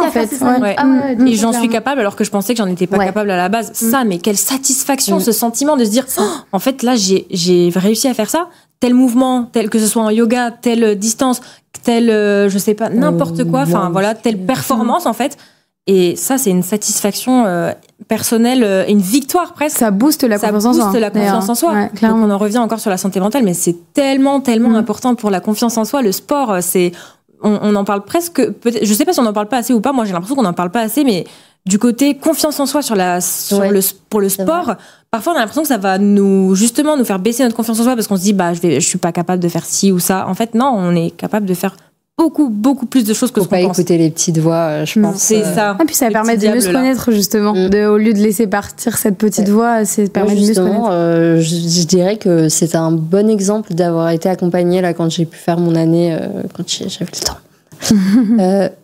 à faire ces 5 minutes. Et j'en suis capable, alors que je pensais que j'en étais pas capable à la base. Ça, mais quelle satisfaction, ce sentiment de se dire, en fait, là, j'ai réussi à faire ça. tel mouvement, que ce soit en yoga, telle distance, telle, je sais pas, n'importe quoi, enfin voilà, telle performance en fait. Et ça, c'est une satisfaction personnelle, une victoire presque. Ça booste la confiance en soi. Ça booste la confiance en soi. Ouais, donc on en revient encore sur la santé mentale, mais c'est tellement important pour la confiance en soi. Le sport, c'est, on en parle presque, peut-être, je sais pas si on en parle pas assez ou pas. Moi, j'ai l'impression qu'on en parle pas assez, mais du côté confiance en soi pour le sport, parfois on a l'impression que ça va nous faire baisser notre confiance en soi parce qu'on se dit je suis pas capable de faire ci ou ça. En fait, non, on est capable de faire beaucoup plus de choses que ce qu'on pense. Faut pas écouter les petites voix, je pense. C'est ça. Et puis ça permet de mieux se connaître justement. Au lieu de laisser partir cette petite voix, ça permet de mieux se connaître. Je dirais que c'est un bon exemple d'avoir été accompagnée là quand j'ai pu faire mon année, quand j'avais le temps.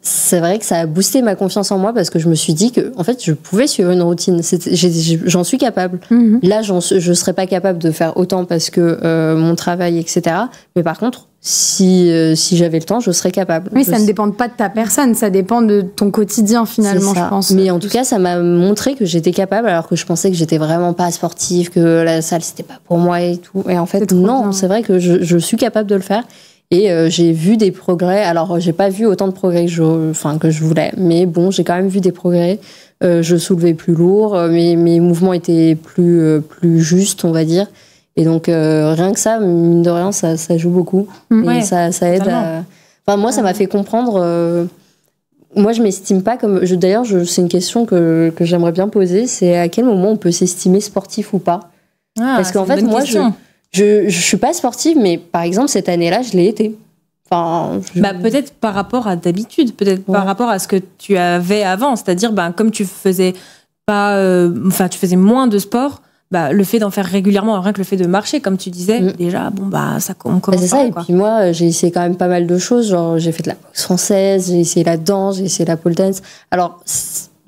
C'est vrai que ça a boosté ma confiance en moi parce que je me suis dit que en fait je pouvais suivre une routine, j'en suis capable. Là je serais pas capable de faire autant parce que mon travail, etc. Mais par contre si j'avais le temps, je serais capable. Oui, ça ne dépend pas de ta personne, ça dépend de ton quotidien finalement, je pense. Mais en tout cas, ça m'a montré que j'étais capable alors que je pensais que j'étais vraiment pas sportive, que la salle c'était pas pour moi et tout. Et en fait non, c'est vrai que je suis capable de le faire. Et j'ai vu des progrès. Alors, j'ai pas vu autant de progrès que je voulais, mais bon, j'ai quand même vu des progrès. Je soulevais plus lourd, mes mouvements étaient plus justes, on va dire. Et donc, rien que ça, mine de rien, ça joue beaucoup. Et ça aide à... Enfin, moi, ça m'a fait comprendre... Moi, je m'estime pas comme... D'ailleurs, c'est une question que j'aimerais bien poser. C'est à quel moment on peut s'estimer sportif ou pas? Parce qu'en fait, moi, je suis pas sportive, mais par exemple, cette année-là, je l'ai été. Enfin, peut-être par rapport à d'habitude, peut-être par rapport à ce que tu avais avant. C'est-à-dire, comme tu faisais tu faisais moins de sport, le fait d'en faire régulièrement, rien que le fait de marcher, comme tu disais, déjà, on commence c'est ça. Et puis moi, j'ai essayé quand même pas mal de choses. Genre, j'ai fait de la boxe française, j'ai essayé la danse, j'ai essayé la pole dance. Alors,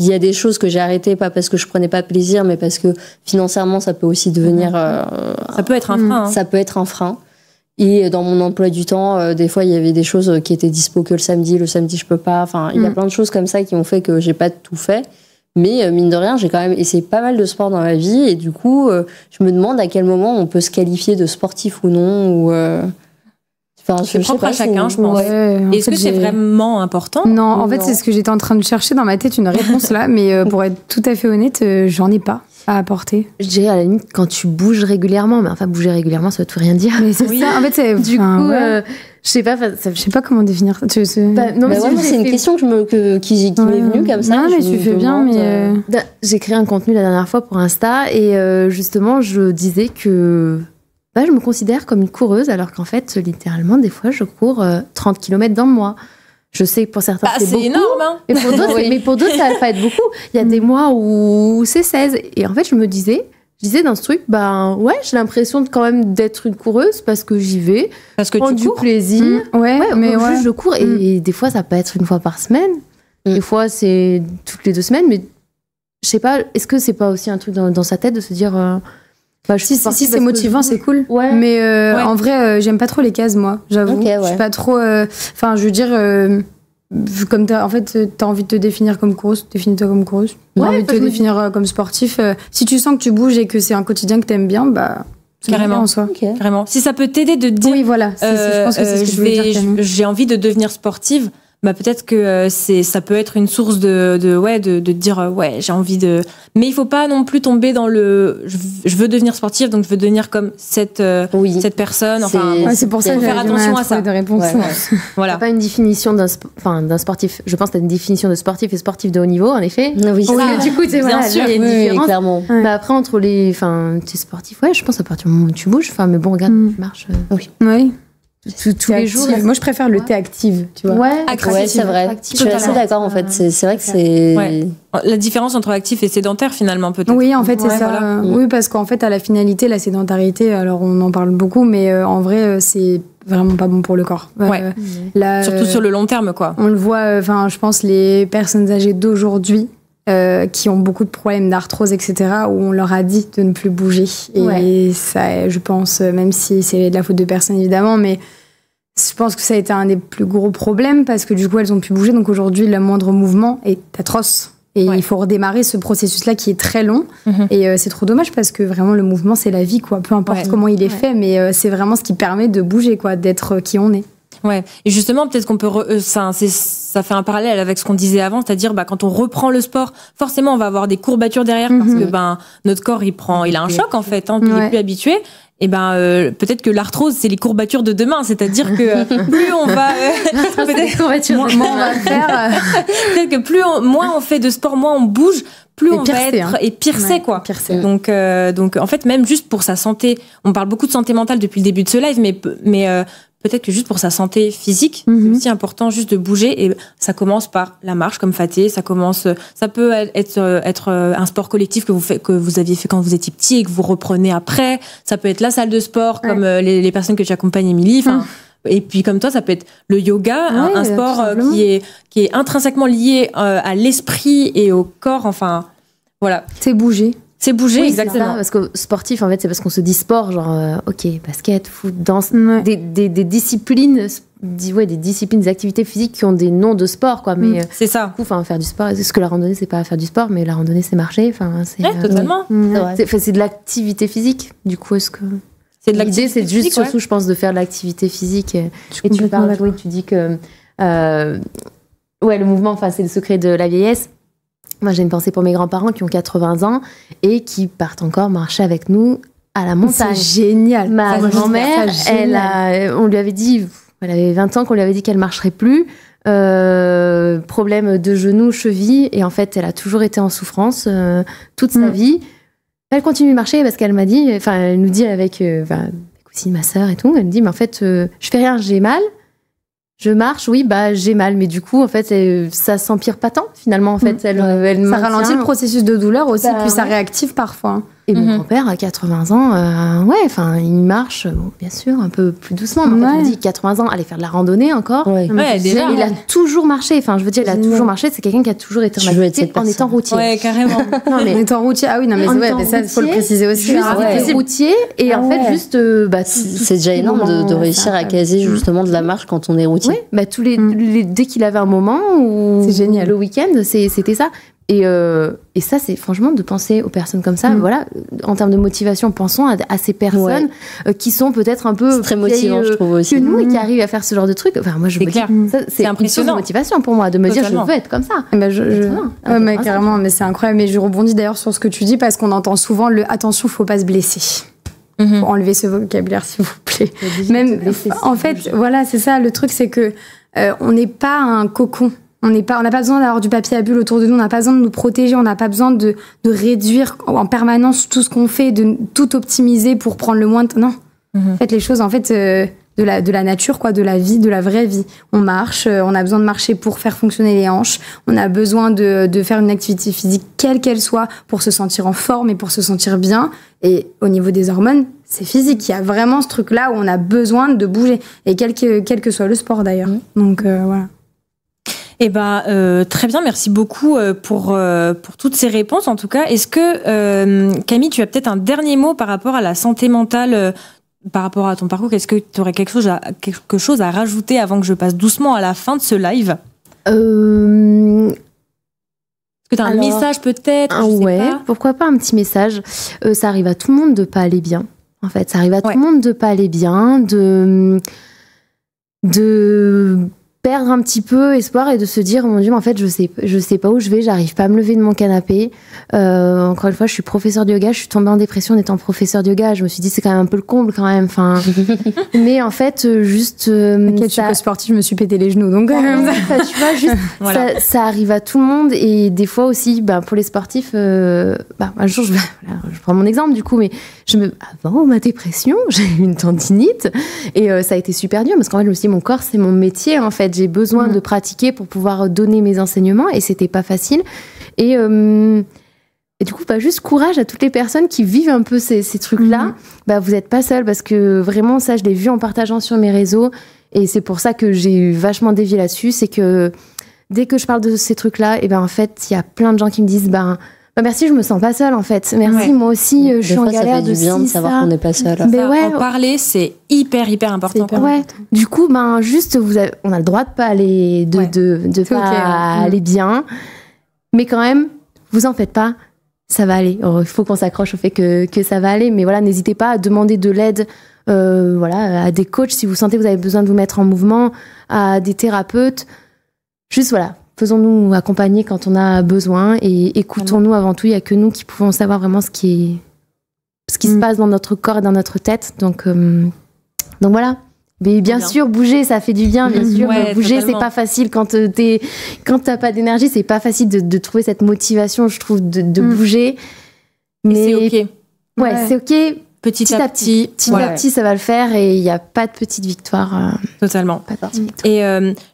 il y a des choses que j'ai arrêtées, pas parce que je prenais pas de plaisir, mais parce que financièrement, ça peut aussi devenir... ça peut être un frein. Ça peut être un frein. Et dans mon emploi du temps, des fois, il y avait des choses qui étaient dispo que le samedi, je peux pas. Enfin, il y a plein de choses comme ça qui ont fait que j'ai pas tout fait. Mais mine de rien, j'ai quand même essayé pas mal de sport dans ma vie. Et du coup, je me demande à quel moment on peut se qualifier de sportif ou non. C'est propre à chacun, je pense. Est-ce que c'est vraiment important? Non, en fait, c'est ce que j'étais en train de chercher dans ma tête, une réponse là. Mais pour être tout à fait honnête, j'en ai pas à apporter. Je dirais à la limite quand tu bouges régulièrement. Mais enfin, bouger régulièrement, ça veut tout rien dire. Mais c'est ça. En fait, c'est... Du coup, je sais pas comment définir. C'est une question qui m'est venue comme ça. Non, mais tu fais bien. Mais j'ai créé un contenu la dernière fois pour Insta et justement, je disais que je me considère comme une coureuse alors qu'en fait, littéralement, des fois, je cours 30 km dans le mois. Je sais que pour certains, c'est beaucoup. Énorme, hein. Mais pour d'autres, ça va pas être beaucoup. Il y a des mois où c'est 16. Et en fait, je disais dans ce truc, j'ai l'impression quand même d'être une coureuse parce que j'y vais. Parce que tu cours. Du plaisir. Mais juste je cours. Et des fois, ça peut être une fois par semaine. Des fois, c'est toutes les 2 semaines. Mais je sais pas, est-ce que c'est pas aussi un truc dans sa tête de se dire... si c'est motivant, c'est cool. Ouais. Mais en vrai, j'aime pas trop les cases, moi, j'avoue. Je suis pas trop... Enfin, je veux dire... comme t'as envie de te définir comme coureuse, définis-toi comme coureuse. T'as envie de te définir comme sportif. Si tu sens que tu bouges et que c'est un quotidien que t'aimes bien, c'est carrément en soi. Carrément. Si ça peut t'aider de te dire... Oui, voilà. Je pense que c'est ce que je veux dire. J'ai envie de devenir sportive. Peut-être que ça peut être une source de dire j'ai envie de, mais il faut pas non plus tomber dans le je veux devenir sportive donc je veux devenir comme cette personne. C'est pour ça qu'il faut faire attention à ça. De réponse. Voilà. T'as pas une définition d'un sportif. Je pense que t'as une définition de sportif et sportif de haut niveau en effet. Oui. Du coup c'est bien sûr. Il y a une différence. Clairement. Après entre les, t'es sportif. Je pense à partir du moment où tu bouges. Mais bon regarde, tu marches. Oui. Tous les jours. Moi, je préfère le thé active, tu vois. Ouais, c'est vrai. Je suis assez d'accord, en fait. C'est vrai que c'est... La différence entre actif et sédentaire, finalement, peut-être. Oui, en fait, c'est ça. Voilà. Oui, parce qu'en fait, à la finalité, la sédentarité, alors on en parle beaucoup, mais en vrai, c'est vraiment pas bon pour le corps. Surtout sur le long terme, quoi. On le voit, je pense, les personnes âgées d'aujourd'hui, qui ont beaucoup de problèmes d'arthrose, etc., où on leur a dit de ne plus bouger. Et ça, je pense, même si c'est de la faute de personne, évidemment, mais je pense que ça a été un des plus gros problèmes parce que du coup, elles ont pu bouger. Donc aujourd'hui, le moindre mouvement est atroce. Et il faut redémarrer ce processus-là qui est très long. Et c'est trop dommage parce que vraiment, le mouvement, c'est la vie, quoi. Peu importe comment il est fait, mais c'est vraiment ce qui permet de bouger, quoi, d'être qui on est. Ouais. Et justement, peut-être qu'on peut, ça fait un parallèle avec ce qu'on disait avant, c'est-à-dire, quand on reprend le sport, forcément, on va avoir des courbatures derrière parce que, notre corps, il a un choc, en fait, il est plus habitué. Et peut-être que l'arthrose, c'est les courbatures de demain, c'est-à-dire que plus on va, moins on va faire, peut-être que moins on fait de sport, moins on bouge, plus on va être, et pire c'est, quoi. Pire c'est. Donc, en fait, même juste pour sa santé, on parle beaucoup de santé mentale depuis le début de ce live, mais peut-être que juste pour sa santé physique, c'est aussi important juste de bouger, et ça commence par la marche comme Faté, ça peut être un sport collectif que vous aviez fait quand vous étiez petit et que vous reprenez après, ça peut être la salle de sport comme les personnes que tu accompagnes, Émilie, et puis comme toi, ça peut être le yoga, un sport qui est intrinsèquement lié à l'esprit et au corps, enfin voilà. C'est bouger. C'est bouger, exactement. Ça, parce que sportif, en fait, c'est parce qu'on se dit sport, genre, basket, foot, danse, des disciplines, des disciplines, des activités physiques qui ont des noms de sport, quoi. Mais c'est ça. Du coup, faire du sport, est-ce que la randonnée, c'est pas faire du sport, mais la randonnée, c'est marcher, c'est. Totalement. C'est de l'activité physique. Du coup, est-ce que. L'idée, c'est juste surtout, je pense, de faire de l'activité physique. Et tu parles, tu dis que. Le mouvement, c'est le secret de la vieillesse. Moi, j'ai une pensée pour mes grands-parents qui ont 80 ans et qui partent encore marcher avec nous à la montagne. C'est génial. Ma grand-mère, on lui avait dit, elle avait 20 ans, qu'on lui avait dit qu'elle marcherait plus. Problème de genoux, cheville. Et en fait, elle a toujours été en souffrance toute sa vie. Elle continue de marcher parce qu'elle m'a dit, elle nous dit avec mes cousines, ma sœur et tout, elle me dit, mais en fait, je fais rien, j'ai mal. Je marche, j'ai mal, mais du coup, en fait, ça s'empire pas tant, finalement, en fait. Elle ça ralentit le processus de douleur aussi, puis ça réactive parfois. Et mon grand-père, à 80 ans, il marche, bien sûr, un peu plus doucement. Mais en fait, je me dis, 80 ans, aller faire de la randonnée encore. Déjà, il a toujours marché. Je veux dire, il a toujours marché. C'est quelqu'un qui a toujours été en activité en étant routier. Ouais, carrément. En étant routier, mais ça, il faut le préciser aussi. Juste routier, et en fait, juste... c'est déjà énorme de réussir à caser justement de la marche quand on est routier. Oui, dès qu'il avait un moment, c'est génial. Le week-end, c'était ça. Et ça, c'est franchement de penser aux personnes comme ça. Voilà, en termes de motivation, pensons à ces personnes qui sont peut-être un peu très motivant, je trouve aussi. Que nous, et qui arrivent à faire ce genre de trucs. Moi, je me dis, c'est impressionnant. Une motivation pour moi de me dire, je veux être comme ça. Carrément, mais c'est incroyable. Mais je rebondis d'ailleurs sur ce que tu dis parce qu'on entend souvent le attention, faut pas se blesser. Faut enlever ce vocabulaire, s'il vous plaît. Même, en fait, voilà, c'est ça. Le truc, c'est que on n'est pas un cocon. On n'a pas besoin d'avoir du papier à bulles autour de nous, on n'a pas besoin de nous protéger, on n'a pas besoin de réduire en permanence tout ce qu'on fait, de tout optimiser pour prendre le moins de... Non. Faites les choses, en fait, de la nature, quoi, de la vie, de la vraie vie. On marche, on a besoin de marcher pour faire fonctionner les hanches, on a besoin de faire une activité physique, quelle qu'elle soit, pour se sentir en forme et pour se sentir bien. Et au niveau des hormones, c'est physique. Il y a vraiment ce truc-là où on a besoin de bouger. Et quel que soit le sport, d'ailleurs. Donc, voilà. Très bien, merci beaucoup pour toutes ces réponses. En tout cas, est-ce que Camille, tu as peut-être un dernier mot par rapport à la santé mentale, par rapport à ton parcours? Est-ce que tu aurais quelque chose à rajouter avant que je passe doucement à la fin de ce live? Est-ce que tu as un message peut-être? Pourquoi pas un petit message. Ça arrive à tout le monde de pas aller bien. En fait, ça arrive à tout le monde de pas aller bien, de perdre un petit peu espoir et de se dire, mon Dieu, mais en fait, je sais pas où je vais, j'arrive pas à me lever de mon canapé. Encore une fois, je suis professeure de yoga, je suis tombée en dépression en étant professeure de yoga. Je me suis dit, c'est quand même un peu le comble quand même. Mais en fait, juste... je suis pas sportive, je me suis pété les genoux, donc... tu vois, juste, ça arrive à tout le monde. Et des fois aussi, pour les sportifs, un jour, je prends mon exemple du coup, mais avant ma dépression, j'ai eu une tendinite et ça a été super dur parce qu'en fait, je me suis dit, mon corps, c'est mon métier, en fait. J'ai besoin de pratiquer pour pouvoir donner mes enseignements et c'était pas facile. Et du coup, juste courage à toutes les personnes qui vivent un peu ces trucs-là. Vous n'êtes pas seuls parce que vraiment, ça, je l'ai vu en partageant sur mes réseaux et c'est pour ça que j'ai vachement dévié là-dessus. C'est que dès que je parle de ces trucs-là, en fait, il y a plein de gens qui me disent merci, je me sens pas seule en fait. Merci, moi aussi, je suis en galère de bien de savoir qu'on n'est pas seul. En parler, c'est hyper important. Du coup, juste, on a le droit de pas aller, de pas aller bien. Mais quand même, vous en faites pas, ça va aller. Il faut qu'on s'accroche au fait que ça va aller. Mais voilà, n'hésitez pas à demander de l'aide à des coachs si vous sentez que vous avez besoin de vous mettre en mouvement, à des thérapeutes. Juste voilà, faisons-nous accompagner quand on a besoin et écoutons-nous avant tout. Il n'y a que nous qui pouvons savoir vraiment ce qui se passe dans notre corps et dans notre tête. Donc voilà. Mais bien sûr, bouger, ça fait du bien, bien sûr. Ouais, bouger, totalement. c'est pas facile quand t'as pas d'énergie, c'est pas facile de trouver cette motivation, je trouve, de bouger. Mais Et c'est OK. Ouais, c'est OK. Petit à petit. Petit à petit, ça va le faire et il n'y a pas de petite victoire. Totalement. Pas de petite victoire. Et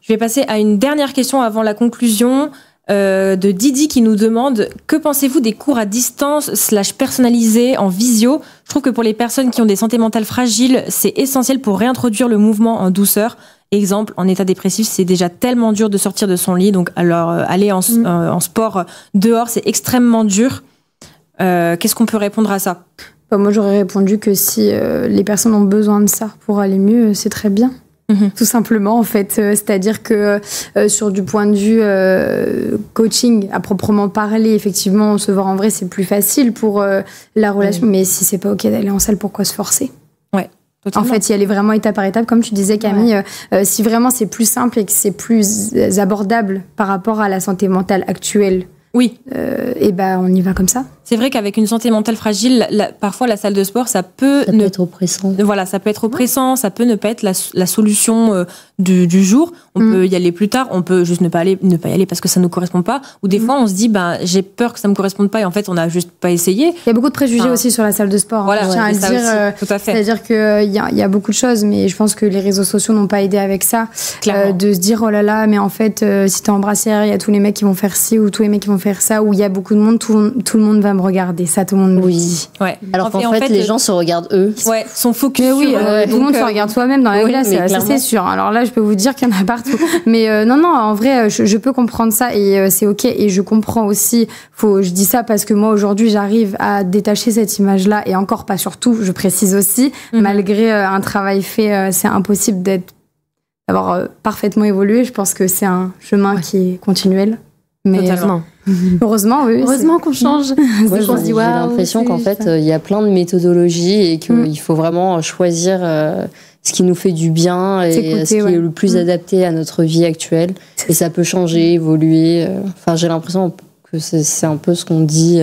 je vais passer à une dernière question avant la conclusion de Didi qui nous demande « Que pensez-vous des cours à distance / personnalisés en visio ? Je trouve que pour les personnes qui ont des santé mentale fragiles, c'est essentiel pour réintroduire le mouvement en douceur. Exemple, en état dépressif, c'est déjà tellement dur de sortir de son lit. Donc alors aller en sport dehors, c'est extrêmement dur. Qu'est-ce qu'on peut répondre à ça ? Moi, j'aurais répondu que si les personnes ont besoin de ça pour aller mieux, c'est très bien. Tout simplement, en fait. C'est-à-dire que sur du point de vue coaching, à proprement parler, effectivement, se voir en vrai, c'est plus facile pour la relation. Mais si c'est pas OK d'aller en salle, pourquoi se forcer ? Ouais. Totalement. En fait, y aller vraiment étape par étape, comme tu disais, Camille. Si vraiment c'est plus simple et que c'est plus abordable par rapport à la santé mentale actuelle, oui. Et ben on y va comme ça. C'est vrai qu'avec une santé mentale fragile, parfois la salle de sport, ça peut être oppressant. Voilà, ça peut être oppressant, ça peut ne pas être la solution du jour. On peut y aller plus tard, on peut juste ne pas y aller parce que ça nous correspond pas. Ou des fois, on se dit, j'ai peur que ça me corresponde pas et en fait, on n'a juste pas essayé. Il y a beaucoup de préjugés aussi sur la salle de sport. Voilà, je tiens à le dire. Aussi, tout à fait. C'est-à-dire qu'il y a beaucoup de choses, mais je pense que les réseaux sociaux n'ont pas aidé avec ça. De se dire, oh là là, mais en fait, si t'es en brassière, il y a tous les mecs qui vont faire ci ou tous les mecs qui vont faire ça, ou il y a beaucoup de monde, tout le monde va me regarder. Ça, tout le monde me dit. Ouais. Alors qu'en fait, les gens se regardent eux. Ouais, sont focus. Mais oui, tout le monde se regarde soi-même dans la glace, ça c'est sûr. Alors là, je peux vous dire qu'il y en a partout. Mais non, en vrai, je peux comprendre ça et c'est OK. Et je comprends aussi, je dis ça parce que moi, aujourd'hui, j'arrive à détacher cette image-là et encore pas surtout, je précise aussi, malgré un travail fait, c'est impossible d'avoir parfaitement évolué. Je pense que c'est un chemin qui est continuel. Mais heureusement, oui. Heureusement qu'on change. Ouais, j'ai l'impression qu'en fait, il y a plein de méthodologies et qu'il faut vraiment choisir ce qui nous fait du bien et ce qui est le plus adapté à notre vie actuelle. Et ça peut changer, évoluer. Enfin, j'ai l'impression que c'est un peu ce qu'on dit.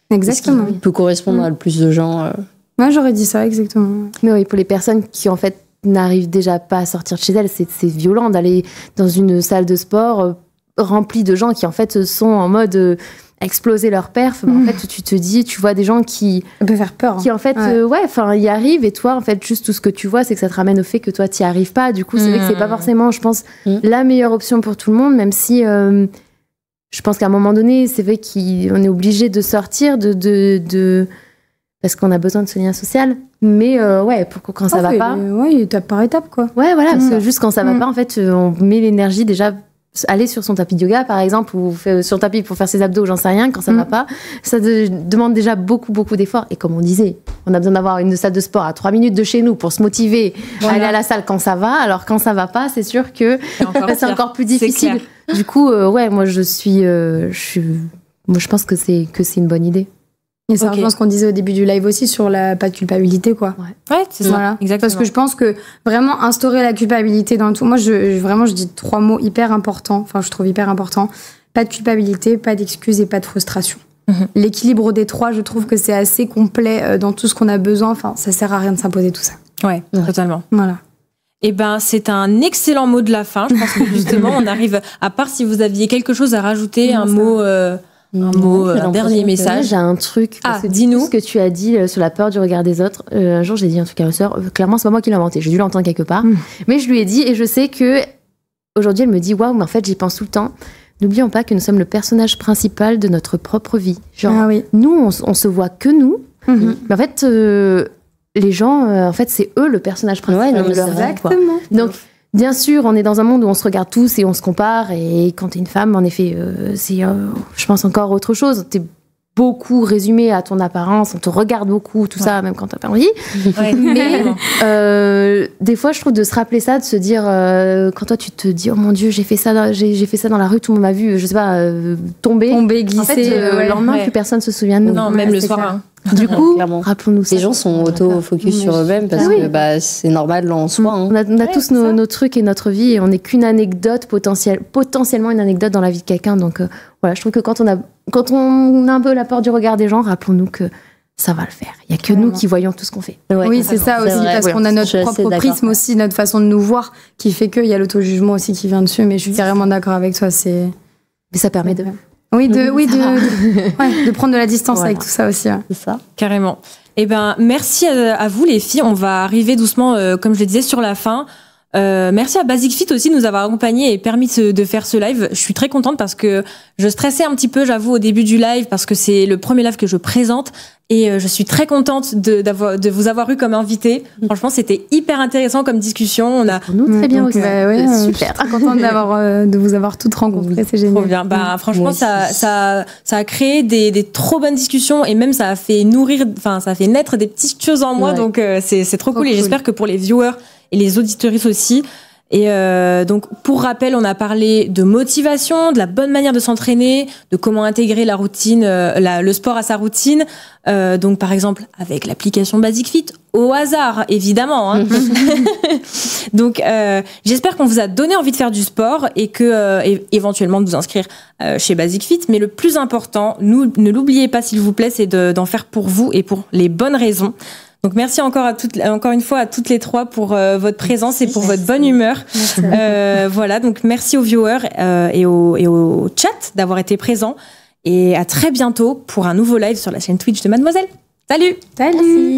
Exactement. Ce qui peut correspondre à le plus de gens. Moi, j'aurais dit ça, exactement. Mais oui, pour les personnes qui, en fait, n'arrivent déjà pas à sortir de chez elles, c'est violent d'aller dans une salle de sport remplie de gens qui, en fait, sont en mode exploser leur perf. En fait, tu te dis, tu vois des gens qui... Ça peut faire peur. Qui, en fait, y arrivent. Et toi, en fait, juste tout ce que tu vois, c'est que ça te ramène au fait que toi, t'y arrives pas. Du coup, c'est vrai que c'est pas forcément, je pense, la meilleure option pour tout le monde, même si... je pense qu'à un moment donné, c'est vrai qu'on est obligé de sortir parce qu'on a besoin de ce lien social. Mais quand ça va pas... Oui, étape par étape, quoi. Ouais, voilà, parce que juste quand ça va pas, en fait, on met l'énergie déjà... Aller sur son tapis de yoga, par exemple, ou sur le tapis pour faire ses abdos, j'en sais rien, quand ça va pas, ça demande déjà beaucoup, beaucoup d'efforts. Et comme on disait, on a besoin d'avoir une salle de sport à 3 minutes de chez nous pour se motiver à aller à la salle quand ça va. Alors quand ça va pas, c'est sûr que c'est encore plus difficile. Du coup, moi je pense que c'est une bonne idée. Et ça rejoint ce qu'on disait au début du live aussi sur pas de culpabilité, quoi. Ouais, c'est ça. Voilà. Exactement. Parce que je pense que vraiment instaurer la culpabilité dans tout. Moi, je dis 3 mots hyper importants. Enfin, je trouve hyper importants. Pas de culpabilité, pas d'excuses et pas de frustration. L'équilibre des 3, je trouve que c'est assez complet dans tout ce qu'on a besoin. Enfin, ça sert à rien de s'imposer tout ça. Ouais, totalement. Voilà. Eh ben, c'est un excellent mot de la fin. Je pense que justement, on arrive. À part si vous aviez quelque chose à rajouter, un mot. Un dernier message. J'ai un truc. Dis-nous. Ce que tu as dit sur la peur du regard des autres. Un jour, j'ai dit un truc à ma sœur. Clairement, c'est pas moi qui l'ai inventé. J'ai dû l'entendre quelque part. Mais je lui ai dit, et je sais que aujourd'hui, elle me dit, waouh, mais en fait, j'y pense tout le temps. N'oublions pas que nous sommes le personnage principal de notre propre vie. Genre, nous, on se voit que nous. Mais en fait, les gens, en fait, c'est eux le personnage principal de leur vie. Exactement. Donc, bien sûr, on est dans un monde où on se regarde tous et on se compare. Et quand t'es une femme, en effet, c'est, je pense, encore autre chose. T'es beaucoup résumé à ton apparence, on te regarde beaucoup, tout ça, même quand t'as pas envie. Ouais. Mais des fois, je trouve de se rappeler ça, de se dire, quand toi tu te dis, oh mon Dieu, j'ai fait ça dans la rue, tout le monde m'a vu, je sais pas, tomber, glisser. En fait, le lendemain, plus personne se souvient de nous. Non, même le soir. Hein. Du coup, Clairement. rappelons-nous ça. Les gens sont auto-focus sur eux-mêmes parce que c'est normal en soi. Hein. On a tous nos trucs et notre vie et on n'est qu'une anecdote potentiellement une anecdote dans la vie de quelqu'un. Donc voilà, je trouve que quand on a un peu la peur du regard des gens, rappelons-nous que ça va le faire. Il n'y a que nous qui voyons tout ce qu'on fait. Ouais, oui, c'est ça aussi, parce qu'on a notre propre prisme aussi, notre façon de nous voir, qui fait qu'il y a l'auto-jugement aussi qui vient dessus. Mais je suis carrément d'accord avec toi. Mais ça permet de... de prendre de la distance avec tout ça aussi. Ouais. C'est ça. Carrément. Eh ben, merci à vous les filles. On va arriver doucement, comme je le disais, sur la fin. Merci à Basic Fit aussi de nous avoir accompagnés et permis de faire ce live. Je suis très contente parce que je stressais un petit peu, j'avoue, au début du live parce que c'est le premier live que je présente et je suis très contente de vous avoir eu comme invité. Franchement, c'était hyper intéressant comme discussion. On a pour nous très bien aussi. Je suis très contente de vous avoir toutes rencontrées, c'est génial. Trop bien. Bah, franchement, ça a créé des trop bonnes discussions et même ça a fait ça a fait naître des petites choses en moi. Donc c'est trop cool et j'espère que pour les viewers et les auditeuristes aussi. Et donc, pour rappel, on a parlé de motivation, de la bonne manière de s'entraîner, de comment intégrer la routine, le sport à sa routine. Donc, par exemple, avec l'application Basic Fit, au hasard, évidemment. Hein. Donc, j'espère qu'on vous a donné envie de faire du sport et que éventuellement de vous inscrire chez Basic Fit. Mais le plus important, ne l'oubliez pas, s'il vous plaît, c'est d'en faire pour vous et pour les bonnes raisons. Donc merci encore une fois à toutes les trois pour votre présence et pour votre bonne humeur. Voilà, donc merci aux viewers et au chat d'avoir été présents et à très bientôt pour un nouveau live sur la chaîne Twitch de Mademoiselle. Salut. Salut. Merci.